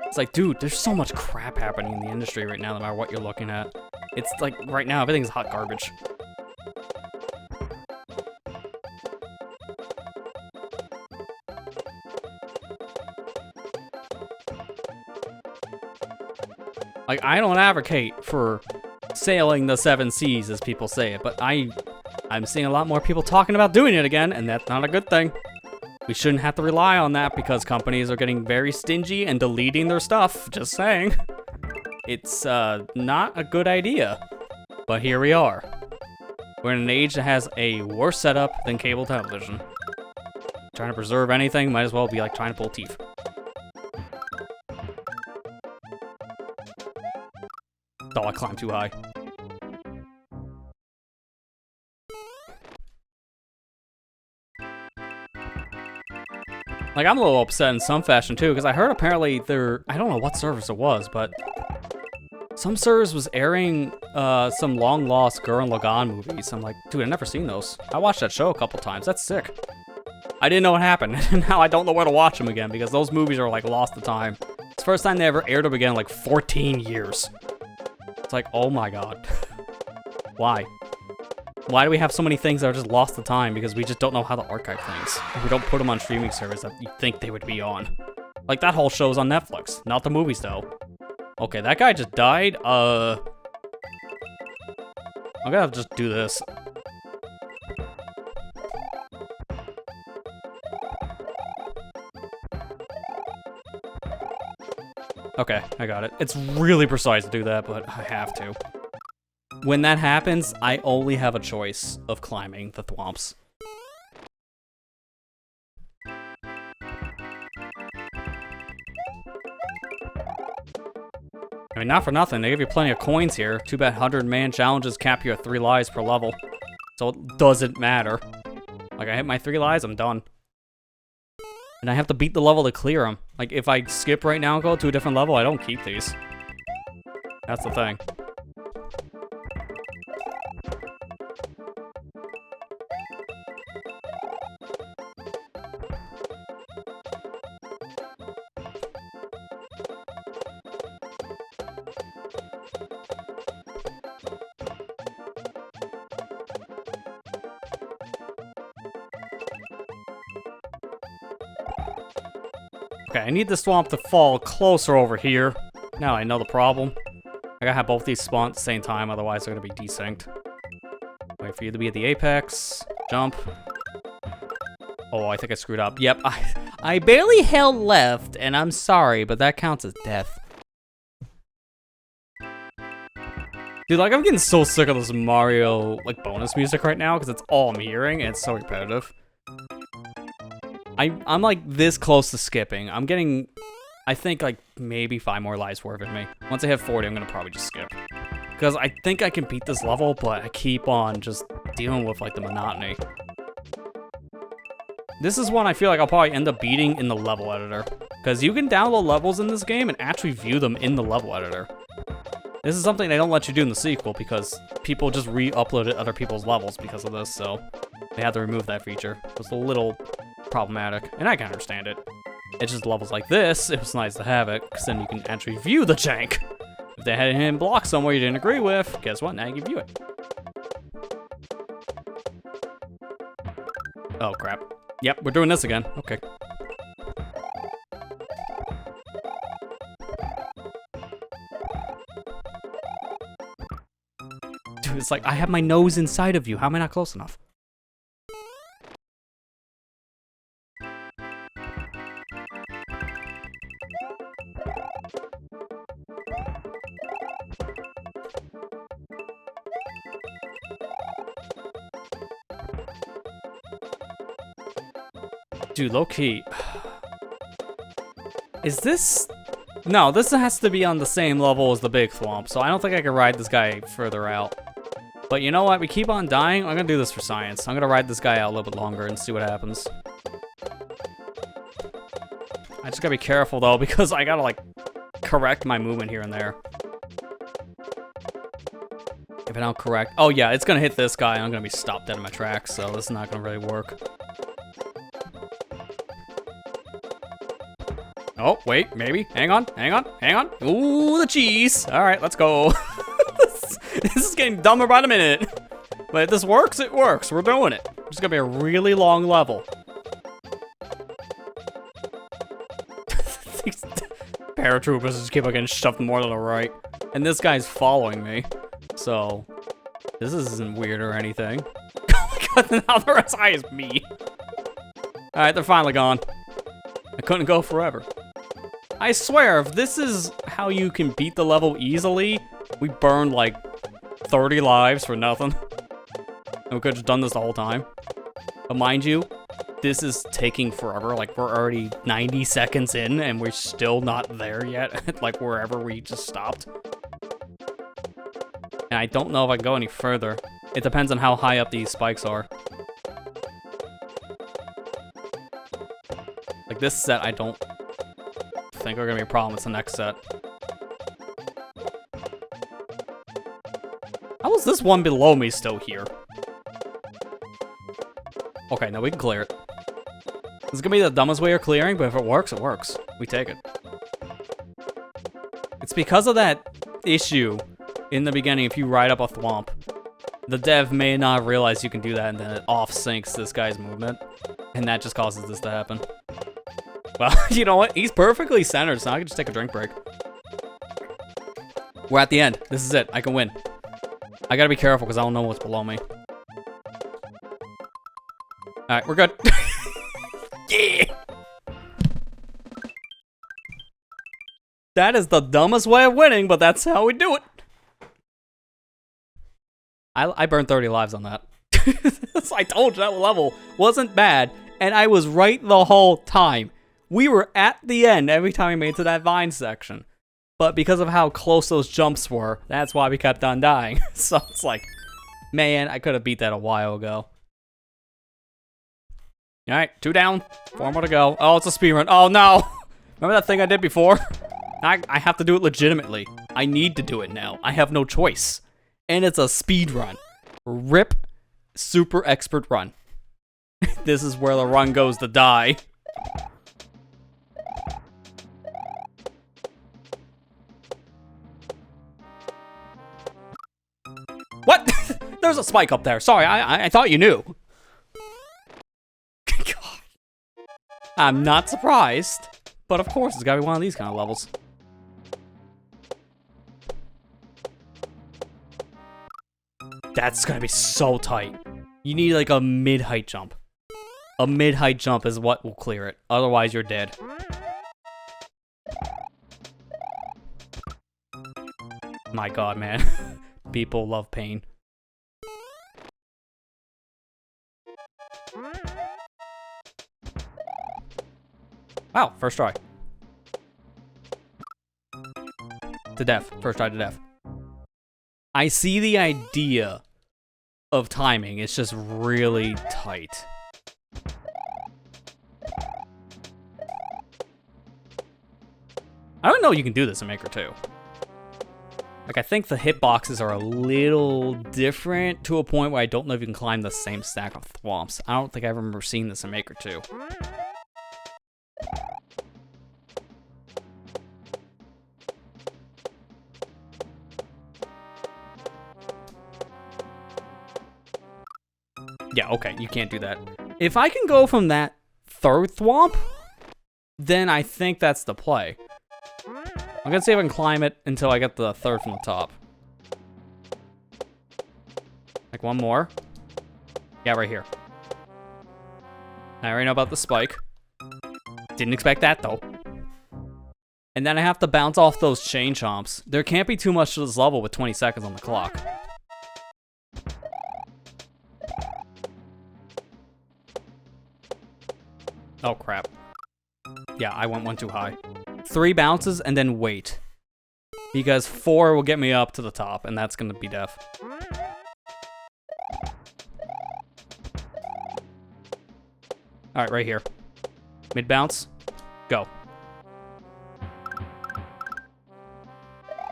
It's like, dude, there's so much crap happening in the industry right now, no matter what you're looking at. It's like, right now, everything's hot garbage. Like, I don't advocate for sailing the 7 seas, as people say it, but I'm seeing a lot more people talking about doing it again, and that's not a good thing. We shouldn't have to rely on that because companies are getting very stingy and deleting their stuff, just saying. It's not a good idea, but here we are. We're in an age that has a worse setup than cable television. Trying to preserve anything might as well be like trying to pull teeth. Oh, I climbed too high. Like, I'm a little upset in some fashion, too, because I heard apparently I don't know what service it was, but some service was airing some long-lost Gurren Lagann movies. I'm like, dude, I've never seen those. I watched that show a couple times. That's sick. I didn't know what happened, and now I don't know where to watch them again, because those movies are, like, lost to time. It's the first time they ever aired them again in, like, 14 years. It's like, oh my god. Why? Why do we have so many things that are just lost to time? Because we just don't know how to archive things. We don't put them on streaming service that you think they would be on. Like, that whole show's on Netflix. Not the movies, though. Okay, that guy just died. I'm gonna have to just do this. Okay, I got it. It's really precise to do that, but I have to. When that happens, I only have a choice of climbing the thwomps. I mean, not for nothing, they give you plenty of coins here. Too bad 100-man challenges cap you at 3 lives per level. So it doesn't matter. Like, I hit my 3 lives, I'm done. And I have to beat the level to clear them. Like, if I skip right now and go to a different level, I don't keep these. That's the thing. Okay, I need the swamp to fall closer over here. Now I know the problem. I gotta have both these spawn at the same time, otherwise they're gonna be desynced. Wait for you to be at the apex. Jump. Oh, I think I screwed up. Yep, I barely held left, and I'm sorry, but that counts as death. Dude, like, I'm getting so sick of this Mario, like, bonus music right now, because it's all I'm hearing, and it's so repetitive. I'm, like, this close to skipping. I'm getting, I think, like, maybe 5 more lives worth of me. Once I hit 40, I'm gonna probably just skip. Because I think I can beat this level, but I keep on just dealing with, like, the monotony. This is one I feel like I'll probably end up beating in the level editor. Because you can download levels in this game and actually view them in the level editor. This is something they don't let you do in the sequel because people just re-uploaded other people's levels because of this, so they had to remove that feature. It was a little problematic, and I can understand it. It's just levels like this, it was nice to have it, because then you can actually view the jank. If they had him block somewhere you didn't agree with, guess what? Now you can view it. Oh, crap. Yep, we're doing this again. Okay. Dude, it's like, I have my nose inside of you. How am I not close enough? Dude, low-key. Is this... No, this has to be on the same level as the big swamp, so I don't think I can ride this guy further out. But you know what? We keep on dying. I'm gonna do this for science. I'm gonna ride this guy out a little bit longer and see what happens. I just gotta be careful, though, because I gotta, like, correct my movement here and there. If I don't correct... Oh, yeah, it's gonna hit this guy, and I'm gonna be stopped dead in my tracks, so this is not gonna really work. Oh, wait, maybe. Hang on, hang on, hang on. Ooh, the cheese. All right, let's go. This is getting dumber by the minute. But if this works, it works. We're doing it. It's gonna be a really long level. These paratroopers just keep on getting shoved more to the right. And this guy's following me. So, this isn't weird or anything. Oh my god, the other SI is me. All right, they're finally gone. I couldn't go forever. I swear, if this is how you can beat the level easily, we burned like 30 lives for nothing. And we could have just done this the whole time. But mind you, this is taking forever. Like, we're already 90 seconds in, and we're still not there yet. Like, wherever we just stopped. And I don't know if I can go any further. It depends on how high up these spikes are. Like, this set, I don't think we're gonna be a problem. It's the next set. How is this one below me still here? Okay, now we can clear it. This is gonna be the dumbest way of clearing, but if it works, it works. We take it. It's because of that issue in the beginning. If you ride up a thwomp, the dev may not realize you can do that, and then it off-syncs this guy's movement, and that just causes this to happen. Well, you know what? He's perfectly centered, so I can just take a drink break. We're at the end. This is it. I can win. I gotta be careful because I don't know what's below me. Alright, we're good. Yeah! That is the dumbest way of winning, but that's how we do it. I burned 30 lives on that. I told you that level wasn't bad, and I was right the whole time. We were at the end every time we made it to that vine section. But because of how close those jumps were, that's why we kept on dying. So it's like, man, I could have beat that a while ago. Alright, 2 down, 4 more to go. Oh, it's a speedrun. Oh no! Remember that thing I did before? I have to do it legitimately. I need to do it now. I have no choice. And it's a speedrun. RIP super expert run. This is where the run goes to die. What? There's a spike up there. Sorry, I thought you knew. God. I'm not surprised. But of course, it's gotta be one of these kind of levels. That's gonna be so tight. You need like a mid-height jump. A mid-height jump is what will clear it. Otherwise, you're dead. My god, man. People love pain. Wow, first try. To death. First try to death. I see the idea of timing. It's just really tight. I don't know you can do this in Maker 2. Like, I think the hitboxes are a little different to a point where I don't know if you can climb the same stack of thwomps. I don't think I remember seeing this in Maker 2. Yeah, okay, you can't do that. If I can go from that third thwomp, then I think that's the play. I'm gonna see if I can climb it until I get the third from the top. Like one more. Yeah, right here. I already know about the spike. Didn't expect that though. And then I have to bounce off those chain chomps. There can't be too much to this level with 20 seconds on the clock. Oh crap. Yeah, I went one too high. 3 bounces and then wait. Because 4 will get me up to the top, and that's gonna be death. Alright, right here. Mid bounce. Go.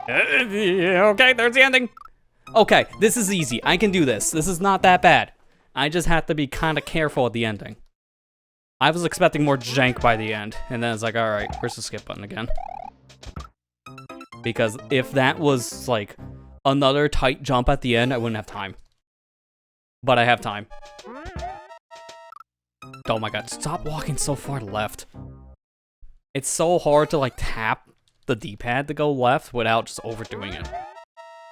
Okay, there's the ending. Okay, this is easy. I can do this. This is not that bad. I just have to be kind of careful at the ending. I was expecting more jank by the end, and then it's like, alright, where's the skip button again? Because if that was, like, another tight jump at the end, I wouldn't have time. But I have time. Oh my god, stop walking so far left. It's so hard to, like, tap the D-pad to go left without just overdoing it.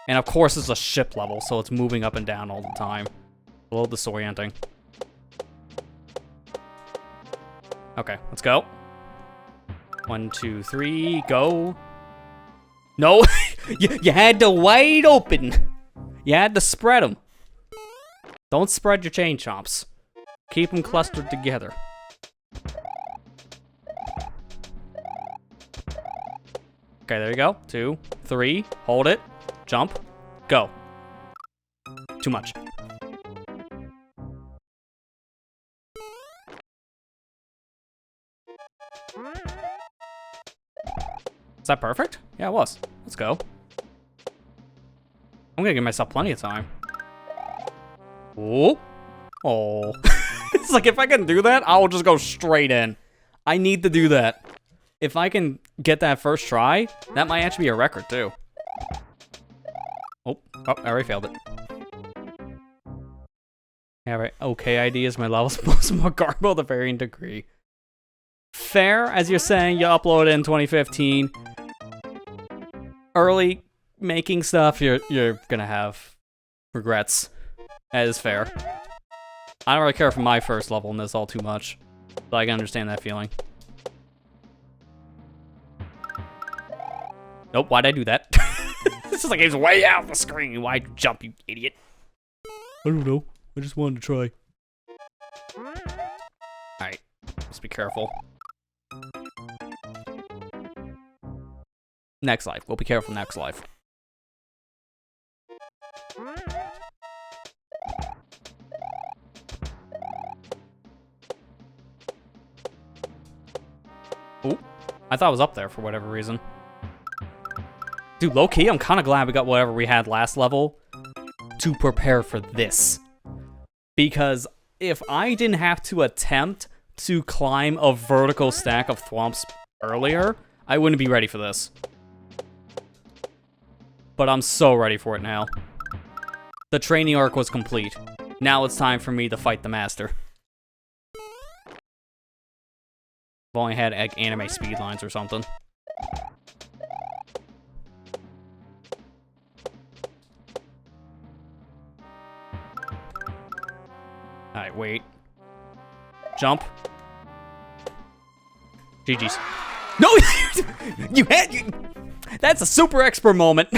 And of course, it's a ship level, so it's moving up and down all the time. A little disorienting. Okay, let's go. 1, 2, 3, go. No, you had to wide open. You had to spread them. Don't spread your chain chomps. Keep them clustered together. Okay, there you go. 2, 3, hold it, jump, go. Too much. Is that perfect? Yeah, it was. Let's go. I'm gonna give myself plenty of time. Oh. Oh. It's like, if I can do that, I'll just go straight in. I need to do that. If I can get that first try, that might actually be a record, too. Oh, I already failed it. Yeah, right. Okay, ideas. My level's most more garbled to varying degree. Fair, as you're saying, you uploaded in 2015. Early making stuff, you're gonna have regrets. That is fair. I don't really care for my first level in this all too much, but I can understand that feeling. Nope, why'd I do that? This is like it's way out of the screen. Why'd you jump, you idiot? I don't know. I just wanted to try. Alright, let's be careful. Next life. We'll be careful next life. Ooh, I thought it was up there for whatever reason. Dude, low-key, I'm kind of glad we got whatever we had last level to prepare for this. Because if I didn't have to attempt to climb a vertical stack of thwomps earlier, I wouldn't be ready for this. But I'm so ready for it now. The training arc was complete. Now it's time for me to fight the master. I've only had like, anime speed lines or something. Alright, wait. Jump. GG's. No! That's a super expert moment.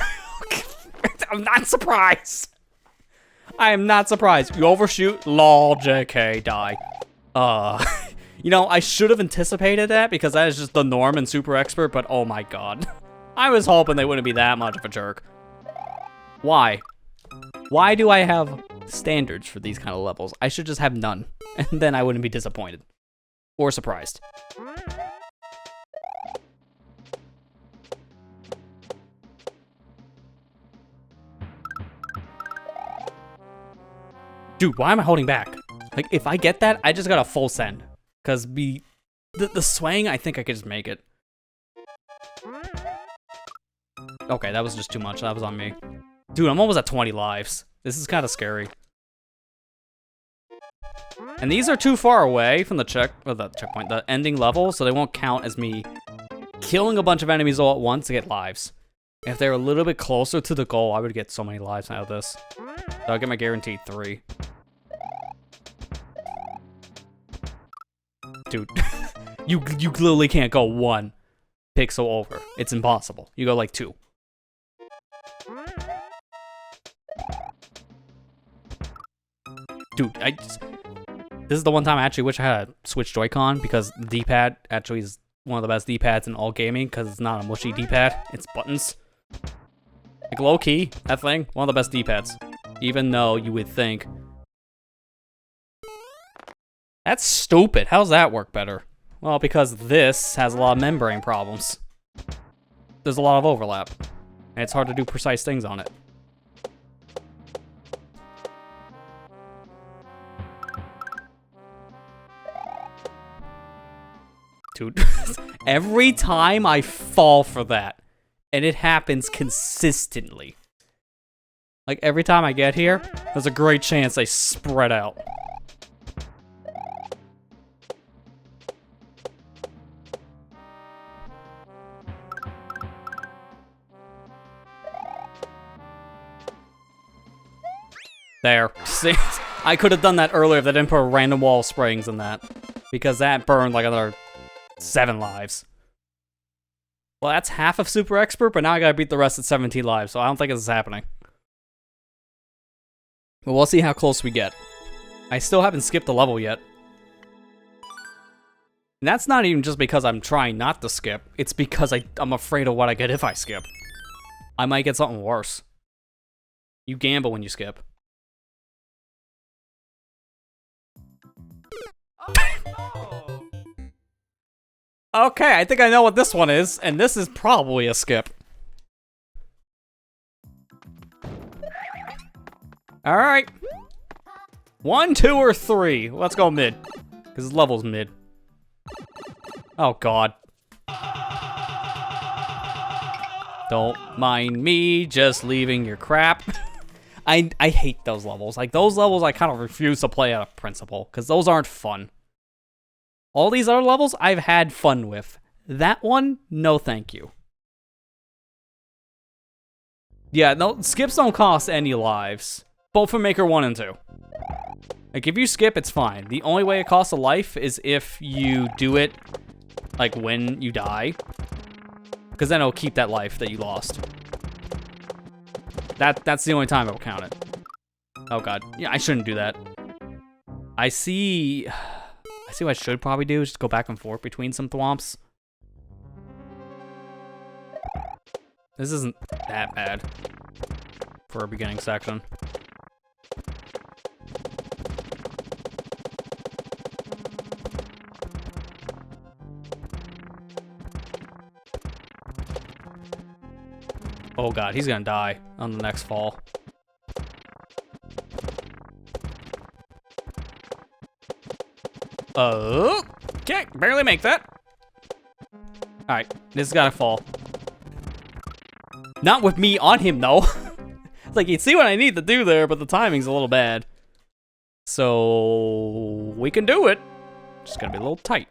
I'm not surprised. I am not surprised. You overshoot, lol, JK, die. You know, I should have anticipated that because that is just the norm in super expert, but oh my god. I was hoping they wouldn't be that much of a jerk. Why? Why do I have standards for these kind of levels? I should just have none, and then I wouldn't be disappointed. Or surprised. Dude, why am I holding back? Like, if I get that, I just got a full send. Because the swaying, I think I could just make it. Okay, that was just too much. That was on me. Dude, I'm almost at 20 lives. This is kind of scary. And these are too far away from the checkpoint, the ending level, so they won't count as me killing a bunch of enemies all at once to get lives. If they're a little bit closer to the goal, I would get so many lives out of this. So I'll get my guaranteed 3. Dude, you literally can't go 1 pixel over. It's impossible. You go like 2. Dude, this is the one time I actually wish I had a Switch Joy-Con because the D-pad actually is one of the best D-pads in all gaming because it's not a mushy D-pad. It's buttons. Like low-key, that thing, one of the best D-pads. Even though you would think... That's stupid. How's that work better? Well, because this has a lot of membrane problems. There's a lot of overlap. And it's hard to do precise things on it. Dude, every time I fall for that, and it happens consistently. Like, every time I get here, there's a great chance they spread out. There. See? I could have done that earlier if they didn't put a random wall of springs in that. Because that burned like another 7 lives. Well, that's half of Super Expert, but now I gotta beat the rest at 17 lives, so I don't think this is happening. But we'll see how close we get. I still haven't skipped the level yet. And that's not even just because I'm trying not to skip. It's because I'm afraid of what I get if I skip. I might get something worse. You gamble when you skip. Okay, I think I know what this one is, and this is probably a skip. Alright. 1, 2, or 3. Let's go mid. Because this level's mid. Oh, God. Don't mind me just leaving your crap. I hate those levels. Like, those levels I kind of refuse to play out of principle, because those aren't fun. All these other levels I've had fun with. That one, no thank you. Yeah, no, skips don't cost any lives. Both for Maker 1 and 2. Like, if you skip, it's fine. The only way it costs a life is if you do it, like, when you die. Because then it'll keep that life that you lost. That's the only time it'll count it. Oh, God. Yeah, I shouldn't do that. I see what I should probably do is just go back and forth between some thwomps. This isn't that bad for a beginning section. Oh God, he's gonna die on the next fall. Oh, okay, barely make that. Alright, this has gotta fall. Not with me on him, though. It's like, you see what I need to do there, but the timing's a little bad. So, we can do it. Just gonna be a little tight.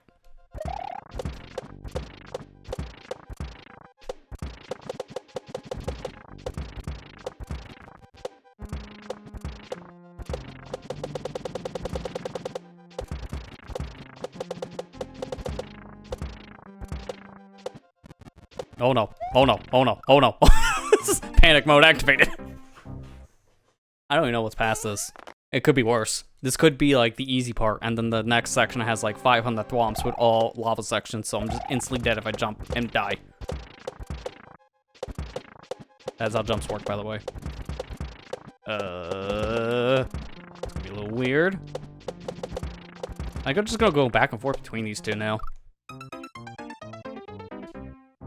Oh no. Oh no. Oh no. Oh no. Panic mode activated. I don't even know what's past this. It could be worse. This could be like the easy part, and then the next section has like 500 thwomps with all lava sections, so I'm just instantly dead if I jump and die. That's how jumps work, by the way. It's gonna be a little weird. I'm just gonna go back and forth between these two now.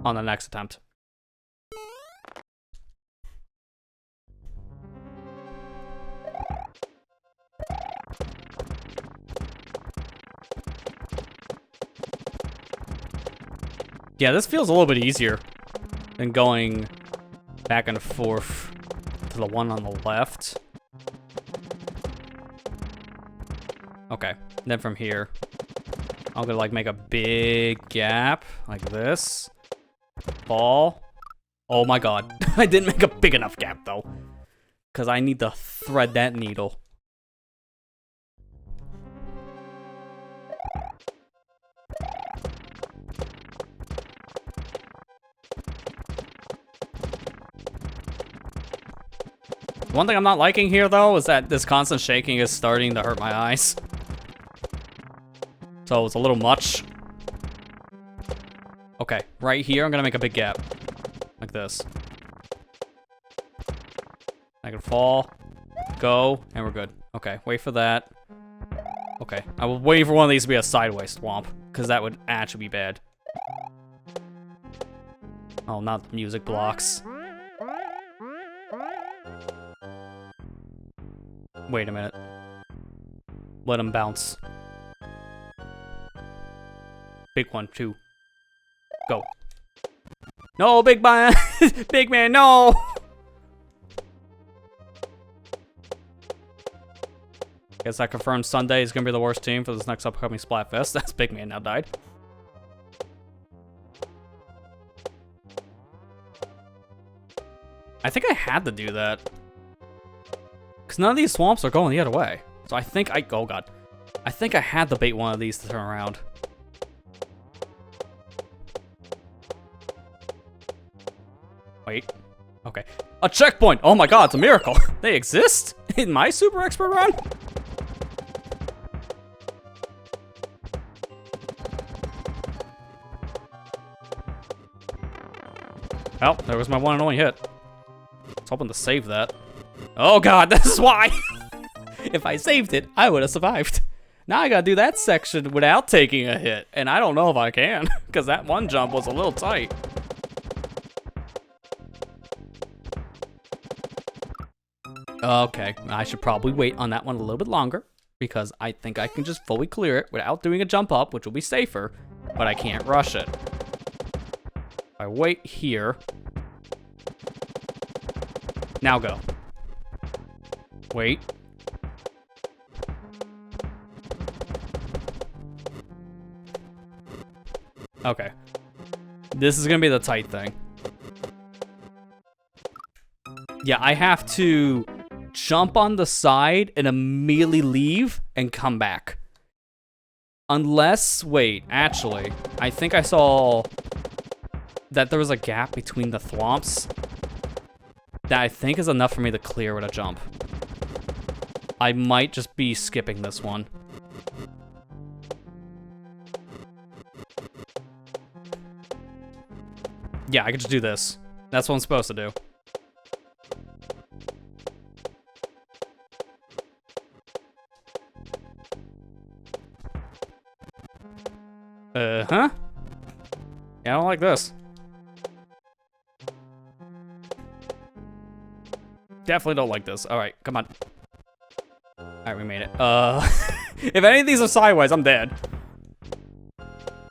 On the next attempt. Yeah, this feels a little bit easier than going back and forth to the one on the left. Okay, then from here, I'm gonna like make a big gap like this. Fall. Oh my god, I didn't make a big enough gap though, because I need to thread that needle. One thing I'm not liking here, though, is that this constant shaking is starting to hurt my eyes. So it's a little much. Okay, right here, I'm gonna make a big gap. Like this. I can fall, go, and we're good. Okay, wait for that. Okay, I was waiting for one of these to be a sideways swamp, because that would actually be bad. Oh, not the music blocks. Wait a minute. Let him bounce. Big one, too. Go. No, big man! Big man, no! Guess that confirms Sunday is gonna be the worst team for this next upcoming Splatfest. That's Big Man now died. I think I had to do that. Because none of these swamps are going the other way. So I think oh god. I think I had to bait one of these to turn around. Wait. Okay. A checkpoint! Oh my god, it's a miracle! They exist? In my super expert run? Well, there was my one and only hit. I was hoping to save that. Oh god, this is why! If I saved it, I would have survived. Now I gotta do that section without taking a hit, and I don't know if I can, because that one jump was a little tight. Okay, I should probably wait on that one a little bit longer, because I think I can just fully clear it without doing a jump up, which will be safer, but I can't rush it. If I wait here. Now go. Wait. Okay. This is gonna be the tight thing. Yeah, I have to jump on the side and immediately leave and come back. Unless, wait, actually, I think I saw that there was a gap between the thwomps that I think is enough for me to clear with a jump. I might just be skipping this one. Yeah, I can just do this. That's what I'm supposed to do. Huh? Yeah, I don't like this. Definitely don't like this. Alright, come on. Alright, we made it. If any of these are sideways, I'm dead.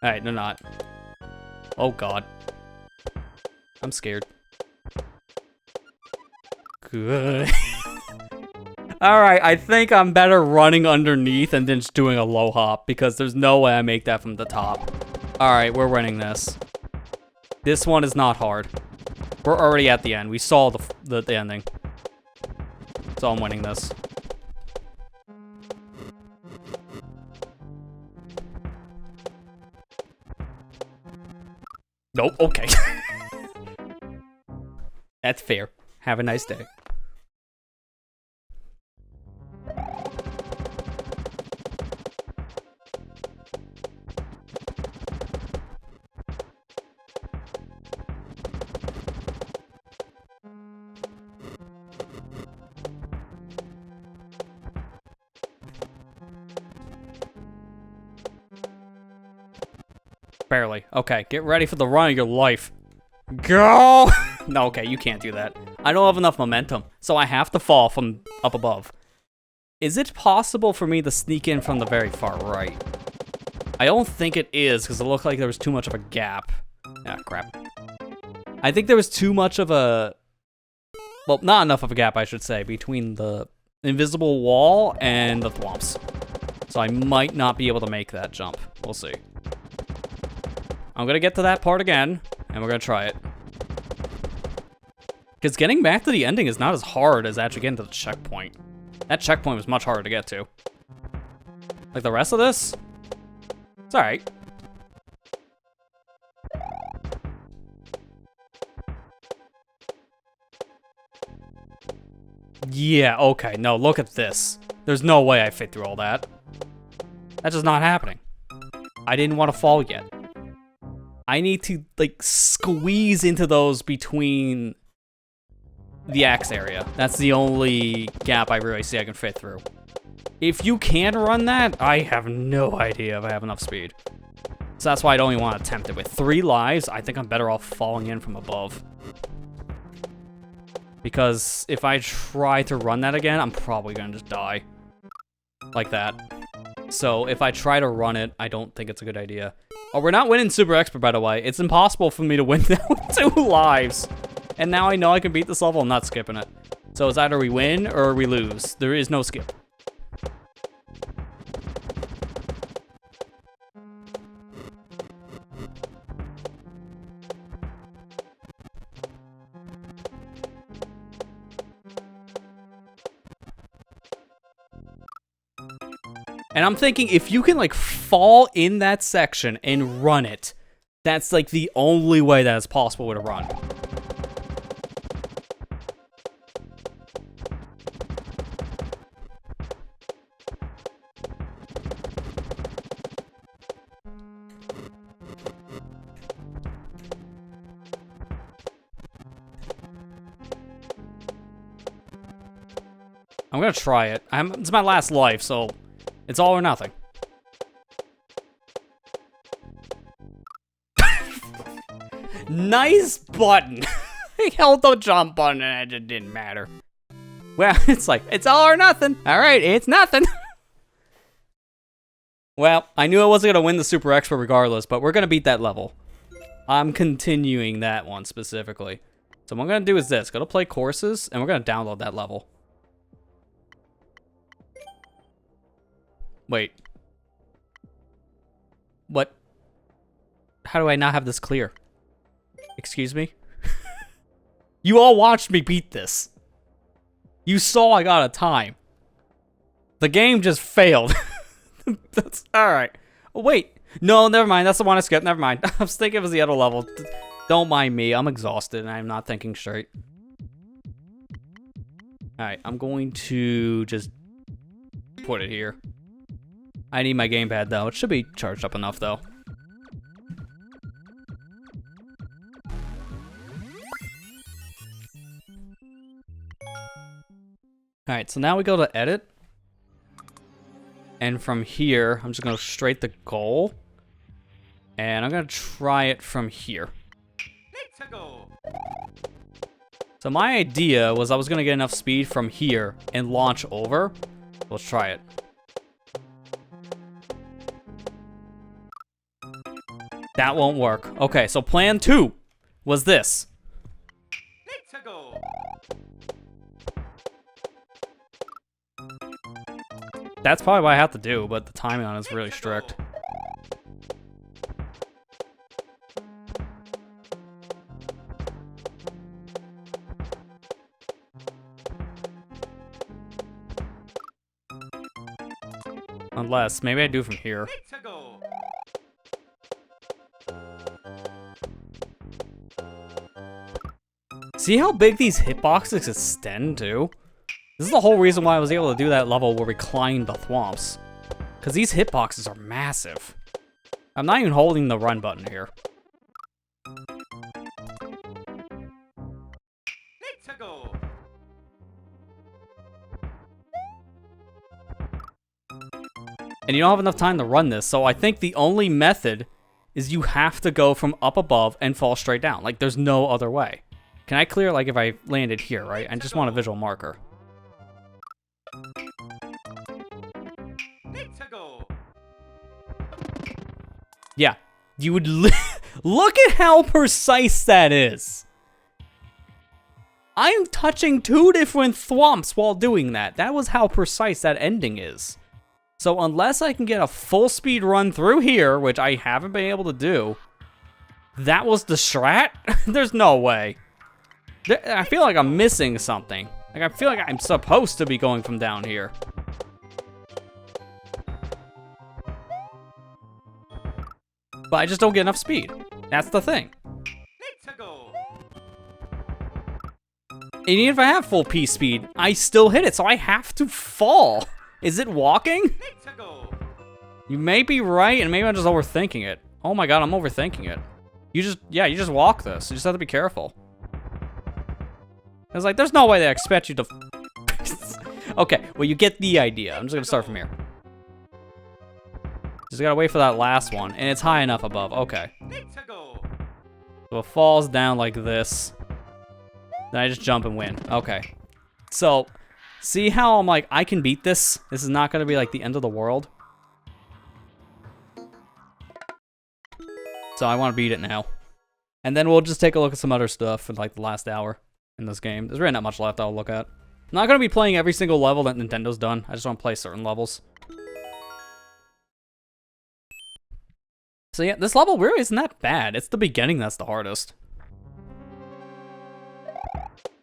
Alright, they're not. Oh god. I'm scared. Good. Alright, I think I'm better running underneath and then just doing a low hop, because there's no way I make that from the top. Alright, we're winning this. This one is not hard. We're already at the end. We saw the ending. So I'm winning this. Nope, okay. That's fair. Have a nice day. Barely. Okay, get ready for the run of your life. Go! No, okay, you can't do that. I don't have enough momentum, so I have to fall from up above. Is it possible for me to sneak in from the very far right? I don't think it is, because it looked like there was too much of a gap. Ah, crap. I think there was too much of a... Well, not enough of a gap, I should say, between the invisible wall and the thwomps. So I might not be able to make that jump. We'll see. I'm gonna get to that part again, and we're gonna try it. Because getting back to the ending is not as hard as actually getting to the checkpoint. That checkpoint was much harder to get to. Like the rest of this, it's alright. Yeah, okay, no, look at this. There's no way I fit through all that. That's just not happening. I didn't want to fall yet. I need to, like, squeeze into those between the X area. That's the only gap I really see I can fit through. If you can run that, I have no idea if I have enough speed. So that's why I don't even want to attempt it. With 3 lives, I think I'm better off falling in from above. Because if I try to run that again, I'm probably going to just die. Like that. So if I try to run it, I don't think it's a good idea. Oh, we're not winning Super Expert, by the way. It's impossible for me to win that with 2 lives. And now I know I can beat this level. I'm not skipping it. So it's either we win or we lose. There is no skip. And I'm thinking, if you can, like, fall in that section and run it, that's, like, the only way that it's possible to run. I'm gonna try it. It's my last life, so... It's all or nothing. Nice button. I held the jump button and it just didn't matter. Well, it's like, it's all or nothing. All right, it's nothing. Well, I knew I wasn't going to win the Super Expert regardless, but we're going to beat that level. I'm continuing that one specifically. So what I'm going to do is this. Go to play courses, and we're going to download that level. Wait. What? How do I not have this clear? Excuse me? You all watched me beat this. You saw I got a time. The game just failed. That's alright. Oh, wait. No, never mind. That's the one I skipped. Never mind. I was thinking it was the other level. Don't mind me. I'm exhausted and I'm not thinking straight. Alright, I'm going to just put it here. I need my gamepad, though. It should be charged up enough, though. Alright, so now we go to edit. And from here, I'm just going to straight the goal. And I'm going to try it from here. Let's go. So my idea was I was going to get enough speed from here and launch over. Let's try it. That won't work. Okay, so plan 2 was this. Let's go. That's probably what I have to do, but the timing on it is really strict. Unless, maybe I do from here. Let's go. See how big these hitboxes extend too? This is the whole reason why I was able to do that level where we climbed the thwomps. Because these hitboxes are massive. I'm not even holding the run button here. Let's go. And you don't have enough time to run this, so I think the only method is you have to go from up above and fall straight down. Like, there's no other way. Can I clear, like, if I landed here, right? I just want a visual marker. Let's go. Yeah, you would look at how precise that is. I'm touching 2 different thwomps while doing that. That was how precise that ending is. So unless I can get a full speed run through here, which I haven't been able to do, that was the strat? There's no way. I feel like I'm missing something. Like, I feel like I'm supposed to be going from down here. But I just don't get enough speed. That's the thing. Let's go. And even if I have full P speed, I still hit it, so I have to fall. Is it walking? Let's go. You may be right, and maybe I'm just overthinking it. Oh my god, I'm overthinking it. You just walk this. You just have to be careful. It's like, there's no way they expect you to... Okay, well, you get the idea. I'm just gonna start from here. Just gotta wait for that last one, and it's high enough above. Okay. Let's go. So it falls down like this. Then I just jump and win. Okay. So, see how I'm like, I can beat this? This is not gonna be like the end of the world. So I want to beat it now. And then we'll just take a look at some other stuff for like the last hour in this game. There's really not much left I'll look at. I'm not gonna be playing every single level that Nintendo's done. I just want to play certain levels. So yeah, this level really isn't that bad. It's the beginning that's the hardest.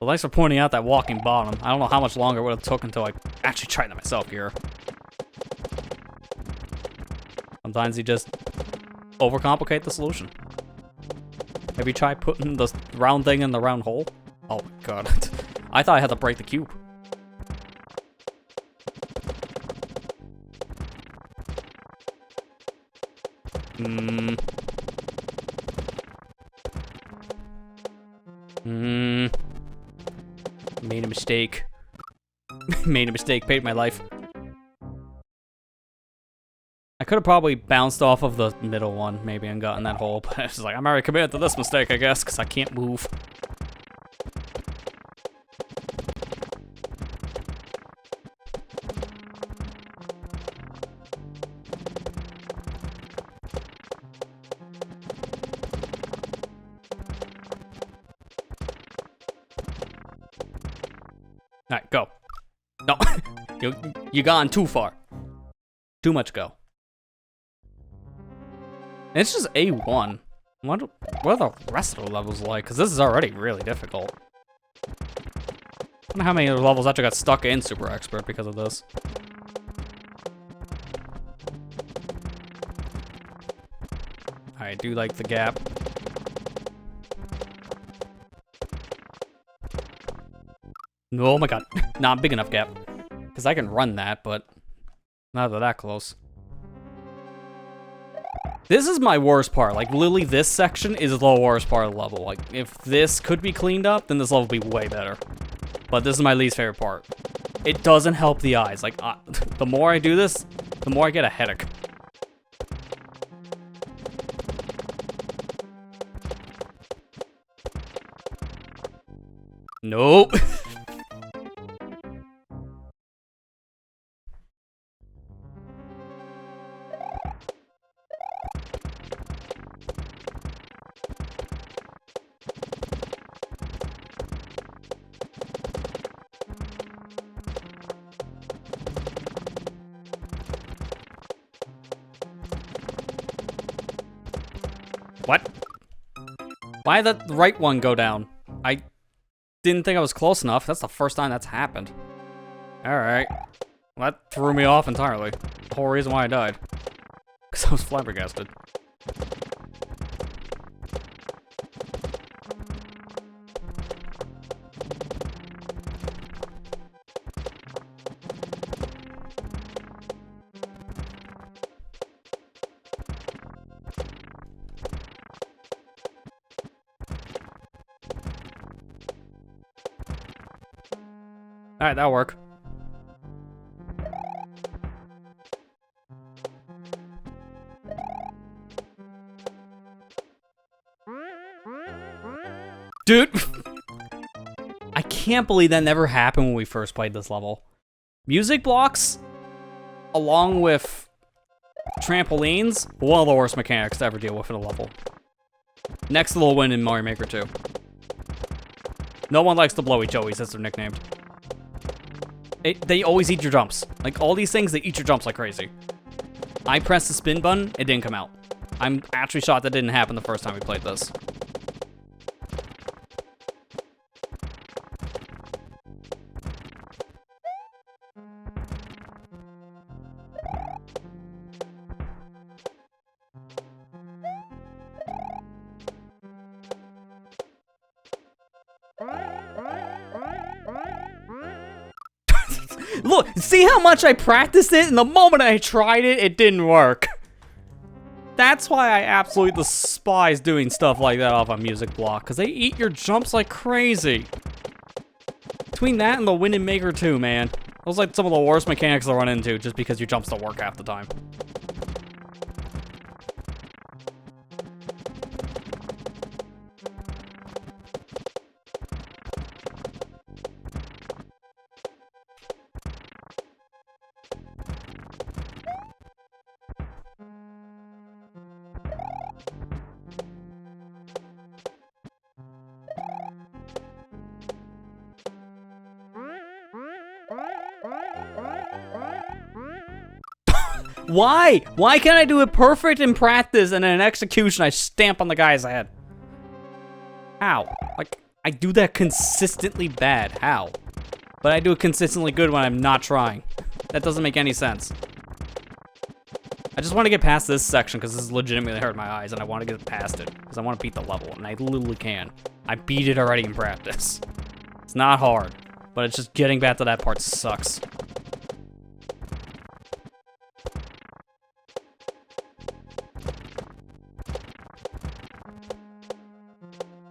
Well, thanks for pointing out that walking bottom. I don't know how much longer it would have took until I actually tried it myself here. Sometimes you just overcomplicate the solution. Have you tried putting the round thing in the round hole? Oh my god. I thought I had to break the cube. Made a mistake. Made a mistake, paid my life. I could have probably bounced off of the middle one, maybe, and gotten that hole, but it's like, I'm already committed to this mistake, I guess, because I can't move. Alright, go. No, you gone too far. Too much go. It's just A1. What are the rest of the levels like? Because this is already really difficult. I don't know how many levels actually got stuck in Super Expert because of this. I do like the gap. Oh my god. Not big enough gap. Because I can run that, but not that close. This is my worst part. Like, literally, this section is the worst part of the level. Like, if this could be cleaned up, then this level would be way better. But this is my least favorite part. It doesn't help the eyes. Like, the more I do this, the more I get a headache. Nope. What? Why did the right one go down? I didn't think I was close enough. That's the first time that's happened. Alright. Well, that threw me off entirely. The whole reason why I died. Because I was flabbergasted. Alright, that'll work. Dude! I can't believe that never happened when we first played this level. Music blocks, along with trampolines, one of the worst mechanics to ever deal with in a level. Next to Lil Win in Mario Maker 2. No one likes the Blowy Joeys, as they're nicknamed. They always eat your jumps. Like, all these things, they eat your jumps like crazy. I pressed the spin button, it didn't come out. I'm actually shocked that didn't happen the first time we played this. Look, see how much I practiced it, and the moment I tried it, it didn't work. That's why I absolutely despise doing stuff like that off a music block, because they eat your jumps like crazy. Between that and the Wind and Maker 2, man. Those are like some of the worst mechanics to run into, just because your jumps don't work half the time. Why? Why can't I do it perfect in practice and in execution I stamp on the guy's head? How? Like, I do that consistently bad. How? But I do it consistently good when I'm not trying. That doesn't make any sense. I just want to get past this section because this is legitimately hurt my eyes and I want to get past it because I want to beat the level and I literally can. I beat it already in practice. It's not hard, but it's just getting back to that part sucks.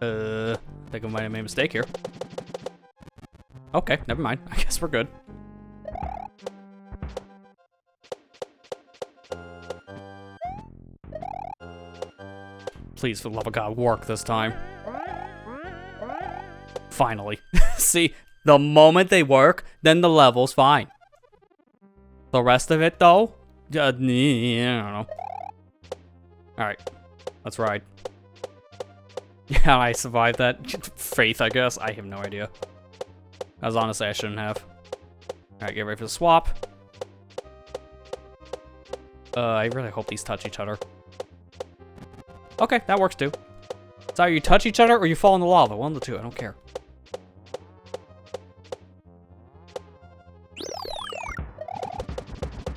I think I might have made a mistake here. Okay, never mind. I guess we're good. Please, for the love of God, work this time. Finally. See, the moment they work, then the level's fine. The rest of it, though, I don't know. Alright, let's ride. Yeah, I survived that. Faith, I guess. I have no idea. As honestly, I shouldn't have. Alright, get ready for the swap. I really hope these touch each other. Okay, that works too. So you touch each other or you fall in the lava. One of the two, I don't care.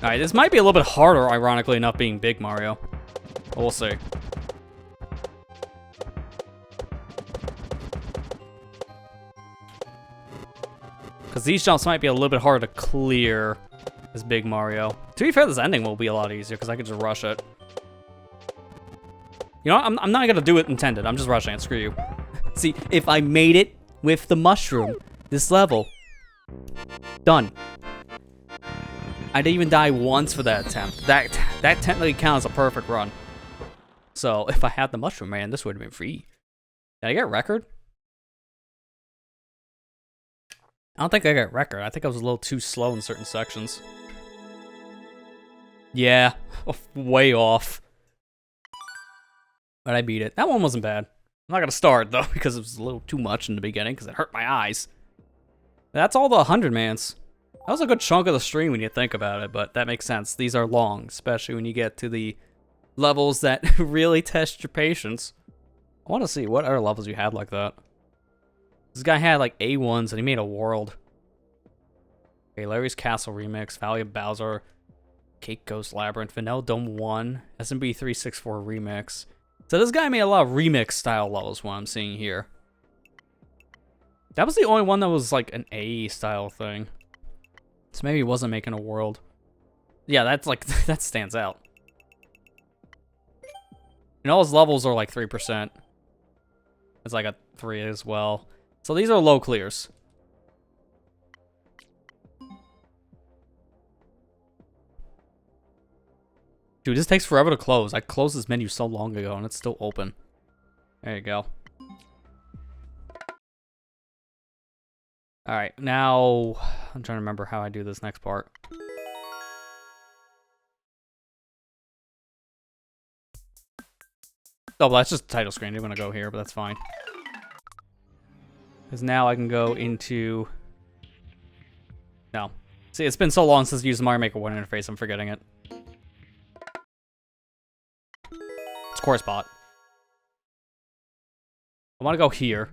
Alright, this might be a little bit harder, ironically enough, being Big Mario. But we'll see. Because these jumps might be a little bit harder to clear as Big Mario. To be fair, this ending will be a lot easier because I could just rush it. You know what? I'm not going to do it intended. I'm just rushing it. Screw you. See, if I made it with the mushroom, this level, done. I didn't even die once for that attempt. That technically counts as a perfect run. So if I had the mushroom, man, this would have been free. Did I get a record? I don't think I got a record. I think I was a little too slow in certain sections. Yeah, way off. But I beat it. That one wasn't bad. I'm not gonna start though because it was a little too much in the beginning because it hurt my eyes. That's all the 100 mans. That was a good chunk of the stream when you think about it, but that makes sense. These are long, especially when you get to the levels that really test your patience. I want to see what other levels you had like that. This guy had like A1s and he made a world. Okay, Larry's Castle Remix, Valley of Bowser, Cake Ghost Labyrinth, Vanilla Dome 1, SMB 364 Remix. So this guy made a lot of remix style levels, what I'm seeing here. That was the only one that was like an A style thing. So maybe he wasn't making a world. Yeah, that's like, that stands out. And all his levels are like 3%. It's like a 3 as well. So these are low clears. Dude, this takes forever to close. I closed this menu so long ago and it's still open. There you go. Alright, now I'm trying to remember how I do this next part. Oh, well, that's just the title screen. I'm gonna go here, but that's fine. Because now I can go into... No. See, it's been so long since I used the Mario Maker 1 interface, I'm forgetting it. It's Core Spot. I want to go here.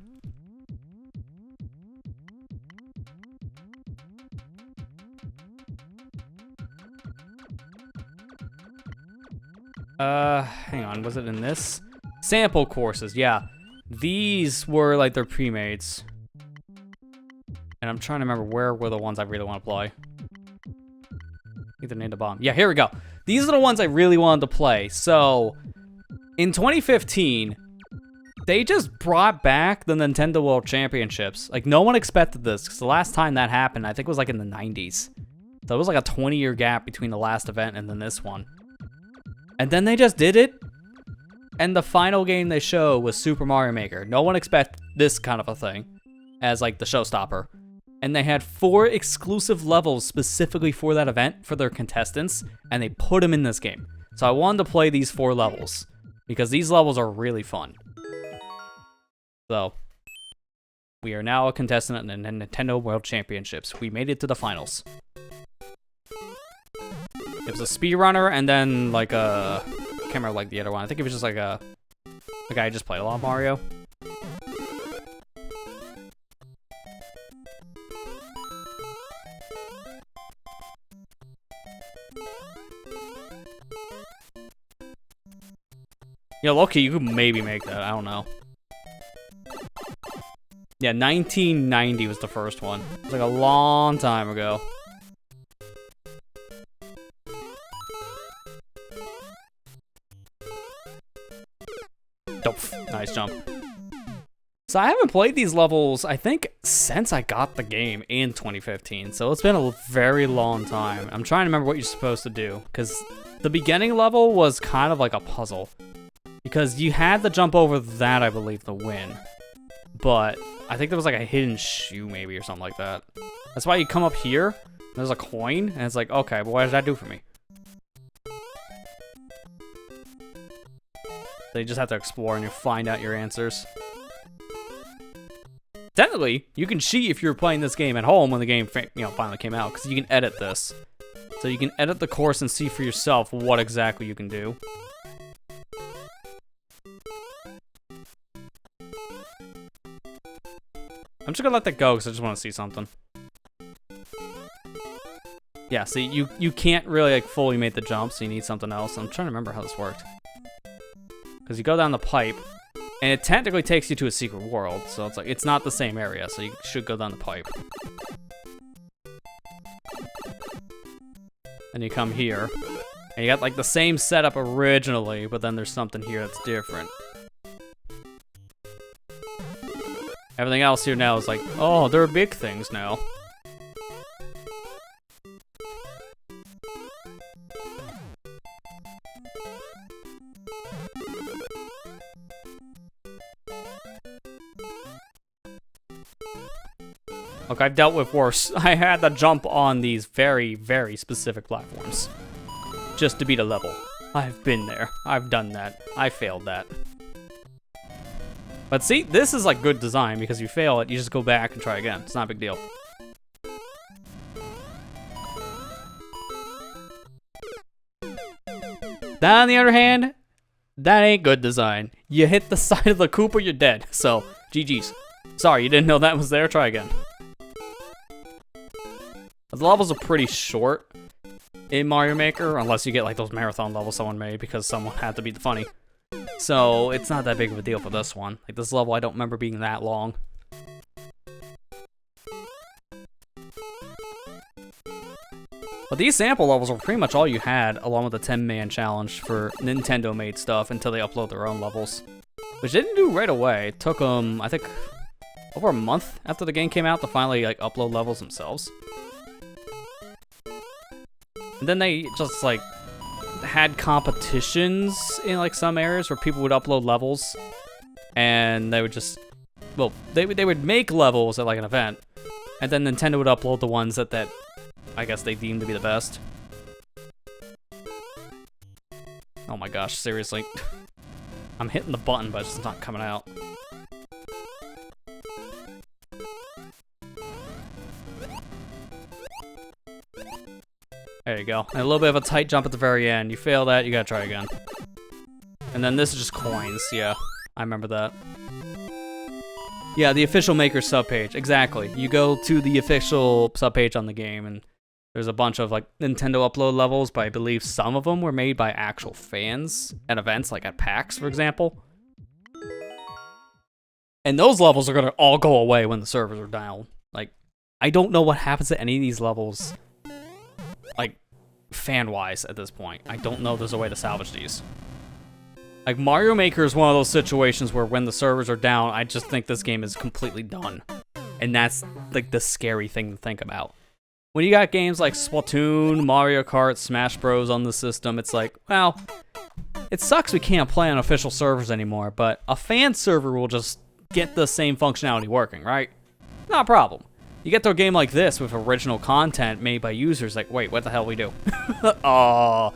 Hang on, was it in this? Sample courses, yeah. These were like their pre-mates. And I'm trying to remember where were the ones I really want to play. Either named a bomb. Yeah, here we go. These are the ones I really wanted to play. So, in 2015, they just brought back the Nintendo World Championships. Like, no one expected this, because the last time that happened, I think it was like in the 90s. So it was like a 20-year gap between the last event and then this one. And then they just did it, and the final game they show was Super Mario Maker. No one expected this kind of a thing as like the showstopper. And they had 4 exclusive levels specifically for that event for their contestants, and they put them in this game. So I wanted to play these 4 levels, because these levels are really fun. So, we are now a contestant in the Nintendo World Championships. We made it to the finals. It was a speedrunner, and then like a... I can't remember like the other one. I think it was just like a guy who just played a lot of Mario. Yeah, low-key, you could maybe make that. I don't know. Yeah, 1990 was the first one. It was like a long time ago. Oh, nice jump. So I haven't played these levels, I think, since I got the game in 2015. So it's been a very long time. I'm trying to remember what you're supposed to do, because the beginning level was kind of like a puzzle. Because you had to jump over that, I believe, to win. But I think there was like a hidden shoe maybe or something like that. That's why you come up here, there's a coin, and it's like, okay, but what does that do for me? So you just have to explore and you find out your answers. Technically, you can cheat if you're playing this game at home when the game finally came out, because you can edit this. So you can edit the course and see for yourself what exactly you can do. I'm just gonna let that go because I just want to see something. Yeah, see, you can't really like fully make the jump, so you need something else. I'm trying to remember how this worked. Because you go down the pipe, and it technically takes you to a secret world, so it's like it's not the same area, so you should go down the pipe. And you come here, and you got like the same setup originally, but then there's something here that's different. Everything else here now is like, oh, there are big things now. Look, I've dealt with worse. I had to jump on these very, very specific platforms just to beat a level. I've been there. I've done that. I failed that. But see, this is like good design because you fail it, you just go back and try again. It's not a big deal. That, on the other hand, that ain't good design. You hit the side of the Koopa, you're dead. So, GG's. Sorry, you didn't know that was there? Try again. The levels are pretty short in Mario Maker, unless you get like those marathon levels someone made because someone had to be funny. So, it's not that big of a deal for this one. Like, this level I don't remember being that long. But these sample levels were pretty much all you had, along with the 10-man challenge for Nintendo-made stuff until they upload their own levels. Which they didn't do right away. It took them, I think, over a month after the game came out to finally, like, upload levels themselves. And then they just, like, had competitions in like some areas where people would upload levels, and they would just, well, they would make levels at like an event, and then Nintendo would upload the ones that I guess they deemed to be the best. Oh my gosh, seriously. I'm hitting the button, but it's not coming out. There you go. And a little bit of a tight jump at the very end. You fail that, you gotta try again. And then this is just coins, yeah. I remember that. Yeah, the official Maker subpage, exactly. You go to the official subpage on the game, and there's a bunch of like Nintendo upload levels, but I believe some of them were made by actual fans at events, like at PAX, for example. And those levels are gonna all go away when the servers are down. Like, I don't know what happens to any of these levels, like, fan-wise at this point. I don't know if there's a way to salvage these. Like, Mario Maker is one of those situations where when the servers are down, I just think this game is completely done. And that's, like, the scary thing to think about. When you got games like Splatoon, Mario Kart, Smash Bros. On the system, it's like, well, it sucks we can't play on official servers anymore, but a fan server will just get the same functionality working, right? Not a problem. You get to a game like this with original content made by users, like, wait, what the hell we do? Oh,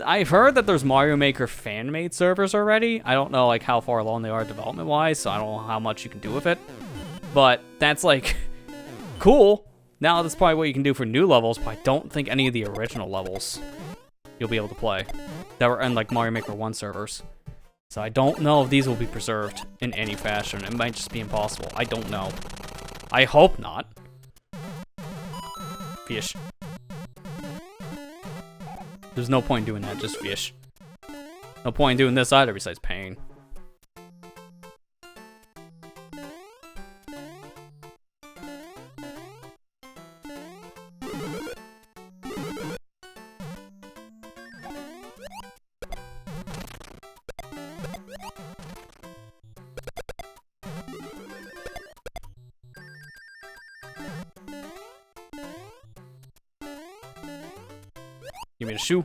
I've heard that there's Mario Maker fan-made servers already. I don't know, like, how far along they are development-wise, so I don't know how much you can do with it. But that's, like, cool. Now that's probably what you can do for new levels, but I don't think any of the original levels you'll be able to play that were in, like, Mario Maker 1 servers. So I don't know if these will be preserved in any fashion. It might just be impossible. I don't know. I hope not. Fish. There's no point in doing that, just fish. No point in doing this either besides pain. Give me a shoe.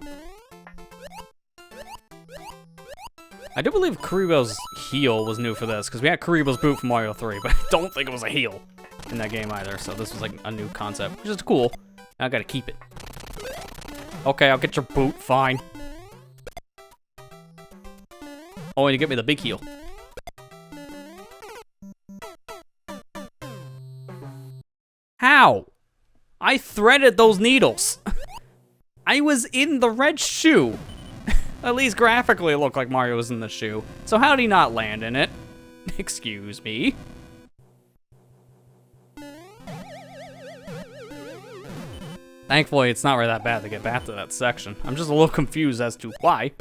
I do believe Karibo's heal was new for this, because we had Karibo's boot from Mario 3, but I don't think it was a heal in that game either, so this was like a new concept, which is cool. I gotta keep it. Okay, I'll get your boot, fine. Oh, and you get me the big heal. How? I threaded those needles. I was in the red shoe. At least graphically it looked like Mario was in the shoe. So how did he not land in it? Excuse me. Thankfully, it's not really that bad to get back to that section. I'm just a little confused as to why.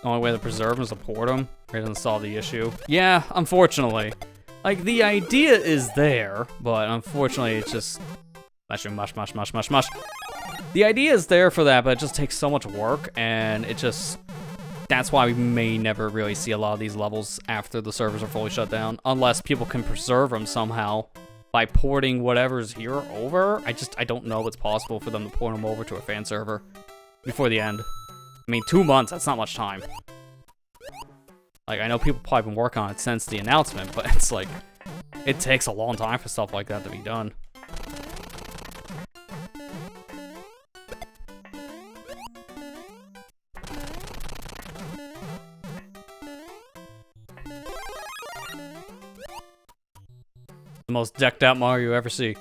The only way to preserve them is to port them. It doesn't solve the issue. Yeah, unfortunately. Like, the idea is there, but unfortunately it's just... mush, mush, mush, mush, mush. The idea is there for that, but it just takes so much work, and it just... That's why we may never really see a lot of these levels after the servers are fully shut down, unless people can preserve them somehow by porting whatever's here over. I don't know if it's possible for them to port them over to a fan server before the end. I mean, 2 months, that's not much time. Like, I know people probably been working on it since the announcement, but it's like, it takes a long time for stuff like that to be done. The most decked out Mario you ever see.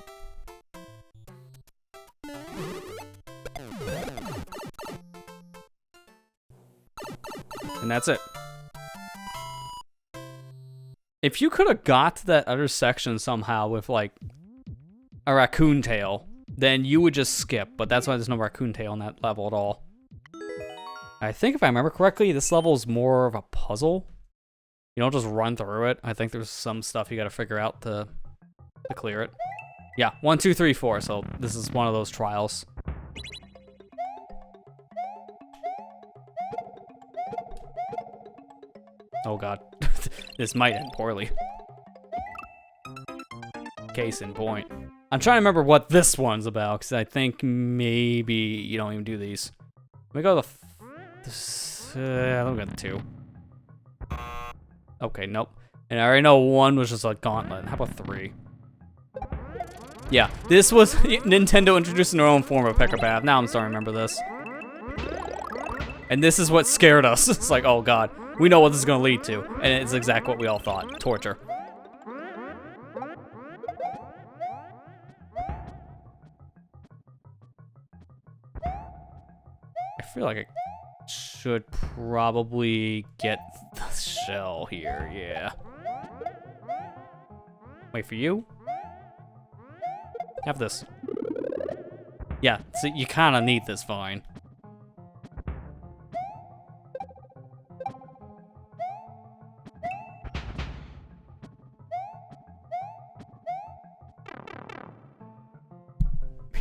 And that's it. If you could have got to that other section somehow with, like, a raccoon tail, then you would just skip, but that's why there's no raccoon tail in that level at all. I think if I remember correctly, this level is more of a puzzle. You don't just run through it. I think there's some stuff you gotta figure out to clear it. Yeah, 1, 2, 3, 4, so this is one of those trials. Oh god. This might end poorly. Case in point. I'm trying to remember what this one's about, because I think maybe you don't even do these. Let me go to let me go to 2. Okay, nope. And I already know 1 was just a gauntlet. How about 3? Yeah, this was Nintendo introducing their own form of Picker Path. Now I'm starting to remember this. And this is what scared us. It's like, oh god, we know what this is going to lead to. And it's exactly what we all thought. Torture. I feel like I should probably get the shell here, yeah. Wait for you? Have this. Yeah, so you kind of need this vine.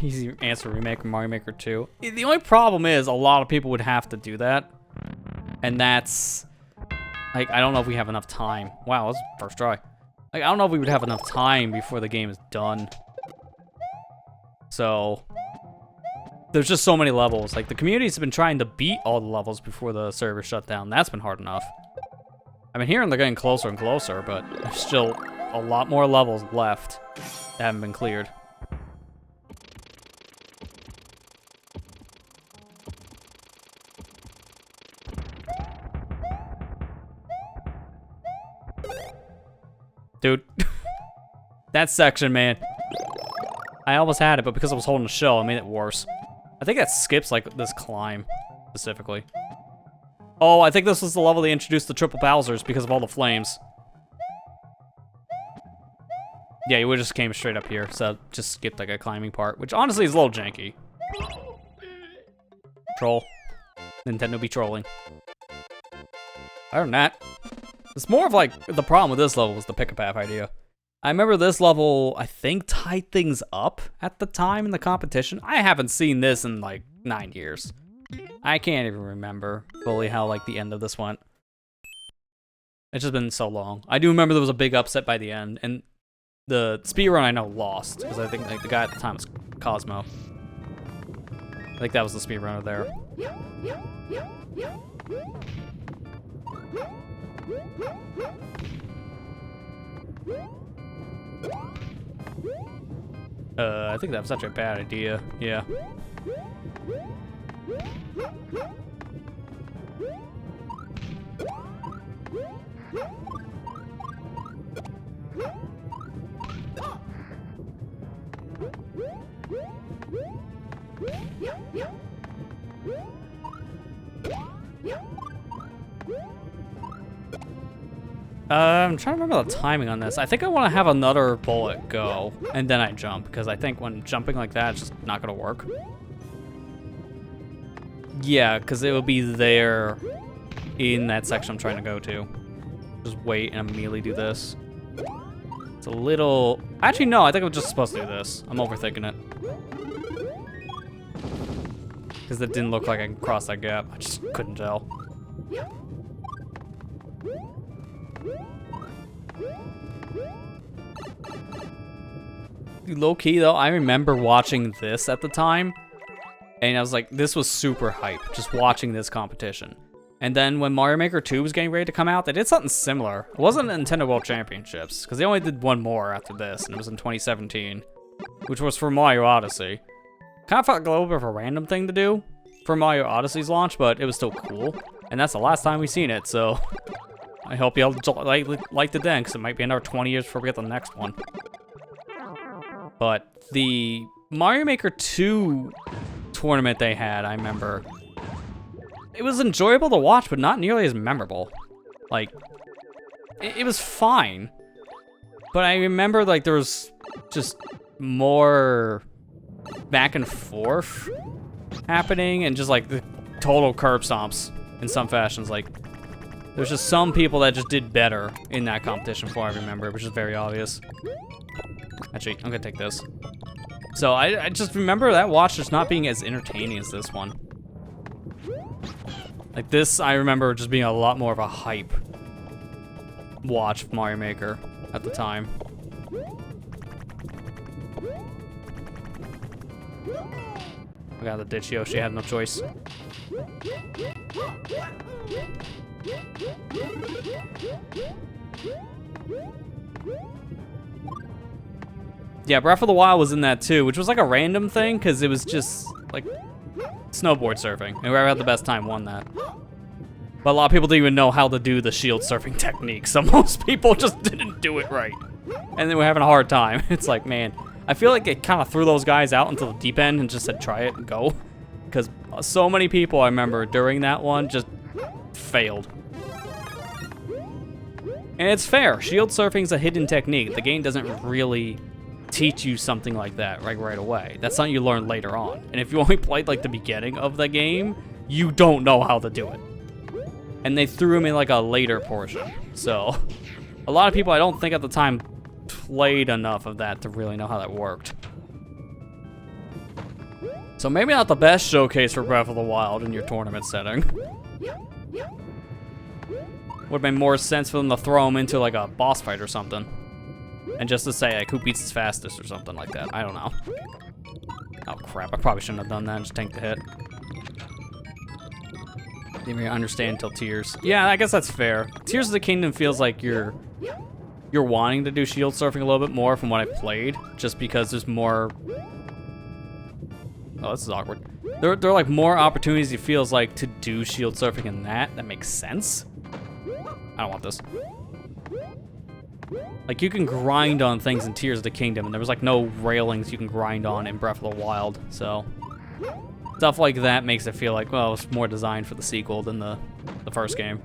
Easy answer, remake Mario Maker 2. The only problem is a lot of people would have to do that. And that's... Like, I don't know if we have enough time. Wow, that's first try. Like, I don't know if we would have enough time before the game is done. So... There's just so many levels. Like, the community's been trying to beat all the levels before the server shut down. That's been hard enough. I've been hearing they're getting closer and closer, but there's still a lot more levels left that haven't been cleared. Dude, that section, man. I almost had it, but because I was holding the shell, it made it worse. I think that skips, like, this climb, specifically. Oh, I think this was the level they introduced the triple Bowsers because of all the flames. Yeah, you would just came straight up here, so just skipped, like, a climbing part, which honestly is a little janky. Troll. Nintendo be trolling. Other than that, it's more of like, the problem with this level was the pick-a-path idea. I remember this level, I think, tied things up at the time in the competition. I haven't seen this in like 9 years. I can't even remember fully how like the end of this went. It's just been so long. I do remember there was a big upset by the end, and the speedrun I know lost, because I think like the guy at the time was Cosmo. I think that was the speedrunner there. I think that was such a bad idea. Yeah. I'm trying to remember the timing on this. I think I want to have another bullet go, and then I jump, because I think when jumping like that, it's just not going to work. Yeah, because it will be there in that section I'm trying to go to. Just wait and immediately do this. It's a little... Actually, no, I think I'm just supposed to do this. I'm overthinking it. Because it didn't look like I could cross that gap. I just couldn't tell. Low key though, I remember watching this at the time, and I was like, this was super hype, just watching this competition. And then when Mario Maker 2 was getting ready to come out, they did something similar. It wasn't Nintendo World Championships, because they only did one more after this, and it was in 2017, which was for Mario Odyssey. Kind of felt like a little bit of a random thing to do for Mario Odyssey's launch, but it was still cool. And that's the last time we've seen it, so I hope y'all liked it then, because it might be another 20 years before we get the next one. But the Mario Maker 2 tournament they had, I remember, it was enjoyable to watch, but not nearly as memorable. Like, it was fine. But I remember, like, there was just more back and forth happening, and just, like, the total curb stomps in some fashions. Like, there's just some people that just did better in that competition before I remember, which is very obvious. Actually, I'm gonna take this. So I just remember that watch just not being as entertaining as this one. Like this, I remember just being a lot more of a hype watch Mario Maker at the time. I gotta ditch Yoshi, I had no choice. Yeah, Breath of the Wild was in that too, which was like a random thing, because it was just like snowboard surfing. And whoever had the best time won that. But a lot of people didn't even know how to do the shield surfing technique, so most people just didn't do it right. And they were having a hard time. It's like, man, I feel like it kind of threw those guys out into the deep end and just said, try it and go. Because so many people, I remember, during that one just failed. And it's fair. Shield surfing's a hidden technique. The game doesn't really teach you something like that right away. That's something you learn later on. And if you only played like the beginning of the game, you don't know how to do it. And they threw him in like a later portion. So a lot of people, I don't think at the time, played enough of that to really know how that worked. So maybe not the best showcase for Breath of the Wild in your tournament setting. Would have made more sense for them to throw him into like a boss fight or something. And just to say like who beats his fastest or something like that. I don't know. Oh crap, I probably shouldn't have done that and just tank the hit. Didn't really understand until Tears. Yeah, I guess that's fair. Tears of the Kingdom feels like you're wanting to do shield surfing a little bit more from what I've played, just because there's more. Oh, this is awkward. There are like more opportunities. It feels like to do shield surfing in that. That makes sense. I don't want this. Like you can grind on things in Tears of the Kingdom, and there was like no railings you can grind on in Breath of the Wild. So stuff like that makes it feel like, well, it's more designed for the sequel than the first game.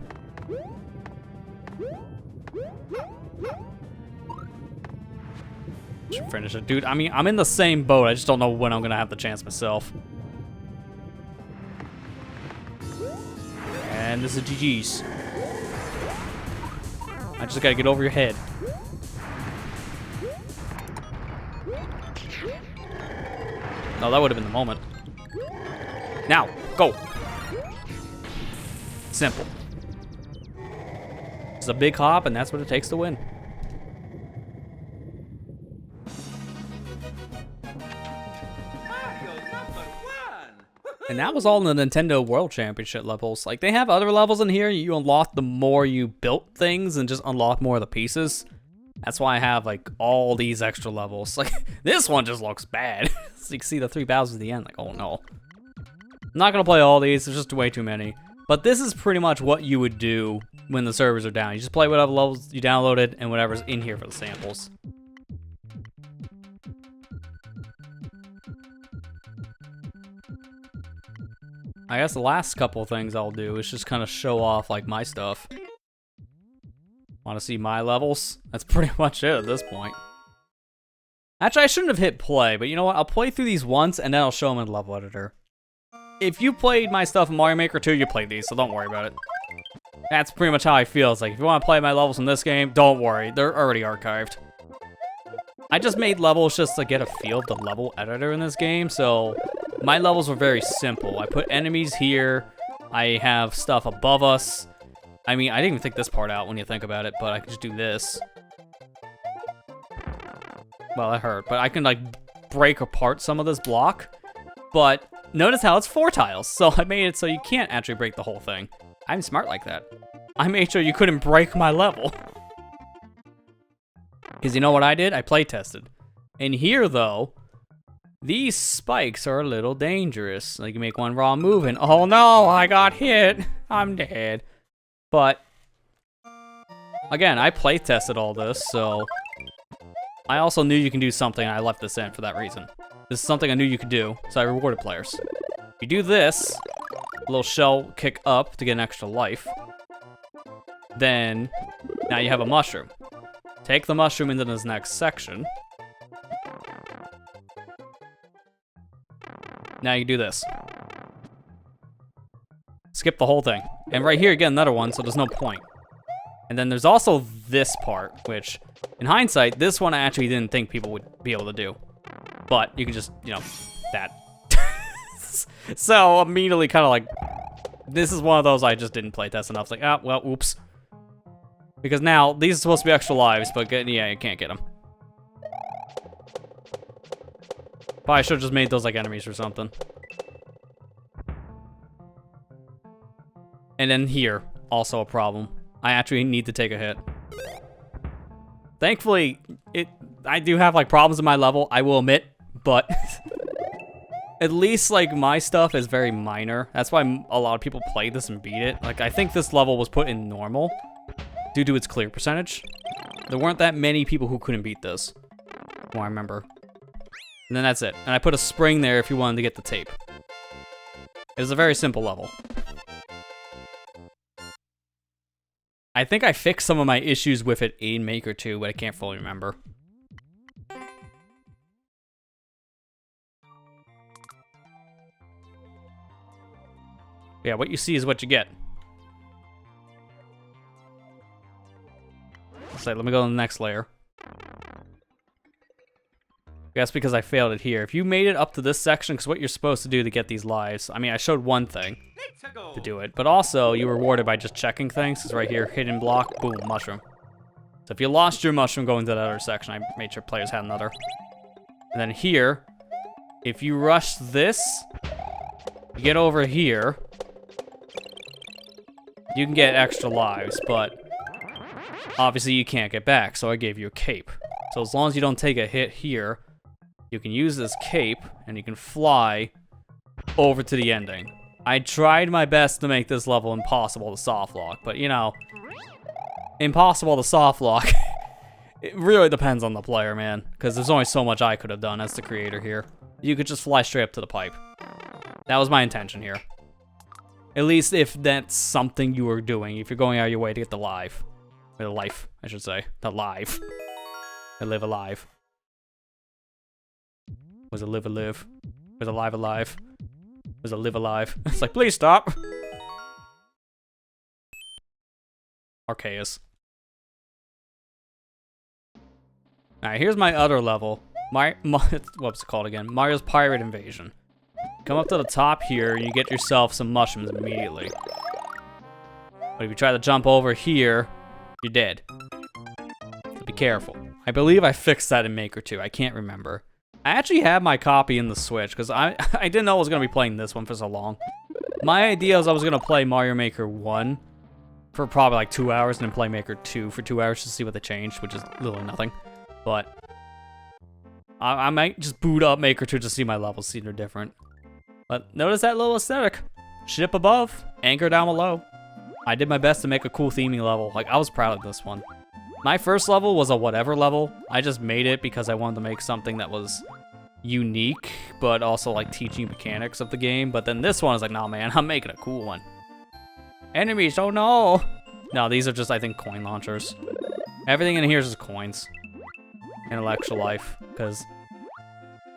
Should finish it. Dude, I mean, I'm in the same boat. I just don't know when I'm going to have the chance myself. And this is GG's. I just got to get over your head. No, that would have been the moment. Now, go. Simple. It's a big hop, and that's what it takes to win. And that was all in the Nintendo World Championship levels. Like, they have other levels in here. You unlock the more you built things and just unlock more of the pieces. That's why I have, like, all these extra levels. Like, this one just looks bad. So you can see the 3 Bowsers at the end. Like, oh, no. I'm not going to play all these. There's just way too many. But this is pretty much what you would do when the servers are down. You just play whatever levels you downloaded and whatever's in here for the samples. I guess the last couple things I'll do is just kind of show off like my stuff. Want to see my levels? That's pretty much it at this point. Actually, I shouldn't have hit play, but you know what? I'll play through these once and then I'll show them in the level editor. If you played my stuff in Mario Maker 2, you played these, so don't worry about it. That's pretty much how I feel. It's like, if you want to play my levels in this game, don't worry. They're already archived. I just made levels just to get a feel of the level editor in this game, so my levels were very simple. I put enemies here. I have stuff above us. I mean, I didn't even think this part out when you think about it, but I could just do this. Well, that hurt, but I can, like, break apart some of this block. But notice how it's 4 tiles, so I made it so you can't actually break the whole thing. I'm smart like that. I made sure you couldn't break my level. Because you know what I did? I play tested. And here, though, these spikes are a little dangerous. Like, you make one wrong move and, oh no, I got hit. I'm dead. But, again, I play tested all this, so I also knew you can do something, and I left this in for that reason. This is something I knew you could do, so I rewarded players. You do this, a little shell kick up to get an extra life. Then, now you have a mushroom. Take the mushroom into this next section. Now you do this. Skip the whole thing. And right here, you get another one, so there's no point. And then there's also this part, which, in hindsight, this one I actually didn't think people would be able to do. But you can just, you know, that. So immediately kind of like, this is one of those I just didn't play test enough. It's like, ah, well, oops. Because now, these are supposed to be extra lives, but yeah, you can't get them. Probably should have just made those like enemies or something. And then here, also a problem. I actually need to take a hit. Thankfully, I do have like problems in my level, I will admit, but at least like my stuff is very minor. That's why a lot of people play this and beat it. Like I think this level was put in normal due to its clear percentage. There weren't that many people who couldn't beat this, from what I remember. And then that's it. And I put a spring there if you wanted to get the tape. It was a very simple level. I think I fixed some of my issues with it in Maker 2, but I can't fully remember. Yeah, what you see is what you get. So let me go to the next layer. That's because I failed it here. If you made it up to this section, because what you're supposed to do to get these lives, I mean, I showed one thing to do it, but also you were rewarded by just checking things. It's right here, hidden block, boom, mushroom. So if you lost your mushroom going to that other section, I made sure players had another. And then here, if you rush this, you get over here, you can get extra lives, but obviously you can't get back, so I gave you a cape. So as long as you don't take a hit here, you can use this cape, and you can fly over to the ending. I tried my best to make this level impossible to soft lock, but you know, impossible to soft lock, it really depends on the player, man, because there's only so much I could have done as the creator here. You could just fly straight up to the pipe. That was my intention here. At least if that's something you were doing, if you're going out of your way to get the live. Or the life, I should say. The live. The live alive. Was a live alive. Was alive alive. Was a live alive. It's like, please stop. Arceus. Alright, here's my other level. What's it called again? Mario's Pirate Invasion. Come up to the top here, and you get yourself some mushrooms immediately. But if you try to jump over here, you're dead. So be careful. I believe I fixed that in Maker 2. I can't remember. I actually have my copy in the Switch, because I didn't know I was going to be playing this one for so long. My idea was I was going to play Mario Maker 1 for probably like 2 hours, and then play Maker 2 for 2 hours to see what they changed, which is literally nothing. But I might just boot up Maker 2 to see my levels, see they're different. But notice that little aesthetic. Ship above, anchor down below. I did my best to make a cool theming level. Like, I was proud of this one. My first level was a whatever level. I just made it because I wanted to make something that was unique, but also like teaching mechanics of the game. But then this one is like, nah, man, I'm making a cool one. Enemies, oh no! No, these are just, I think, coin launchers. Everything in here is just coins. And extra life, because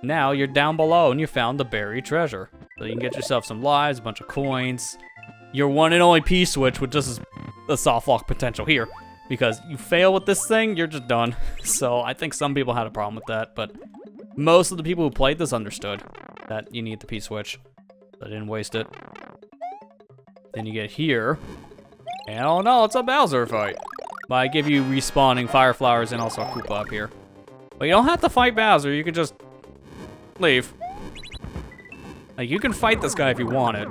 now you're down below and you found the buried treasure. So you can get yourself some lives, a bunch of coins. Your one and only P-switch, which just is the soft lock potential here. Because you fail with this thing, you're just done. So I think some people had a problem with that, but most of the people who played this understood that you need the P-switch. So I didn't waste it. Then you get here, and oh no, it's a Bowser fight. But I give you respawning fire flowers and also a Koopa up here. But you don't have to fight Bowser, you can just leave. Like, you can fight this guy if you wanted.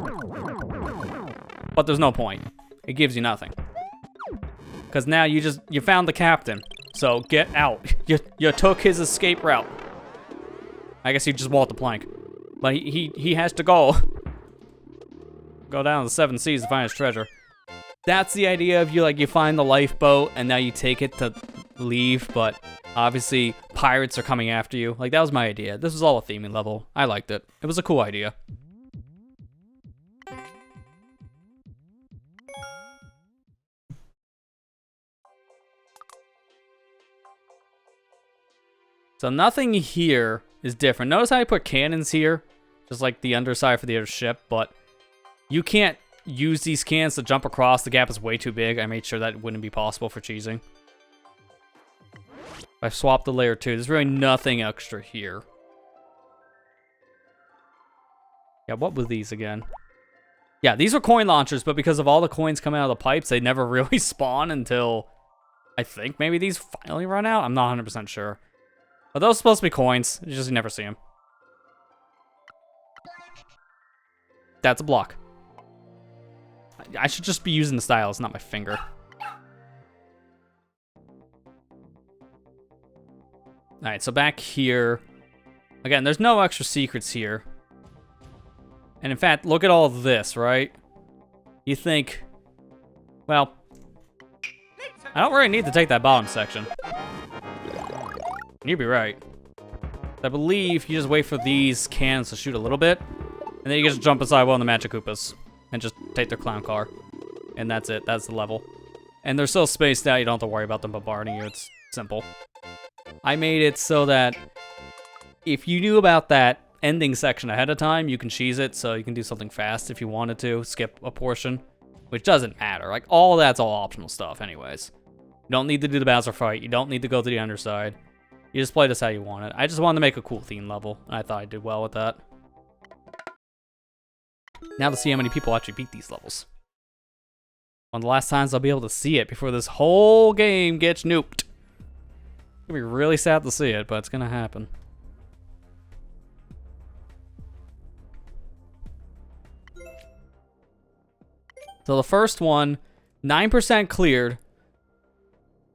But there's no point. It gives you nothing. Because now you found the captain. So get out. You took his escape route. I guess he just walked the plank. But he has to go. Go down to the 7 seas to find his treasure. That's the idea of you find the lifeboat and now you take it to leave, but obviously pirates are coming after you. Like, that was my idea. This was all a theming level. I liked it. It was a cool idea. So nothing here is different. Notice how I put cannons here, just like the underside for the other ship, but you can't use these cannons to jump across. The gap is way too big. I made sure that wouldn't be possible for cheesing. I swapped the layer 2. There's really nothing extra here. Yeah, what were these again? Yeah, these were coin launchers, but because of all the coins coming out of the pipes, they never really spawn until I think maybe these finally run out. I'm not 100% sure. But those are supposed to be coins. You just never see them. That's a block. I should just be using the stylus, not my finger. Alright, so back here. Again, there's no extra secrets here. And in fact, look at all of this, right? You think, well, I don't really need to take that bottom section. You'd be right. I believe you just wait for these cannons to shoot a little bit, and then you just jump inside one of the Magic Koopas and just take their clown car. And that's it. That's the level. And they're so spaced out, you don't have to worry about them bombarding you. It's simple. I made it so that if you knew about that ending section ahead of time, you can cheese it so you can do something fast if you wanted to, skip a portion, which doesn't matter. Like, all that's all optional stuff anyways. You don't need to do the Bowser fight. You don't need to go to the underside. You just play this how you want it. I just wanted to make a cool theme level, and I thought I did well with that. Now to see how many people actually beat these levels. One of the last times I'll be able to see it before this whole game gets nuked. It's gonna be really sad to see it, but it's gonna happen. So the first one, 9% cleared,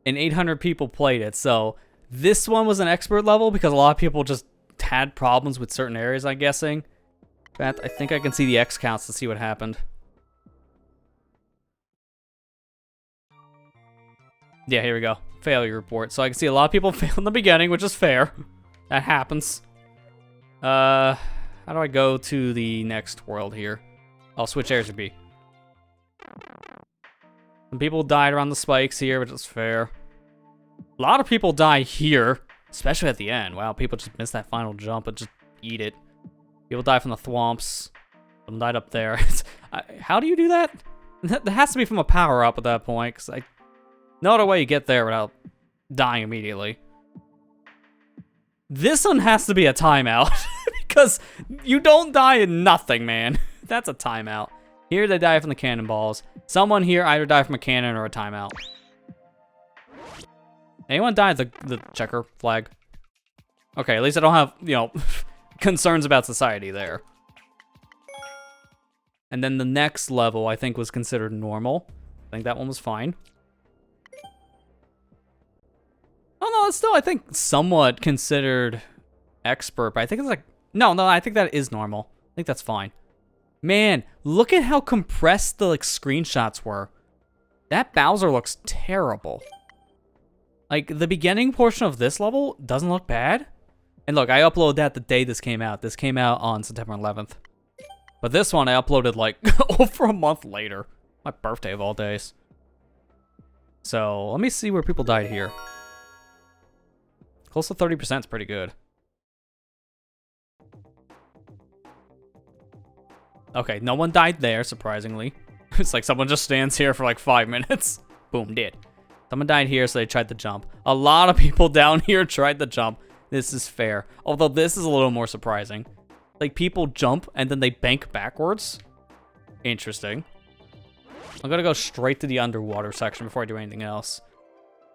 and 800 people played it. So this one was an expert level because a lot of people just had problems with certain areas, I'm guessing. In fact, I think I can see the X counts to see what happened. Yeah, here we go. Failure report. So I can see a lot of people fail in the beginning, which is fair. That happens. How do I go to the next world here? I'll switch areas to B. Some people died around the spikes here, which is fair. A lot of people die here, especially at the end. Wow, people just missed that final jump and just eat it. People die from the thwomps. Some died up there. How do you do that? That has to be from a power-up at that point, because no other way you get there without dying immediately. This one has to be a timeout, because you don't die in nothing, man. That's a timeout. Here they die from the cannonballs. Someone here either died from a cannon or a timeout. Anyone die at the checker flag? Okay, at least I don't have, you know, concerns about society there. And then the next level, I think, was considered normal. I think that one was fine. Oh, no, it's still, I think, somewhat considered expert, but I think it's like... No, I think that is normal. I think that's fine. Man, look at how compressed the, like, screenshots were. That Bowser looks terrible. Like, the beginning portion of this level doesn't look bad. And look, I uploaded that the day this came out. This came out on September 11th. But this one I uploaded, like, over a month later. My birthday of all days. So, let me see where people died here. Close to 30% is pretty good. Okay, no one died there, surprisingly. It's like someone just stands here for like 5 minutes. Boom, dead. Someone died here, so they tried to jump. A lot of people down here tried to jump. This is fair. Although this is a little more surprising. Like, people jump and then they bank backwards. Interesting. I'm gonna go straight to the underwater section before I do anything else.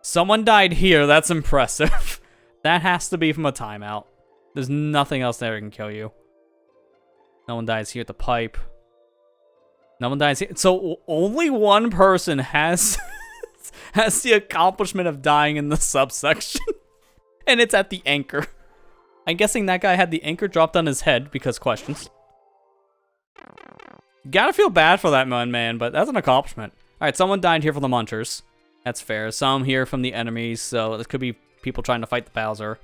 Someone died here, that's impressive. That has to be from a timeout. There's nothing else there that can kill you. No one dies here at the pipe. No one dies here. So only one person has has the accomplishment of dying in the subsection. And it's at the anchor. I'm guessing that guy had the anchor dropped on his head because questions. Gotta feel bad for that man, but that's an accomplishment. Alright, someone died here from the Munchers. That's fair. Some here from the enemies, so this could be people trying to fight the Bowser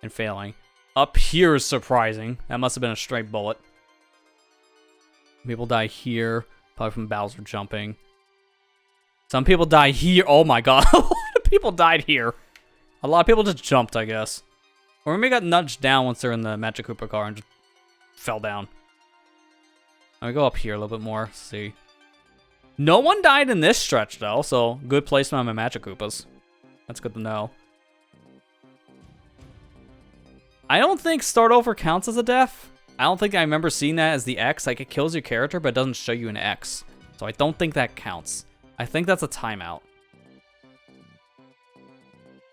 and failing. Up here is surprising. That must have been a straight bullet. People die here, probably from Bowser jumping. Some people die here. Oh my god, a lot of people died here. A lot of people just jumped, I guess. Or maybe got nudged down once they're in the Magic Koopa car and just fell down. I'm gonna go up here a little bit more, see. No one died in this stretch, though, so good placement on my Magic Koopas. That's good to know. I don't think start over counts as a death. I don't think I remember seeing that as the X. Like, it kills your character, but it doesn't show you an X. So I don't think that counts. I think that's a timeout.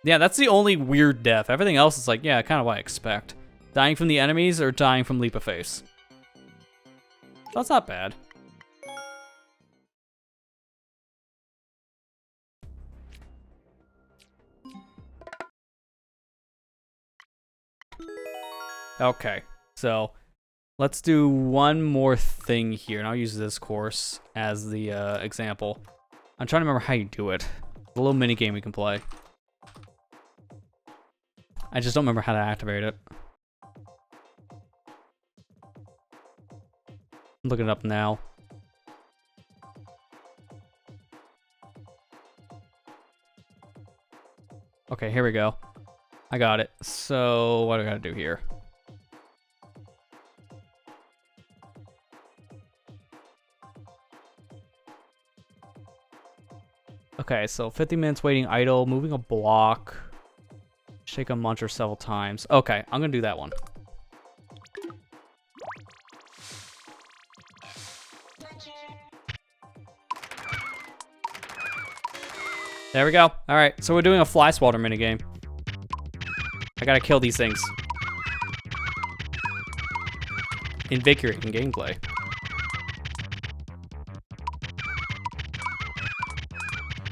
Yeah, that's the only weird death. Everything else is like, yeah, kind of what I expect. Dying from the enemies or dying from leap of faith. That's not bad. Okay, so let's do one more thing here, and I'll use this course as the example. I'm trying to remember how you do it. A little mini game we can play. I just don't remember how to activate it. I'm looking it up now. Okay, here we go. I got it. So what do I gotta do here? Okay, so 50 minutes waiting idle, moving a block, shake a muncher several times. Okay, I'm gonna do that one. There we go. All right, so we're doing a fly swatter minigame. I gotta kill these things. Invigorating gameplay.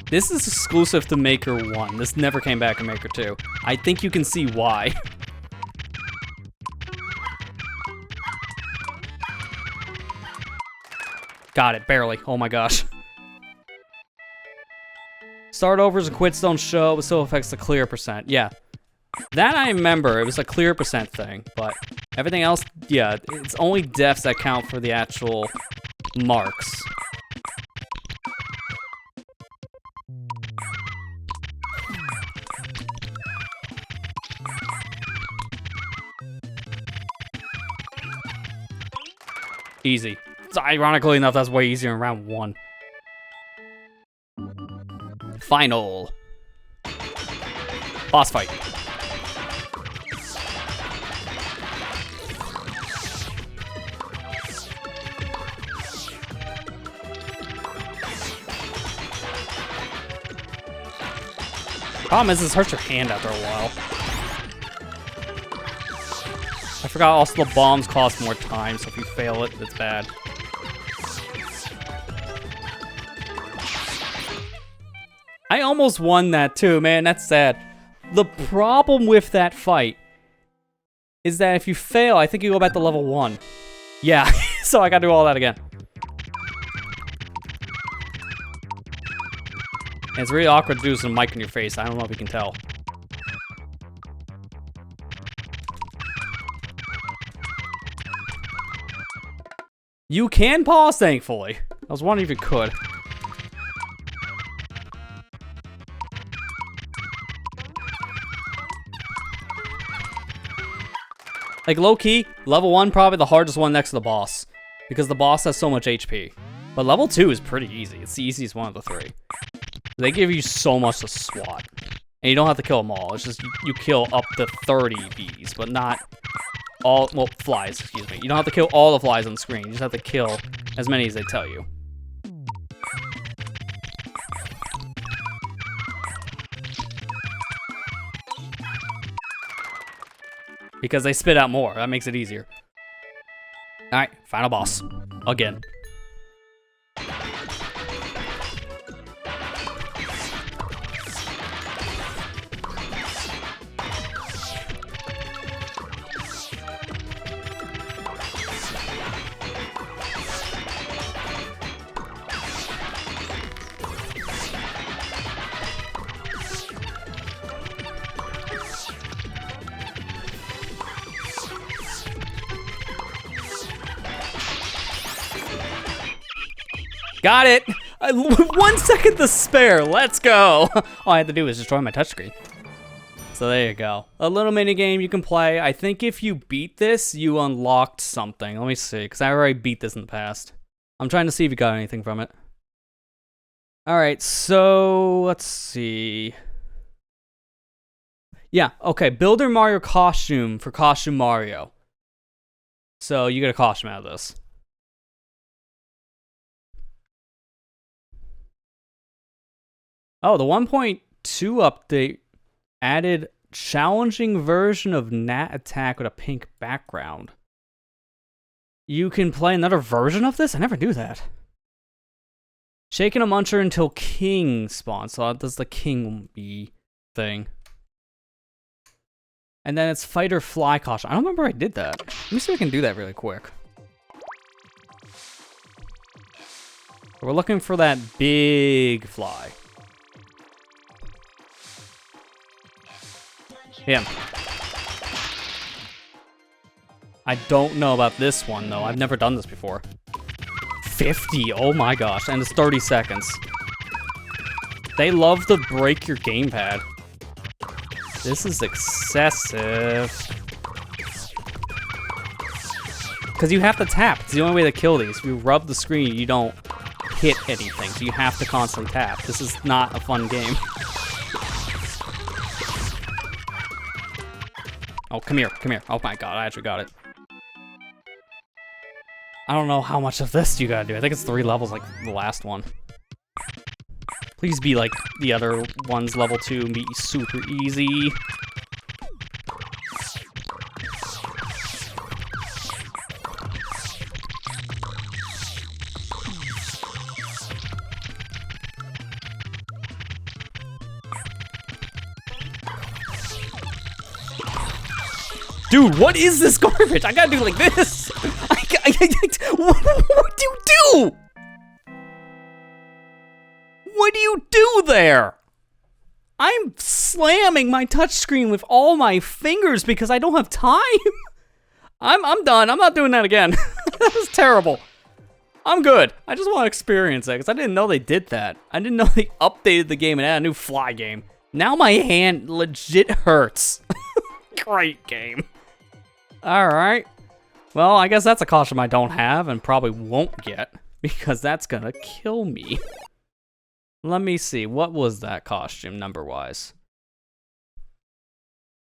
This is exclusive to Maker 1. This never came back in Maker 2. I think you can see why. Got it, barely. Oh my gosh. Start overs and quits don't show, but still affects the clear percent. Yeah. That I remember. It was a clear percent thing, but everything else, yeah, it's only deaths that count for the actual marks. Easy. So ironically enough, that's way easier in round 1. Final. Boss fight. Problem is, this hurts your hand after a while. I forgot also the bombs cost more time, so if you fail it, it's bad. I almost won that too, man. That's sad. The problem with that fight is that if you fail, I think you go back to level 1. Yeah, so I gotta do all that again. And it's really awkward to do this with a mic in your face. I don't know if you can tell. You can pause, thankfully. I was wondering if you could. Like, low-key, level 1 probably the hardest one next to the boss. Because the boss has so much HP. But level 2 is pretty easy. It's the easiest one of the 3. They give you so much to swat. And you don't have to kill them all. It's just you kill up to 30 bees, but not all, well, flies, excuse me. You don't have to kill all the flies on the screen. You just have to kill as many as they tell you. Because they spit out more. That makes it easier. Alright, final boss. Again. Got it! 1 second to spare, let's go! All I had to do was destroy my touchscreen. So there you go. A little mini game you can play. I think if you beat this, you unlocked something. Let me see, because I already beat this in the past. I'm trying to see if you got anything from it. Alright, so let's see. Yeah, okay, Builder Mario costume for Costume Mario. So you get a costume out of this. Oh, the 1.2 update Added challenging version of Gnat Attack with a pink background. You can play another version of this? I never knew that. Shaking a muncher until king spawns. So that does the king bee thing. And then it's fight or fly caution. I don't remember I did that. Let me see if I can do that really quick. We're looking for that big fly. Him. I don't know about this one, though. I've never done this before. 50, oh my gosh, and it's 30 seconds. They love to break your gamepad. This is excessive. Because you have to tap. It's the only way to kill these. If you rub the screen, you don't hit anything. So you have to constantly tap. This is not a fun game. Oh, come here, come here. Oh my god, I actually got it. I don't know how much of this you gotta do. I think it's 3 levels like the last one. Please be like the other ones, level 2, and be super easy. Dude, what is this garbage? I gotta do like this. What do you do? What do you do there? I'm slamming my touchscreen with all my fingers because I don't have time. I'm done. I'm not doing that again. That was terrible. I'm good. I just want to experience it because I didn't know they did that. I didn't know they updated the game and added a new fly game. Now my hand legit hurts. Great game. Alright. Well, I guess that's a costume I don't have and probably won't get because that's gonna kill me. Let me see. What was that costume number-wise?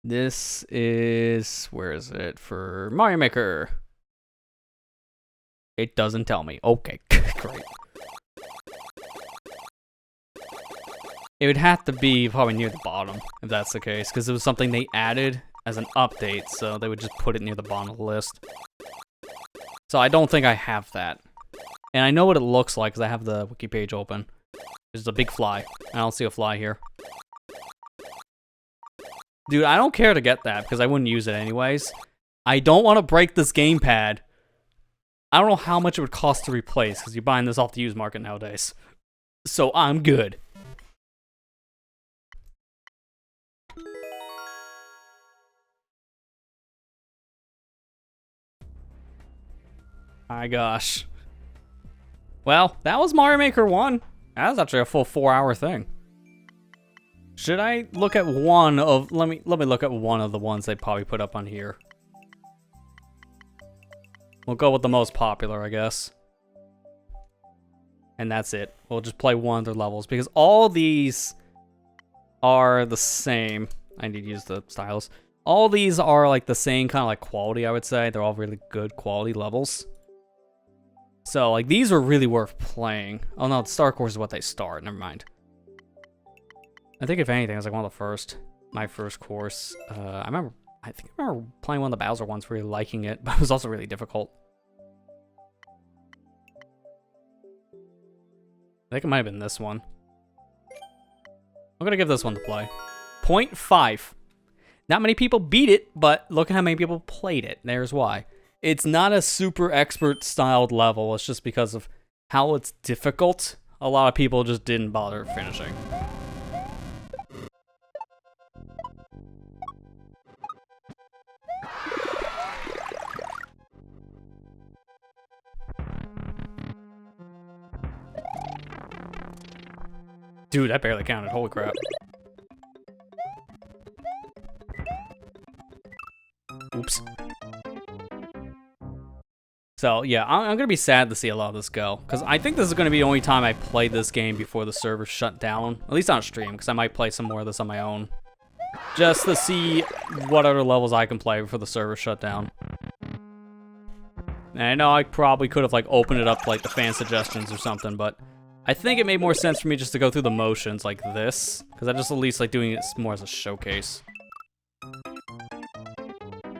This is... where is it? For Mario Maker. It doesn't tell me. Okay, great. It would have to be probably near the bottom, if that's the case, because it was something they added as an update, so they would just put it near the bottom of the list. So I don't think I have that. And I know what it looks like, because I have the wiki page open. There's a big fly. I don't see a fly here. Dude, I don't care to get that, because I wouldn't use it anyways. I don't want to break this gamepad. I don't know how much it would cost to replace, because you're buying this off the used market nowadays. So I'm good. My gosh. Well, that was Mario Maker 1. That was actually a full 4-hour thing. Should I look at one of... Let me look at one of the ones they probably put up on here. We'll go with the most popular, I guess. And that's it. We'll just play one of their levels because all these are the same. I need to use the stylus. All these are like the same kind of like quality, I would say. They're all really good quality levels. So, like, these are really worth playing. Oh, no, the Star Course is what they start. Never mind. I think, if anything, it was, like, one of the first. My first course. I think I remember playing one of the Bowser ones, really liking it, but it was also really difficult. I think it might have been this one. I'm gonna give this one to play. 0.5. Not many people beat it, but look at how many people played it. There's why. It's not a super expert styled level. It's just because of how it's difficult. A lot of people just didn't bother finishing. Dude, that barely counted. Holy crap. Oops. So, yeah, I'm going to be sad to see a lot of this go. Because I think this is going to be the only time I play this game before the server shut down. At least on stream, because I might play some more of this on my own. Just to see what other levels I can play before the server shut down. And I know I probably could have, like, opened it up to, like, the fan suggestions or something, but I think it made more sense for me just to go through the motions like this, because I just at least like doing it more as a showcase.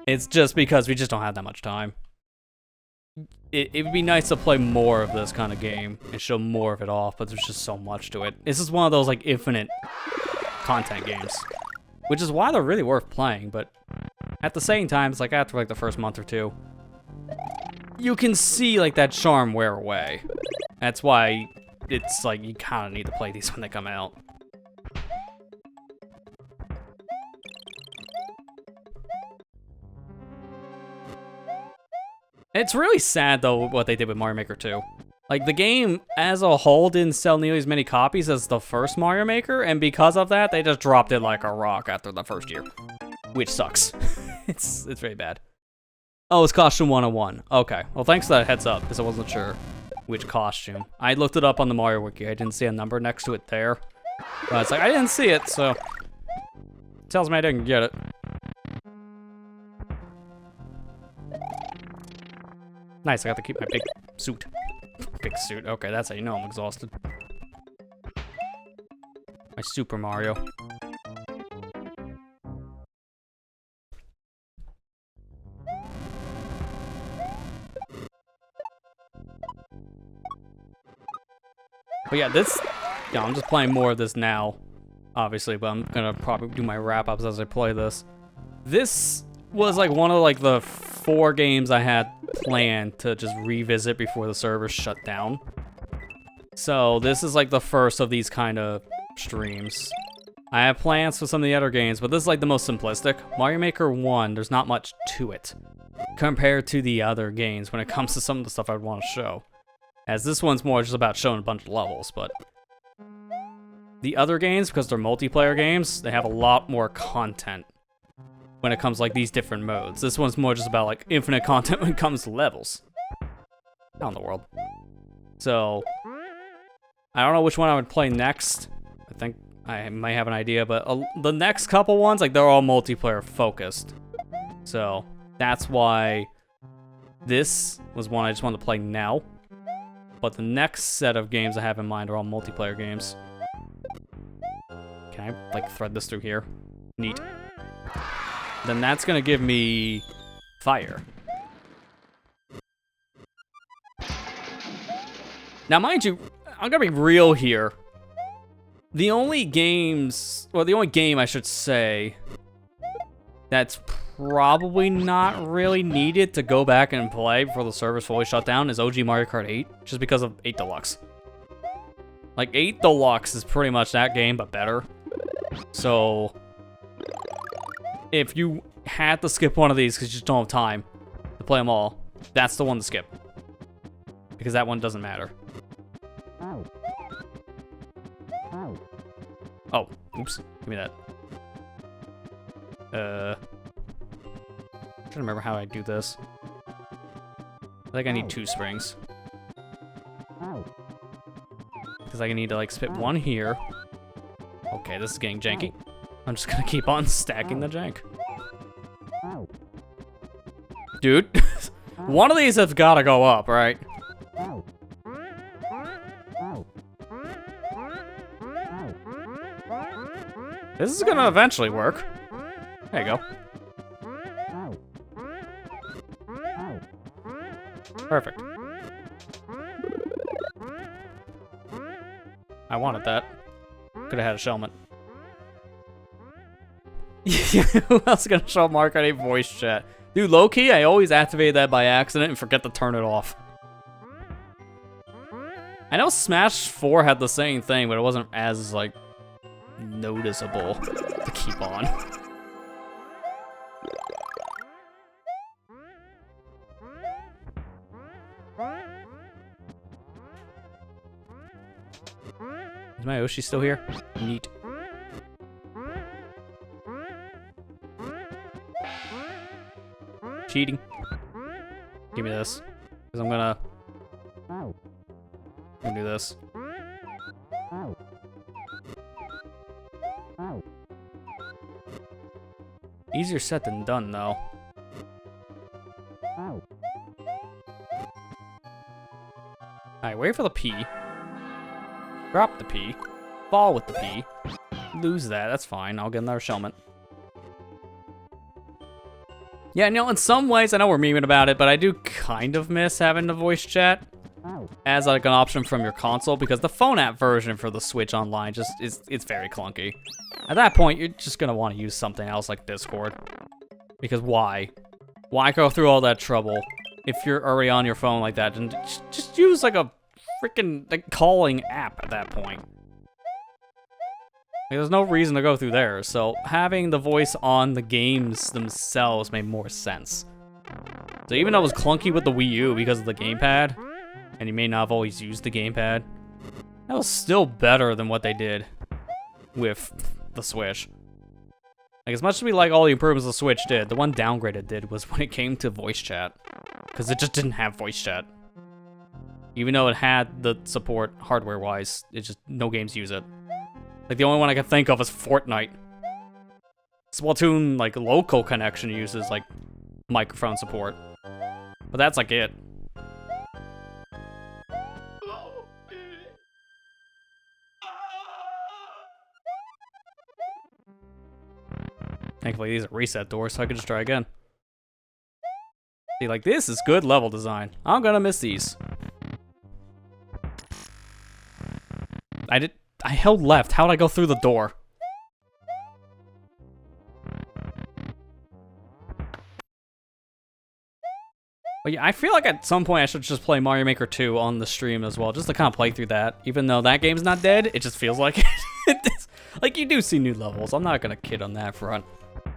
It's just because we just don't have that much time. It would be nice to play more of this kind of game and show more of it off, but there's just so much to it. This is one of those like infinite content games, which is why they're really worth playing, but at the same time, it's like after like the first month or two, you can see like that charm wear away. That's why it's like you kind of need to play these when they come out. It's really sad though what they did with Mario Maker 2. Like the game as a whole didn't sell nearly as many copies as the first Mario Maker, and because of that, they just dropped it like a rock after the first year, which sucks. It's very bad. Oh, it's costume 101. Okay, well thanks for that heads up, because I wasn't sure which costume. I looked it up on the Mario Wiki. I didn't see a number next to it there. But it's like, I didn't see it, so it tells me I didn't get it. Nice, I got to keep my big suit. Big suit. Okay, that's how you know I'm exhausted. My Super Mario. But yeah, this, yeah, I'm just playing more of this now, obviously, but I'm gonna probably do my wrap-ups as I play this. This was like one of like the 4 games I had planned to just revisit before the servers shut down. So this is like the first of these kind of streams. I have plans for some of the other games, but this is like the most simplistic. Mario Maker 1, there's not much to it compared to the other games when it comes to some of the stuff I'd want to show. As this one's more just about showing a bunch of levels, but the other games, because they're multiplayer games, they have a lot more content when it comes to like these different modes. This one's more just about like infinite content when it comes to levels. How in the world? So, I don't know which one I would play next. I think I might have an idea, but the next couple ones, like they're all multiplayer focused. So, that's why this was one I just wanted to play now. But the next set of games I have in mind are all multiplayer games. Can I, like, thread this through here? Neat. Then that's gonna give me fire. Now, mind you, I'm gonna be real here. The only games, well, the only game I should say that's probably not really needed to go back and play before the servers fully shut down is OG Mario Kart 8, just because of 8 Deluxe. Like, 8 Deluxe is pretty much that game, but better. So, if you had to skip one of these because you just don't have time to play them all, that's the one to skip. Because that one doesn't matter. Oh, oops. Give me that. I'm trying to remember how I do this. I think I need 2 springs. Because I need to, like, spit one here. Okay, this is getting janky. I'm just gonna keep on stacking the jank. Dude, one of these has gotta go up, right? This is gonna eventually work. There you go. Perfect. I wanted that. Could have had a Shellman. Who else is gonna show Mark on a voice chat? Dude, low-key, I always activate that by accident and forget to turn it off. I know Smash 4 had the same thing, but it wasn't as, like, noticeable to keep on. Is my Yoshi still here? Neat. Cheating. Give me this. Because I'm gonna do this. Easier said than done, though. Alright, wait for the P. Drop the P. Fall with the P. Lose that. That's fine. I'll get another Shellment. Yeah, you know, in some ways, I know we're memeing about it, but I do kind of miss having the voice chat as like an option from your console, because the phone app version for the Switch Online just it's very clunky. At that point, you're just gonna want to use something else like Discord. Because why? Why go through all that trouble if you're already on your phone like that? And just use like a freaking like calling app at that point. Like, there's no reason to go through there, so having the voice on the games themselves made more sense. So even though it was clunky with the Wii U because of the gamepad, and you may not have always used the gamepad, that was still better than what they did with the Switch. Like, as much as we like all the improvements the Switch did, the one downgrade it did was when it came to voice chat. Because it just didn't have voice chat. Even though it had the support hardware-wise, it just, no games use it. Like, the only one I can think of is Fortnite. Splatoon, like, local connection uses, like, microphone support. But that's, like, it. Thankfully, these are reset doors, so I can just try again. See, like, this is good level design. I'm gonna miss these. I held left. How'd I go through the door? But yeah, I feel like at some point I should just play Mario Maker 2 on the stream as well, just to kind of play through that. Even though that game's not dead, it just feels like it. Like, you do see new levels. I'm not gonna kid on that front.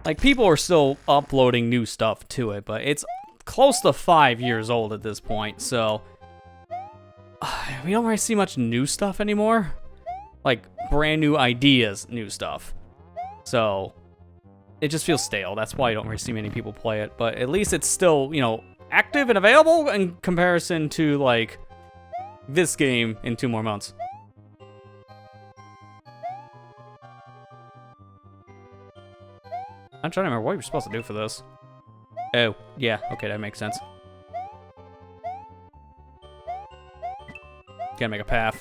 Like, people are still uploading new stuff to it, but it's close to 5 years old at this point, so we don't really see much new stuff anymore. Like, brand new ideas, new stuff. So, it just feels stale. That's why you don't really see many people play it. But at least it's still, you know, active and available in comparison to, like, this game in 2 more months. I'm trying to remember what you're supposed to do for this. Oh, yeah, okay, that makes sense. Gotta make a path.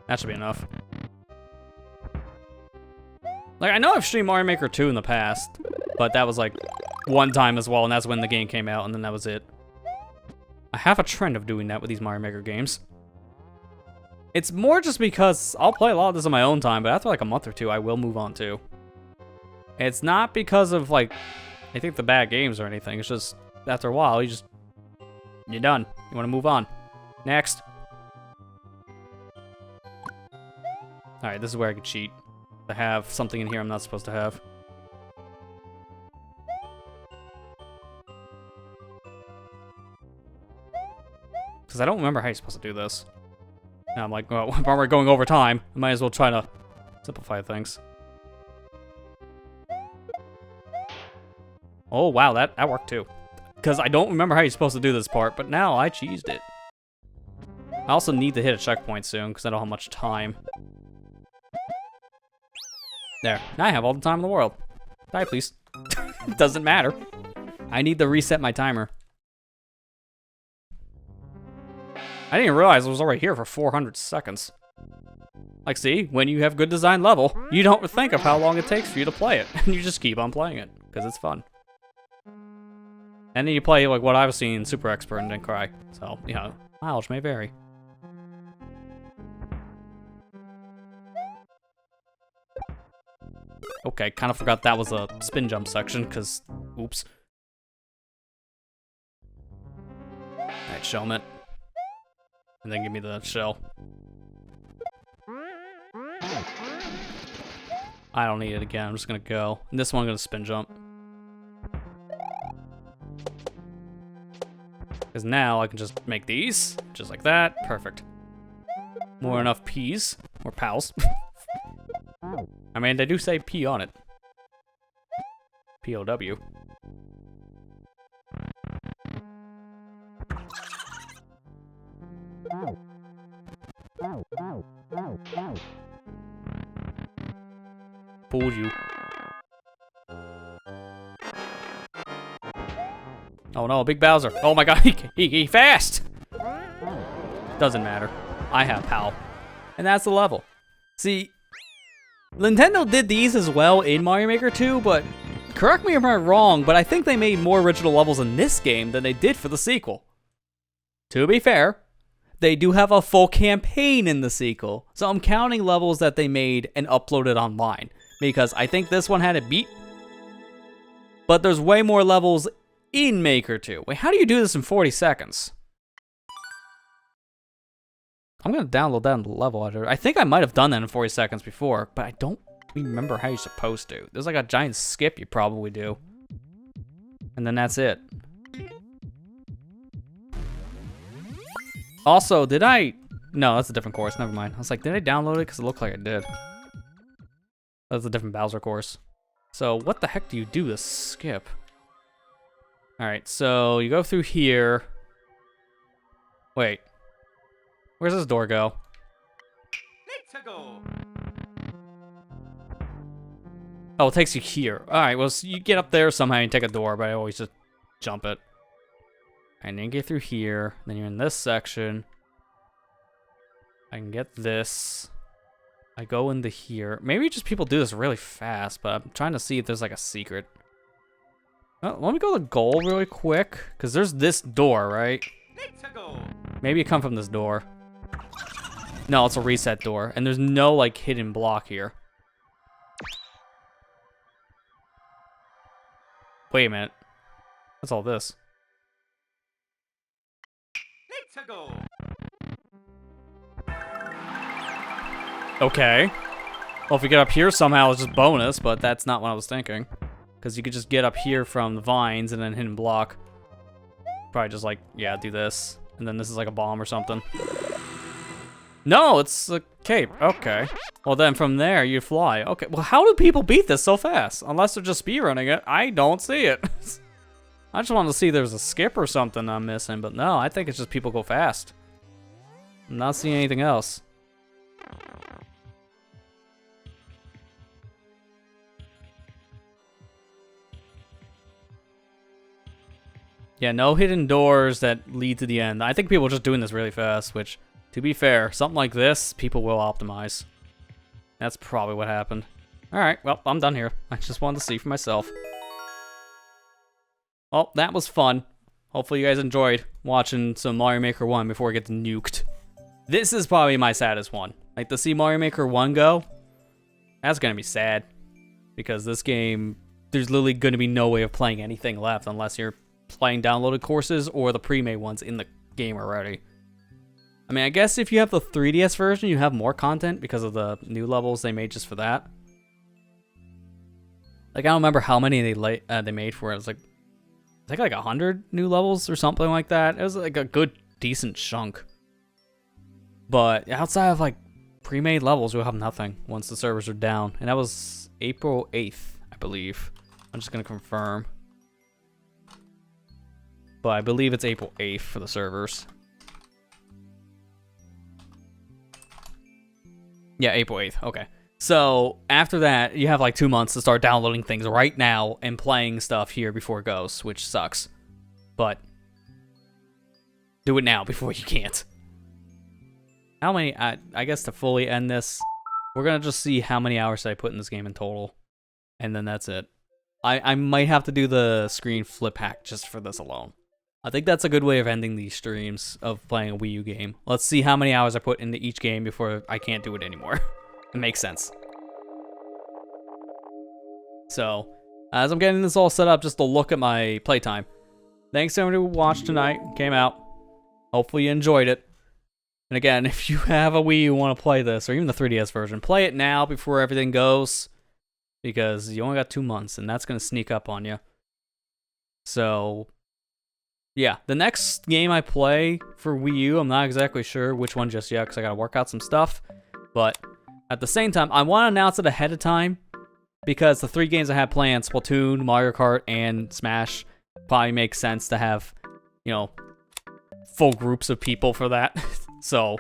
That should be enough. Like, I know I've streamed Mario Maker 2 in the past, but that was like one time as well, and that's when the game came out, and then that was it. I have a trend of doing that with these Mario Maker games. It's more just because I'll play a lot of this on my own time, but after like a month or two, I will move on to. It's not because of like, I think the bad games or anything. It's just after a while, you're done. You want to move on. Next. All right, this is where I can cheat. I have something in here I'm not supposed to have. Because I don't remember how you're supposed to do this. Now I'm like, well, while we're going over time, I might as well try to simplify things. Oh, wow, that worked too. Because I don't remember how you're supposed to do this part, but now I cheesed it. I also need to hit a checkpoint soon, because I don't have much time. There. Now I have all the time in the world. Die, please. Doesn't matter. I need to reset my timer. I didn't realize I was already here for 400 seconds. Like, see, when you have good design level, you don't think of how long it takes for you to play it, and you just keep on playing it, because it's fun. And then you play, like, what I've seen, Super Expert, and then cry. So, you know, mileage may vary. Okay, kind of forgot that was a spin jump section, because, oops. Alright, Shellment. And then give me the shell. I don't need it again, I'm just gonna go. And this one I'm gonna spin jump. Because now I can just make these, just like that, perfect. More enough P's, or pals. I mean, they do say P on it. P-O-W. Fooled you. Oh no, Big Bowser. Oh my god, he fast! Doesn't matter. I have PAL. And that's the level. See, Nintendo did these as well in Mario Maker 2, but correct me if I'm wrong, but I think they made more original levels in this game than they did for the sequel. To be fair, they do have a full campaign in the sequel, so I'm counting levels that they made and uploaded online, because I think this one had it beat, but there's way more levels in Maker 2. Wait, how do you do this in 40 seconds? I'm gonna download that level editor. I think I might have done that in 40 seconds before, but I don't remember how you're supposed to. There's like a giant skip you probably do. And then that's it. Also, did I... No, that's a different course. Never mind. I was like, did I download it? Because it looked like I did. That's a different Bowser course. So, what the heck do you do to skip? Alright, so you go through here. Wait. Where's this door go? Let's go. Oh, it takes you here. Alright, well, so you get up there somehow and take a door, but I always just jump it. And then get through here. Then you're in this section. I can get this. I go into here. Maybe just people do this really fast, but I'm trying to see if there's like a secret. Oh, let me go to the goal really quick, because there's this door, right? Let's go. Maybe you come from this door. No, it's a reset door, and there's no like hidden block here. Wait a minute. What's all this? Let's go. Okay. Well, if we get up here somehow, it's just bonus, but that's not what I was thinking. Because you could just get up here from the vines and then hidden block. Probably just like, yeah, do this. And then this is like a bomb or something. No, it's a cape. Okay. Well, then from there, you fly. Okay, well, how do people beat this so fast? Unless they're just speedrunning it. I don't see it. I just wanted to see if there's a skip or something I'm missing, but no, I think it's just people go fast. I'm not seeing anything else. Yeah, no hidden doors that lead to the end. I think people are just doing this really fast, which, to be fair, something like this, people will optimize. That's probably what happened. Alright, well, I'm done here. I just wanted to see for myself. Well, that was fun. Hopefully you guys enjoyed watching some Mario Maker 1 before it gets nuked. This is probably my saddest one. Like, to see Mario Maker 1 go, that's gonna be sad. Because this game, there's literally gonna be no way of playing anything left unless you're playing downloaded courses or the pre-made ones in the game already. I mean, I guess if you have the 3DS version, you have more content because of the new levels they made just for that. Like, I don't remember how many they made for it. It was like, I think like 100 new levels or something like that. It was like a good, decent chunk. But outside of like pre-made levels, you'll have nothing once the servers are down. And that was April 8th, I believe. I'm just gonna confirm. But I believe it's April 8th for the servers. Yeah, April 8th. Okay. So after that, you have like 2 months to start downloading things right now and playing stuff here before it goes, which sucks. But do it now before you can't. How many? I guess to fully end this, we're gonna just see how many hours I put in this game in total, and then that's it. I might have to do the screen flip hack just for this alone. I think that's a good way of ending these streams of playing a Wii U game. Let's see how many hours I put into each game before I can't do it anymore. It makes sense. So, as I'm getting this all set up, just to look at my playtime. Thanks to everyone who watched tonight, came out. Hopefully you enjoyed it. And again, if you have a Wii U and want to play this, or even the 3DS version, play it now before everything goes. Because you only got 2 months, and that's going to sneak up on you. So, yeah, the next game I play for Wii U, I'm not exactly sure which one just yet, because I got to work out some stuff. But at the same time, I want to announce it ahead of time, because the 3 games I have planned, Splatoon, Mario Kart, and Smash, probably makes sense to have, you know, full groups of people for that. So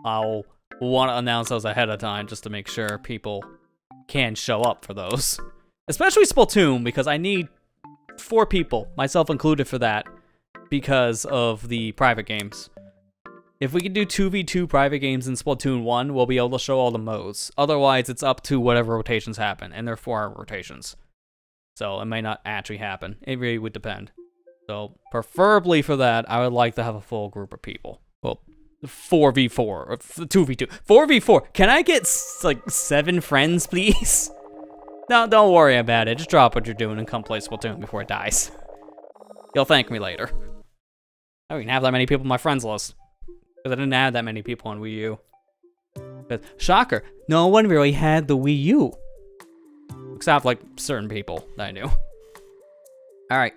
I'll want to announce those ahead of time just to make sure people can show up for those. Especially Splatoon, because I need 4 people, myself included, for that. because of the private games. If we can do 2v2 private games in Splatoon 1, we'll be able to show all the modes. Otherwise, it's up to whatever rotations happen, and they're 4-hour rotations. So it may not actually happen. It really would depend. So preferably for that, I would like to have a full group of people. Well, 4v4 or 2v2. 4v4. Can I get like 7 friends, please? No, don't worry about it. Just drop what you're doing and come play Splatoon before it dies. You'll thank me later. I don't even have that many people on my friends list. Because I didn't have that many people on Wii U. But, shocker, no one really had the Wii U. Except, like, certain people that I knew. Alright,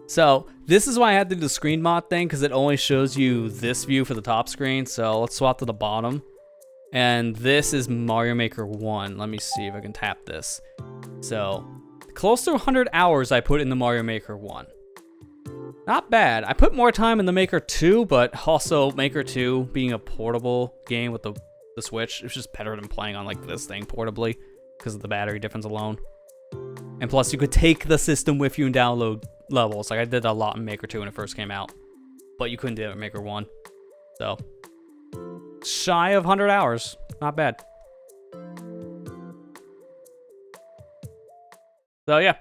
so this is why I had to do the screen mod thing, because it only shows you this view for the top screen. So let's swap to the bottom. And this is Mario Maker 1. Let me see if I can tap this. So, close to 100 hours I put in the Mario Maker 1. Not bad. I put more time in the Maker 2, but also Maker 2 being a portable game with the Switch, it's just better than playing on like this thing portably because of the battery difference alone. And plus, you could take the system with you and download levels. Like I did a lot in Maker 2 when it first came out, but you couldn't do it in Maker 1. So, shy of 100 hours. Not bad. So, yeah.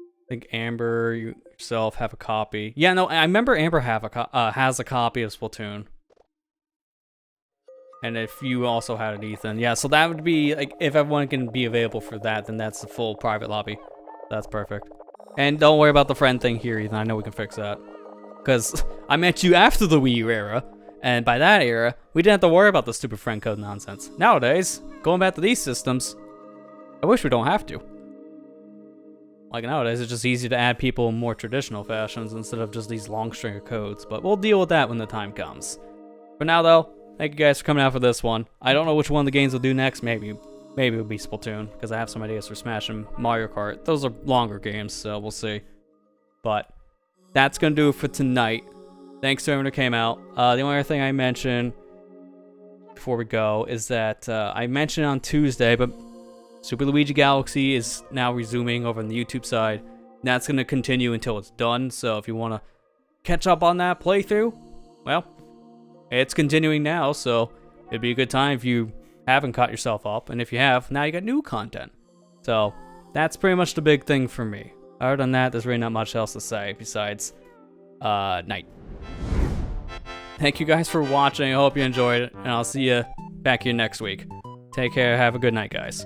I think Amber, you yourself have a copy. Yeah, no, I remember Amber has a copy of Splatoon. And if you also had it, Ethan. Yeah, so that would be, like, if everyone can be available for that, then that's the full private lobby. That's perfect. And don't worry about the friend thing here, Ethan. I know we can fix that. Because I met you after the Wii U era. And by that era, we didn't have to worry about the stupid friend code nonsense. Nowadays, going back to these systems, I wish we don't have to. Like nowadays, it's just easy to add people in more traditional fashions instead of just these long string of codes. But we'll deal with that when the time comes. For now, though, thank you guys for coming out for this one. I don't know which one of the games we'll do next. Maybe it'll be Splatoon, because I have some ideas for Smash and Mario Kart. Those are longer games, so we'll see. But that's going to do it for tonight. Thanks to everyone who came out. The only other thing I mentioned before we go is that I mentioned on Tuesday, but Super Luigi Galaxy is now resuming over on the YouTube side. That's going to continue until it's done, so if you want to catch up on that playthrough, well, it's continuing now, so it'd be a good time if you haven't caught yourself up, and if you have, now you got new content. So, that's pretty much the big thing for me. Other than that, there's really not much else to say besides, night. Thank you guys for watching, I hope you enjoyed it, and I'll see you back here next week. Take care, have a good night, guys.